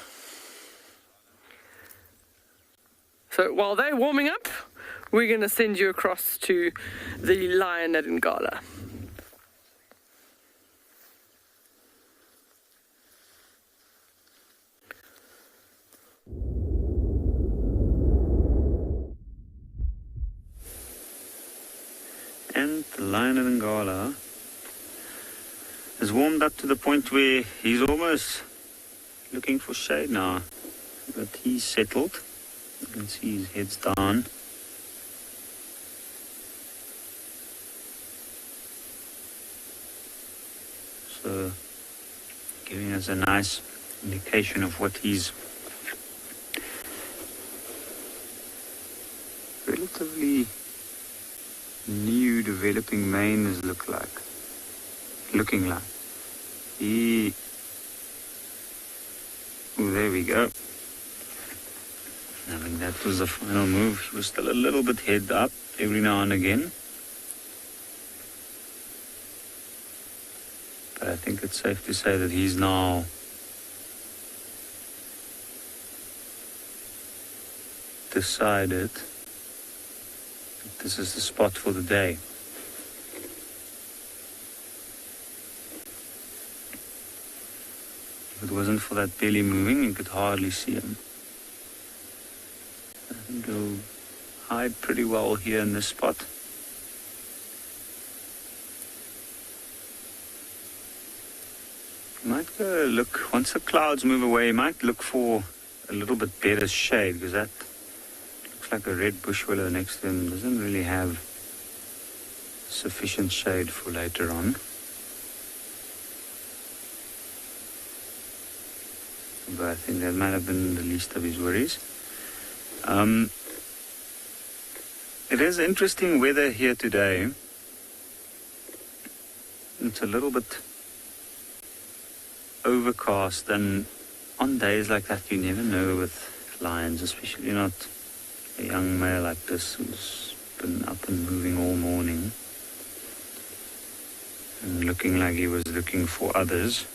So while they're warming up, we're going to send you across to the lion at Ngala. And the lion of Ngala has warmed up to the point where he's almost looking for shade now. But he's settled. You can see his head's down. So, giving us a nice indication of what his relatively new developing mane is looking like. Oh, there we go. I think that was the final move. He was still a little bit head up every now and again. But I think it's safe to say that he's now decided that this is the spot for the day. If it wasn't for that belly moving, you could hardly see him. I think he'll hide pretty well here in this spot. You might go look, once the clouds move away, you might look for a little bit better shade, because that looks like a red bush willow next to him. Doesn't really have sufficient shade for later on. But I think that might have been the least of his worries. It is interesting weather here today. It's a little bit overcast, and on days like that you never know with lions, especially not a young male like this who's been up and moving all morning and looking like he was looking for others.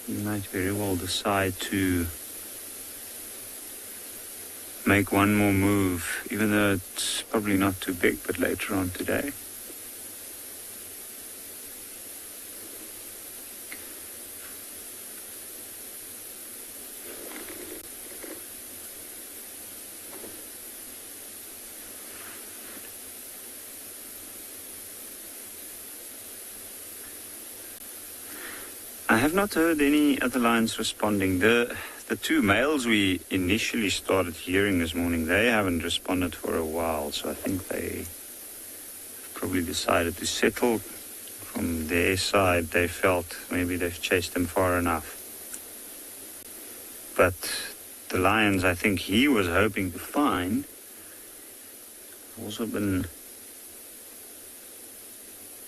You might very well decide to make one more move, even though it's probably not too big, but later on today. have not heard any other lions responding. The two males we initially started hearing this morning, they haven't responded for a while, so I think they probably decided to settle. From their side, they felt maybe they've chased them far enough. But the lions I think he was hoping to find have also been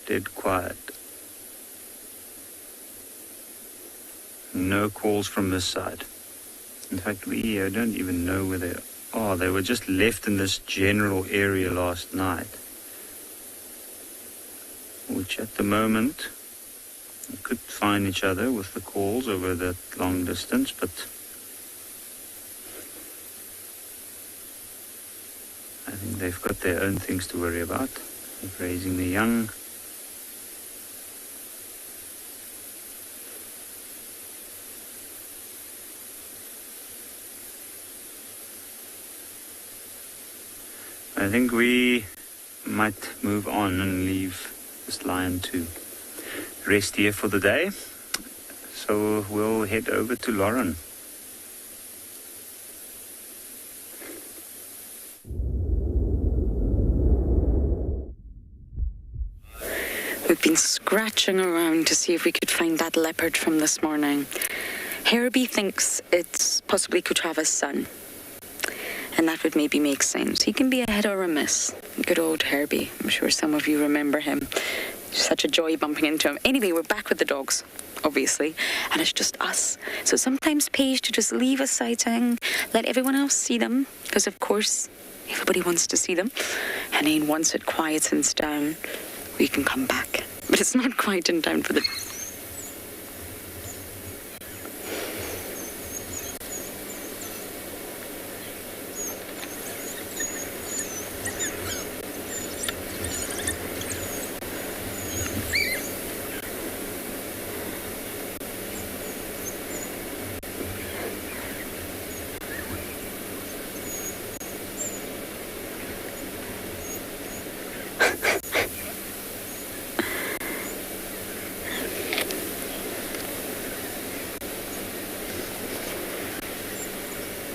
dead quiet. No calls from this side. In fact, we don't even know where they are. They were just left in this general area last night, which at the moment we could find each other with the calls over that long distance, but I think they've got their own things to worry about, like raising the young. I think we might move on and leave this lion to rest here for the day. So we'll head over to Lauren. We've been scratching around to see if we could find that leopard from this morning. Herbie thinks it's possibly Kutrava's son. And that would maybe make sense. He can be a hit or a miss. Good old Herbie. I'm sure some of you remember him. Such a joy bumping into him. Anyway, we're back with the dogs, obviously, and it's just us. So it sometimes pays to just leave a sighting, let everyone else see them, because of course everybody wants to see them. And then once it quietens down, we can come back. But it's not quieting down for the...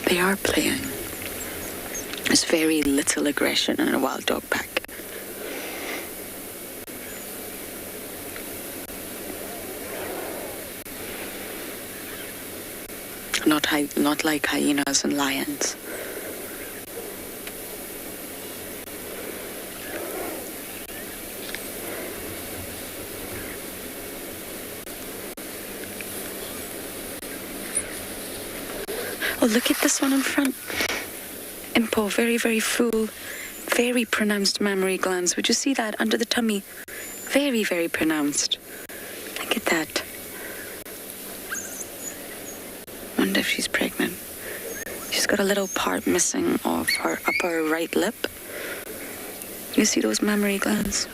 They are playing. There's very little aggression in a wild dog pack. Not like hyenas and lions. Oh, look at this one in front. Impo, very, very full, very pronounced mammary glands. Would you see that under the tummy? Very, very pronounced. Look at that. Wonder if she's pregnant. She's got a little part missing of her upper right lip. You see those mammary glands?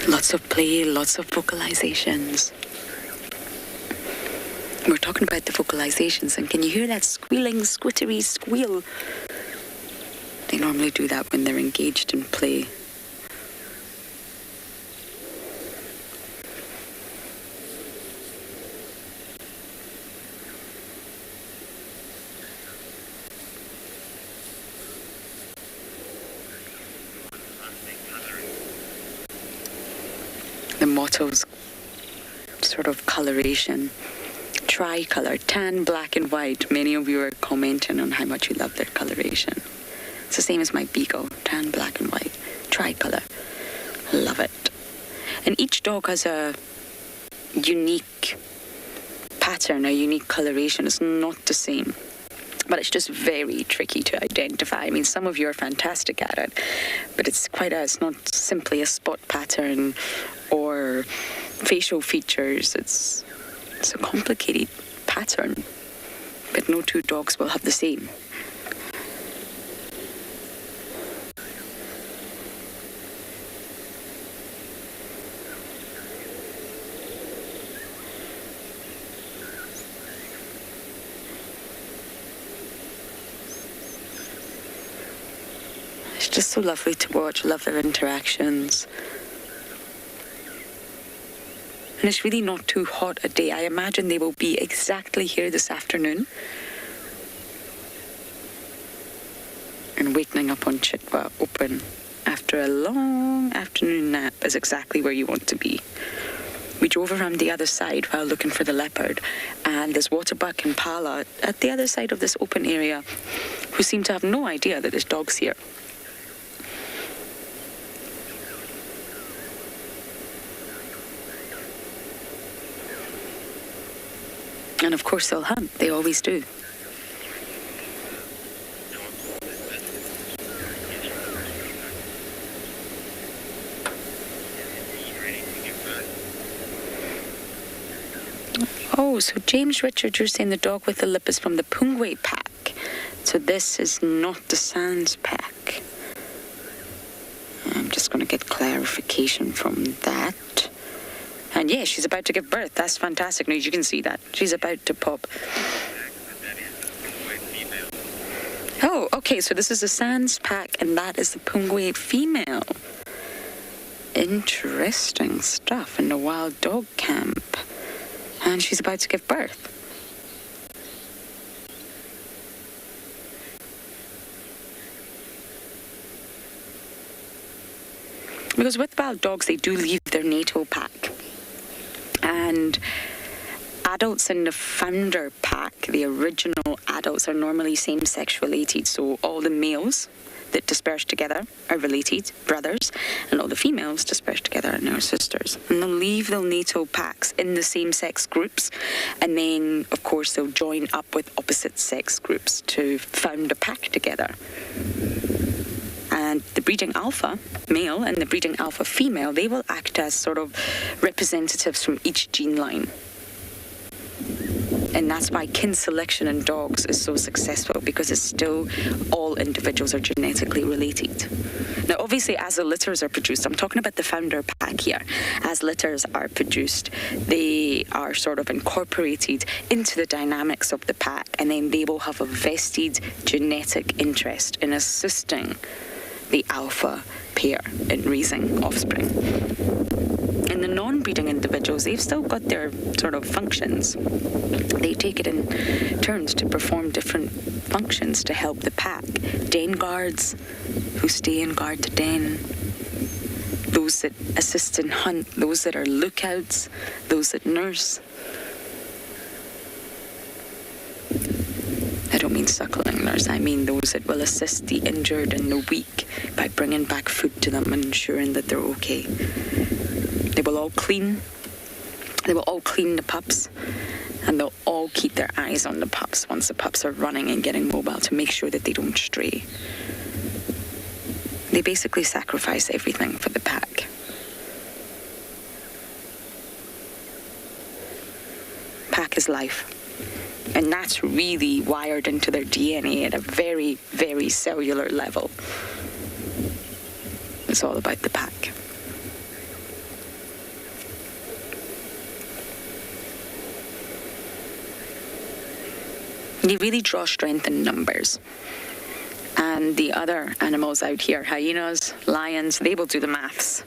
Lots of play, lots of vocalizations. We're talking about the vocalizations, and can you hear that squealing, squittery squeal? They normally do that when they're engaged in play. The motto's sort of coloration. Tricolour, tan, black and white. Many of you are commenting on how much you love their coloration. It's the same as my beagle, tan, black and white. Tricolour. Love it. And each dog has a unique pattern, a unique coloration. It's not the same. But it's just very tricky to identify. I mean, some of you are fantastic at it, but it's not simply a spot pattern or facial features. It's a complicated pattern, but no two dogs will have the same. It's just so lovely to watch, love their interactions. And it's really not too hot a day. I imagine they will be exactly here this afternoon. And wakening up on Chitwa open after a long afternoon nap is exactly where you want to be. We drove around the other side while looking for the leopard, and there's waterbuck and pala at the other side of this open area who seem to have no idea that there's dogs here. And of course they'll hunt, they always do. Oh, so James Richard, you're saying the dog with the lip is from the Pungwe pack. So this is not the Sands pack. I'm just going to get clarification from that. And yeah, she's about to give birth. That's fantastic news. You can see that. She's about to pop. Oh, okay, so this is the Sands pack, and that is the Pungwe female. Interesting stuff in the wild dog camp. And she's about to give birth. Because with wild dogs, they do leave their natal pack. And adults in the founder pack, the original adults, are normally same-sex related. So all the males that disperse together are related, brothers, and all the females disperse together and are sisters. And they'll leave their natal packs in the same-sex groups, and then, of course, they'll join up with opposite-sex groups to found a pack together. And the breeding alpha male and the breeding alpha female, they will act as sort of representatives from each gene line. And that's why kin selection in dogs is so successful, because it's still all individuals are genetically related. Now, obviously, as the litters are produced, I'm talking about the founder pack here. As litters are produced, they are sort of incorporated into the dynamics of the pack, and then they will have a vested genetic interest in assisting the alpha pair in raising offspring. And the non-breeding individuals, they've still got their sort of functions. They take it in turns to perform different functions to help the pack. Den guards, who stay in guard to den. Those that assist in hunt, those that are lookouts, those that nurse. I don't mean suckling nurse, I mean those that will assist the injured and the weak by bringing back food to them and ensuring that they're okay. They will all clean the pups, and they'll all keep their eyes on the pups once the pups are running and getting mobile to make sure that they don't stray. They basically sacrifice everything for the pack. Pack is life. And that's really wired into their DNA at a very, very cellular level. It's all about the pack. They really draw strength in numbers. And the other animals out here, hyenas, lions, they will do the maths.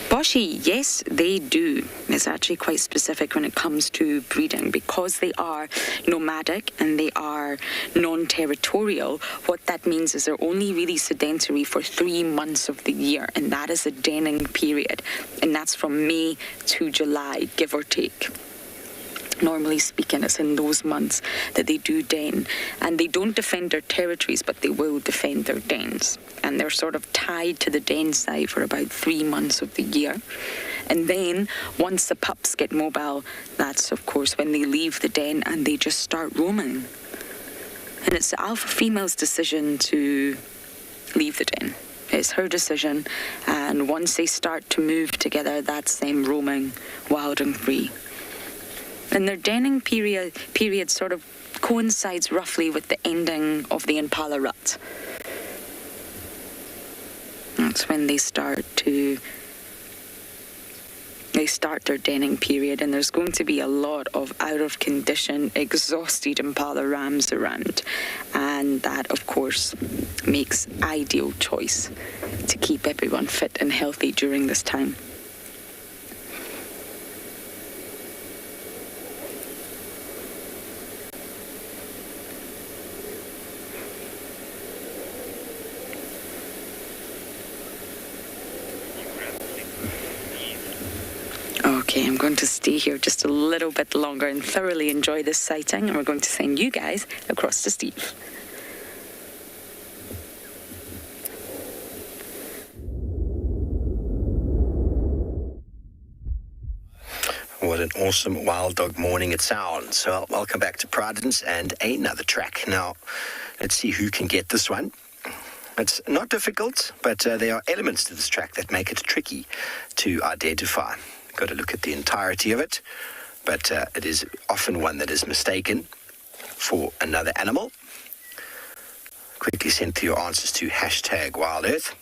Boshy, yes, they do. It's actually quite specific when it comes to breeding. Because they are nomadic and they are non-territorial, what that means is they're only really sedentary for 3 months of the year, and that is the denning period. And that's from May to July, give or take. Normally speaking, it's in those months that they do den. And they don't defend their territories, but they will defend their dens. And they're sort of tied to the den site for about 3 months of the year. And then, once the pups get mobile, that's, of course, when they leave the den and they just start roaming. And it's the alpha female's decision to leave the den. It's her decision, and once they start to move together, that's them roaming wild and free. And their denning period sort of coincides roughly with the ending of the impala rut. That's when they start their denning period, and there's going to be a lot of out-of-condition, exhausted impala rams around, and that, of course, makes ideal choice to keep everyone fit and healthy during this time. Okay, I'm going to stay here just a little bit longer and thoroughly enjoy this sighting, and we're going to send you guys across to Steve. What an awesome wild dog morning it sounds. So welcome back to Pridens and another track. Now, let's see who can get this one. It's not difficult, but there are elements to this track that make it tricky to identify. Got to look at the entirety of it, but it is often one that is mistaken for another animal. Quickly send through your answers to #WildEarth.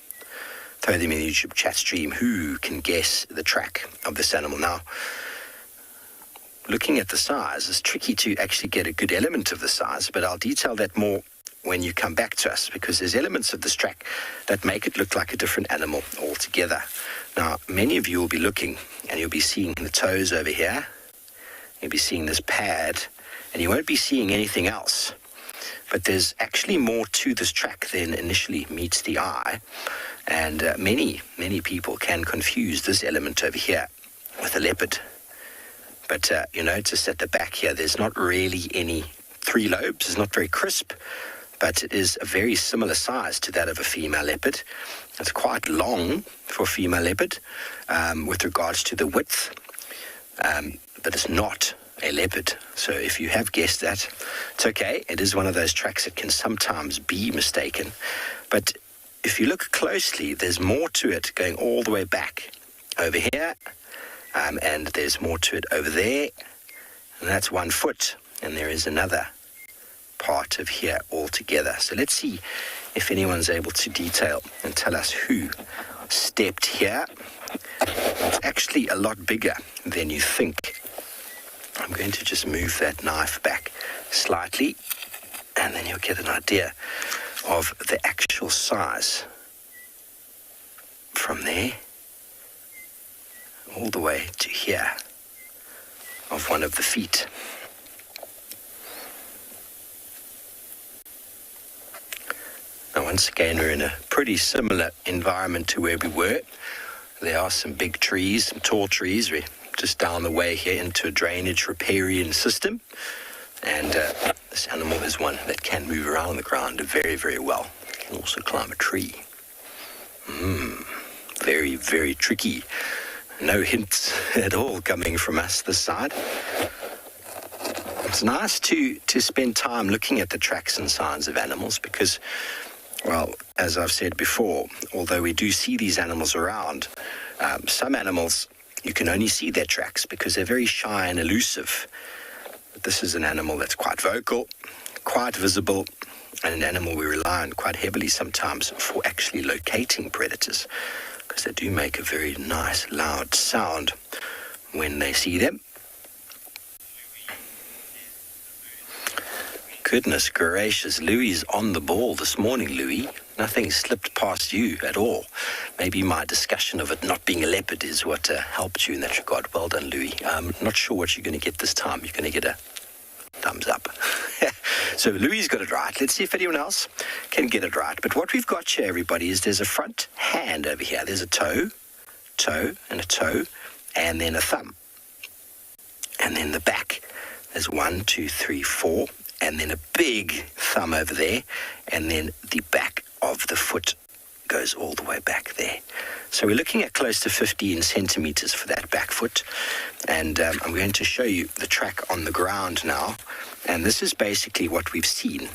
Throw them in the YouTube chat stream. Who can guess the track of this animal? Now, looking at the size, it's tricky to actually get a good element of the size, but I'll detail that more when you come back to us, because there's elements of this track that make it look like a different animal altogether. Now, many of you will be looking, and you'll be seeing the toes over here. You'll be seeing this pad, and you won't be seeing anything else. But there's actually more to this track than initially meets the eye, and many people can confuse this element over here with a leopard. But you notice at the back here, there's not really any three lobes. It's not very crisp, but it is a very similar size to that of a female leopard. It's quite long for a female leopard with regards to the width, but it's not a leopard. So if you have guessed that, it's okay. It is one of those tracks that can sometimes be mistaken. But if you look closely, there's more to it going all the way back over here, and there's more to it over there, and that's 1 foot, and there is another part of here altogether. So let's see if anyone's able to detail and tell us who stepped here. It's actually a lot bigger than you think. I'm going to just move that knife back slightly, and then you'll get an idea of the actual size from there all the way to here of one of the feet. Now, once again, we're in a pretty similar environment to where we were. There are some big trees, some tall trees. We're just down the way here into a drainage riparian system. And this animal is one that can move around the ground very, very well. It can also climb a tree. Very, very tricky. No hints at all coming from us this side. It's nice to spend time looking at the tracks and signs of animals because, well, as I've said before, although we do see these animals around, some animals, you can only see their tracks because they're very shy and elusive. But this is an animal that's quite vocal, quite visible, and an animal we rely on quite heavily sometimes for actually locating predators, because they do make a very nice, loud sound when they see them. Goodness gracious, Louis is on the ball this morning, Louis. Nothing slipped past you at all. Maybe my discussion of it not being a leopard is what helped you in that regard. Well done, Louis. I'm not sure what you're going to get this time. You're going to get a thumbs up. So Louis got it right. Let's see if anyone else can get it right. But what we've got here, everybody, is there's a front hand over here. There's a toe, and a toe, and then a thumb. And then the back. There's 1, 2, 3, 4, and then a big thumb over there, and then the back of the foot goes all the way back there. So we're looking at close to 15 centimeters for that back foot, and I'm going to show you the track on the ground now, and this is basically what we've seen.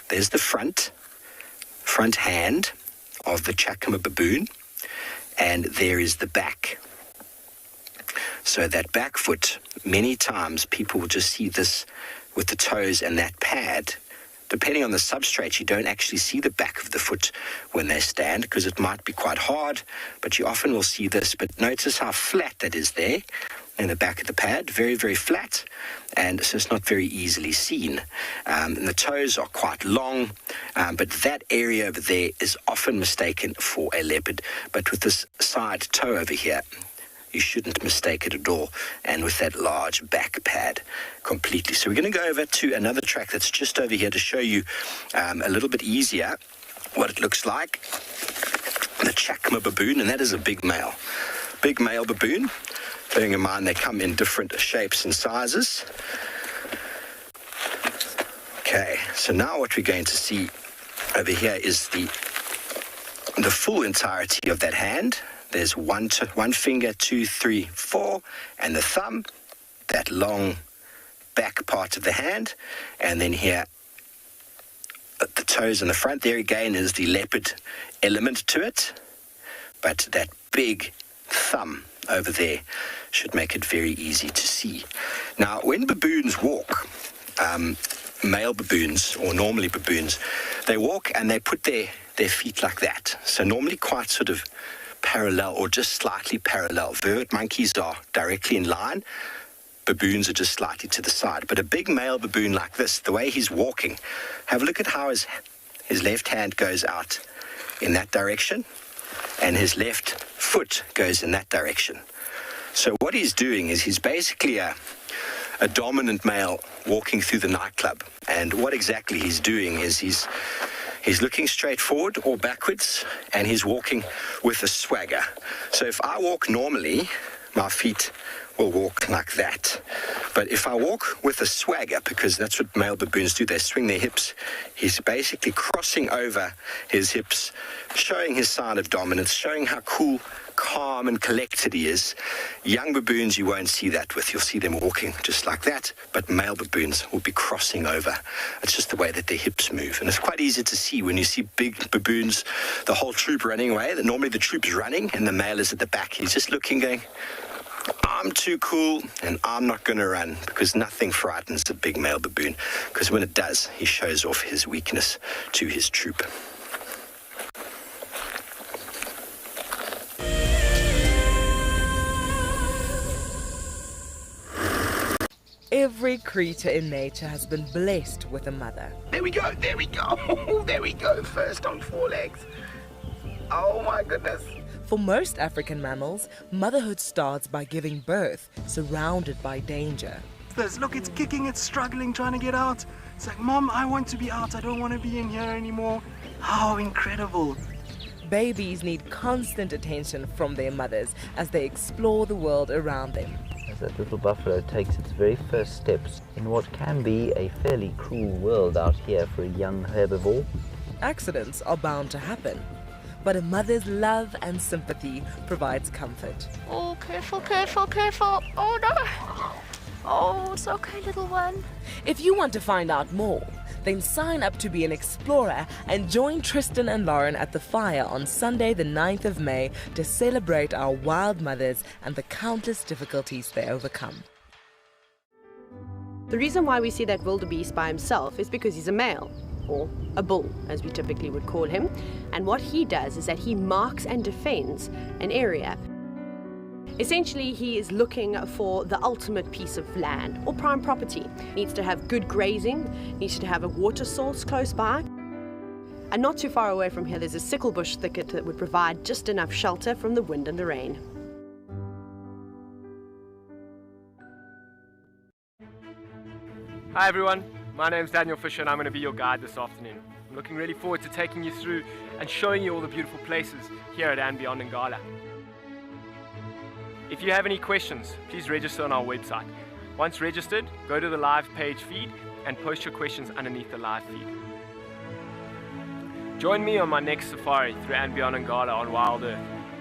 There's the front hand of the Chacma baboon, and there is the back. So that back foot, many times people will just see this with the toes and that pad. Depending on the substrate, you don't actually see the back of the foot when they stand because it might be quite hard, but you often will see this. But notice how flat that is there in the back of the pad, very, very flat, and so it's not very easily seen. And the toes are quite long, but that area over there is often mistaken for a leopard. But with this side toe over here, you shouldn't mistake it at all, and with that large back pad completely. So we're going to go over to another track that's just over here to show you a little bit easier what it looks like. The Chacma baboon, and that is a big male baboon. Bearing in mind they come in different shapes and sizes. Okay, so now what we're going to see over here is the full entirety of that hand. There's one finger, 2, 3, 4, and the thumb, that long back part of the hand, and then here at the toes in the front, there again is the leopard element to it, but that big thumb over there should make it very easy to see. Now, when baboons walk, male baboons, or normally baboons, they walk and they put their feet like that. So normally quite sort of parallel or just slightly parallel. Vervet monkeys are directly in line. Baboons are just slightly to the side. But a big male baboon like this, the way he's walking, have a look at how his left hand goes out in that direction and his left foot goes in that direction. So what he's doing is he's basically a dominant male walking through the nightclub. And what exactly he's doing is he's looking straight forward or backwards, and he's walking with a swagger. So if I walk normally, my feet will walk like that. But if I walk with a swagger, because that's what male baboons do, they swing their hips, he's basically crossing over his hips, showing his sign of dominance, showing how cool, calm and collected he is. Young baboons, you won't see that with. You'll see them walking just like that, but male baboons will be crossing over. It's just the way that their hips move. And it's quite easy to see when you see big baboons, the whole troop running away. Normally the troop's running and the male is at the back. He's just looking, going, I'm too cool and I'm not going to run, because nothing frightens a big male baboon, because when it does, he shows off his weakness to his troop. Every creature in nature has been blessed with a mother. There we go, there we go, there we go, first on 4 legs. Oh my goodness. For most African mammals, motherhood starts by giving birth, surrounded by danger. Look, it's kicking, it's struggling, trying to get out. It's like, Mom, I want to be out. I don't want to be in here anymore. How incredible. Babies need constant attention from their mothers as they explore the world around them. As that little buffalo takes its very first steps in what can be a fairly cruel world out here for a young herbivore. Accidents are bound to happen, but a mother's love and sympathy provides comfort. Oh, careful, careful, careful. Oh, no. Oh, it's okay, little one. If you want to find out more, then sign up to be an explorer and join Tristan and Lauren at the fire on Sunday the 9th of May to celebrate our wild mothers and the countless difficulties they overcome. The reason why we see that wildebeest by himself is because he's a male, or a bull, as we typically would call him. And what he does is that he marks and defends an area. Essentially, he is looking for the ultimate piece of land or prime property. Needs to have good grazing, needs to have a water source close by. And not too far away from here, there's a sickle bush thicket that would provide just enough shelter from the wind and the rain. Hi everyone, my name's Daniel Fisher and I'm going to be your guide this afternoon. I'm looking really forward to taking you through and showing you all the beautiful places here at and beyond Ngala. If you have any questions, please register on our website. Once registered, go to the live page feed and post your questions underneath the live feed. Join me on my next safari through and beyond Ngala on Wild Earth.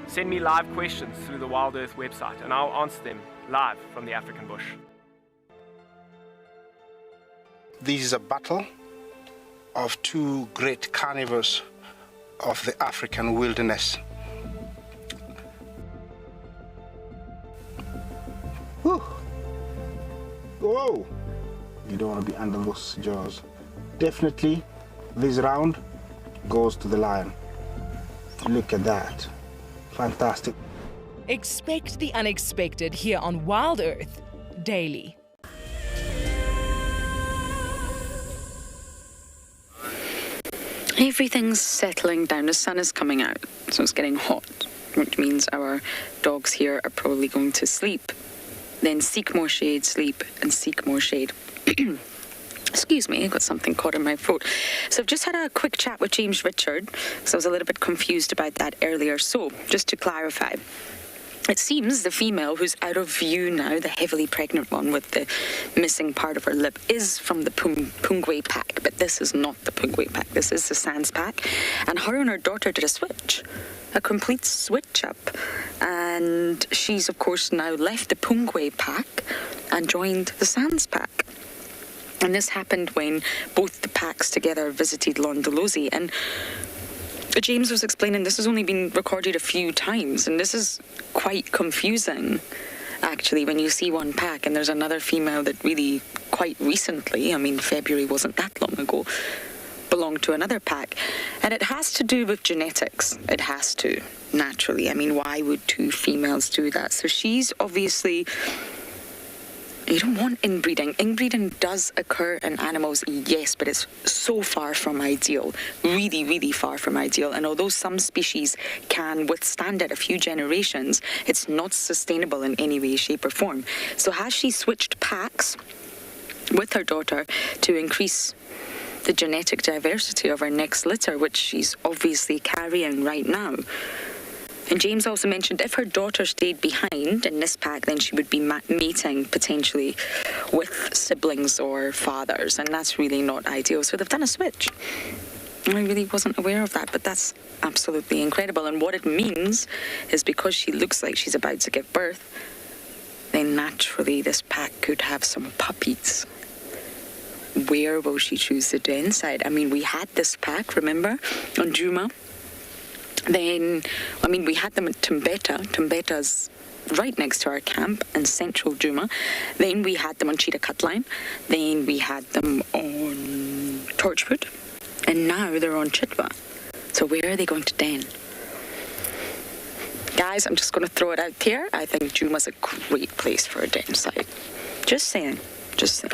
Send me live questions through the Wild Earth website and I'll answer them live from the African bush. This is a battle of 2 great carnivores of the African wilderness. Whew. Whoa! You don't want to be under those jaws. Definitely, this round goes to the lion. Look at that. Fantastic. Expect the unexpected here on Wild Earth daily. Everything's settling down. The sun is coming out, so it's getting hot, which means our dogs here are probably going to sleep. Then seek more shade, sleep, and seek more shade. Excuse me, I got something caught in my throat. So I've just had a quick chat with James Richard, because I was a little bit confused about that earlier. So, just to clarify, it seems the female who's out of view now, the heavily pregnant one with the missing part of her lip, is from the Pungwe pack, but this is not the Pungwe pack. This is the Sands pack, and her and her daughter did a switch, a complete switch up, and she's of course now left the Pungwe pack and joined the Sands pack. And this happened when both the packs together visited Londolozi, and James was explaining this has only been recorded a few times, and this is quite confusing, actually, when you see one pack and there's another female that really quite recently, I mean, February wasn't that long ago, belonged to another pack. And it has to do with genetics. It has to, naturally. I mean, why would two females do that? So she's obviously... You don't want inbreeding. Inbreeding does occur in animals, yes, but it's so far from ideal. Really, really far from ideal. And although some species can withstand it a few generations, it's not sustainable in any way, shape, or form. So has she switched packs with her daughter to increase the genetic diversity of her next litter, which she's obviously carrying right now? And James also mentioned if her daughter stayed behind in this pack, then she would be mating potentially with siblings or fathers, and that's really not ideal. So they've done a switch. I really wasn't aware of that, but that's absolutely incredible. And what it means is because she looks like she's about to give birth, then naturally this pack could have some puppies. Where will she choose the den site? I mean, we had this pack, remember, on Juma. Then, I mean, we had them at Tumbeta. Tumbeta's right next to our camp in central Juma. Then we had them on Cheetah Cutline. Then we had them on Torchwood. And now they're on Chitwa. So where are they going to den? Guys, I'm just going to throw it out here. I think Juma's a great place for a den site. Just saying. Just saying.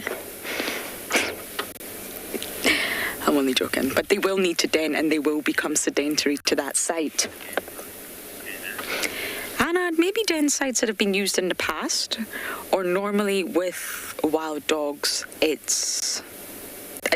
I'm only joking, but they will need to den and they will become sedentary to that site. And maybe den sites that have been used in the past, or normally with wild dogs, it's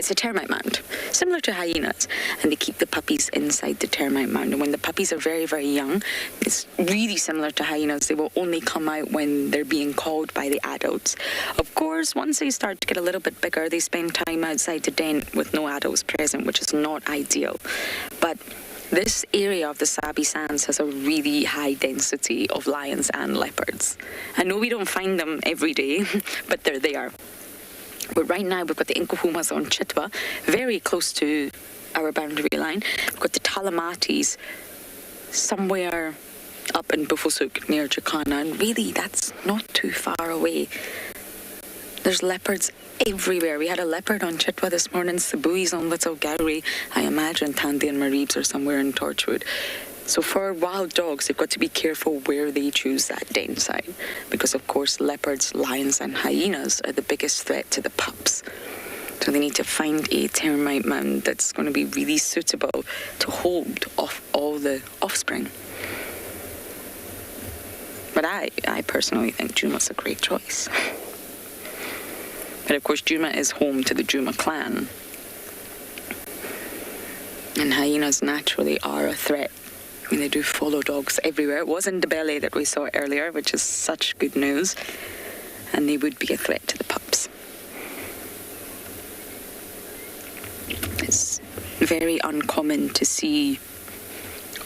a termite mound, similar to hyenas, and they keep the puppies inside the termite mound. And when the puppies are very, very young, it's really similar to hyenas. They will only come out when they're being called by the adults. Of course, once they start to get a little bit bigger, they spend time outside the den with no adults present, which is not ideal. But this area of the Sabi Sands has a really high density of lions and leopards. I know we don't find them every day, but they're there. But right now, we've got the Inkohumas on Chitwa, very close to our boundary line. We've got the Talamatis somewhere up in Bufosuk near Jacana, and really, that's not too far away. There's leopards everywhere. We had a leopard on Chitwa this morning, Sabui's on Little Gowrie. I imagine Tandy and Maribes are somewhere in Torchwood. So for wild dogs, they've got to be careful where they choose that den site, because of course leopards, lions and hyenas are the biggest threat to the pups. So they need to find a termite mound that's going to be really suitable to hold off all the offspring. But I personally think Juma's a great choice. But of course Juma is home to the Juma clan. And hyenas naturally are a threat. I mean, they do follow dogs everywhere. It wasn't the belly that we saw earlier, which is such good news. And they would be a threat to the pups. It's very uncommon to see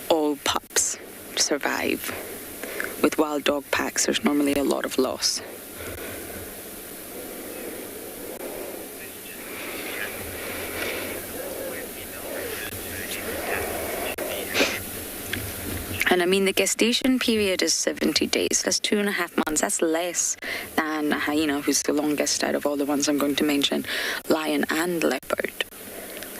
all pups survive. With wild dog packs, there's normally a lot of loss. And I mean, the gestation period is 70 days. That's 2.5 months. That's less than a hyena, who's the longest out of all the ones I'm going to mention, lion and leopard.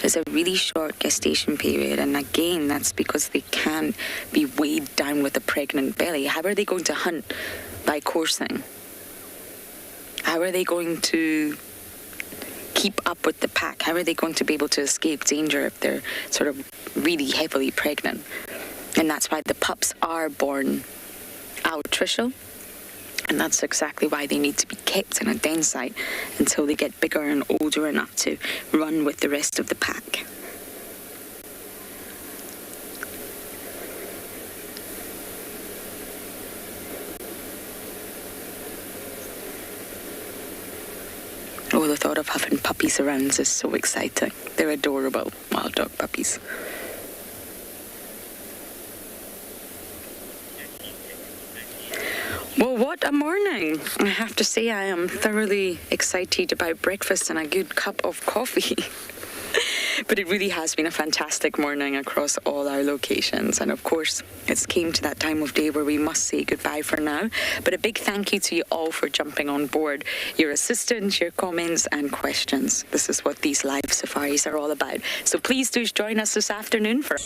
It's a really short gestation period, and again, that's because they can't be weighed down with a pregnant belly. How are they going to hunt? By coursing. How are they going to keep up with the pack? How are they going to be able to escape danger if they're sort of really heavily pregnant? And that's why the pups are born altricial. And that's exactly why they need to be kept in a den site until they get bigger and older enough to run with the rest of the pack. Oh, the thought of having puppies around is so exciting. They're adorable, wild dog puppies. Well, what a morning. I have to say I am thoroughly excited about breakfast and a good cup of coffee. But it really has been a fantastic morning across all our locations. And of course, it's came to that time of day where we must say goodbye for now. But a big thank you to you all for jumping on board. Your assistance, your comments and questions. This is what these live safaris are all about. So please do join us this afternoon for...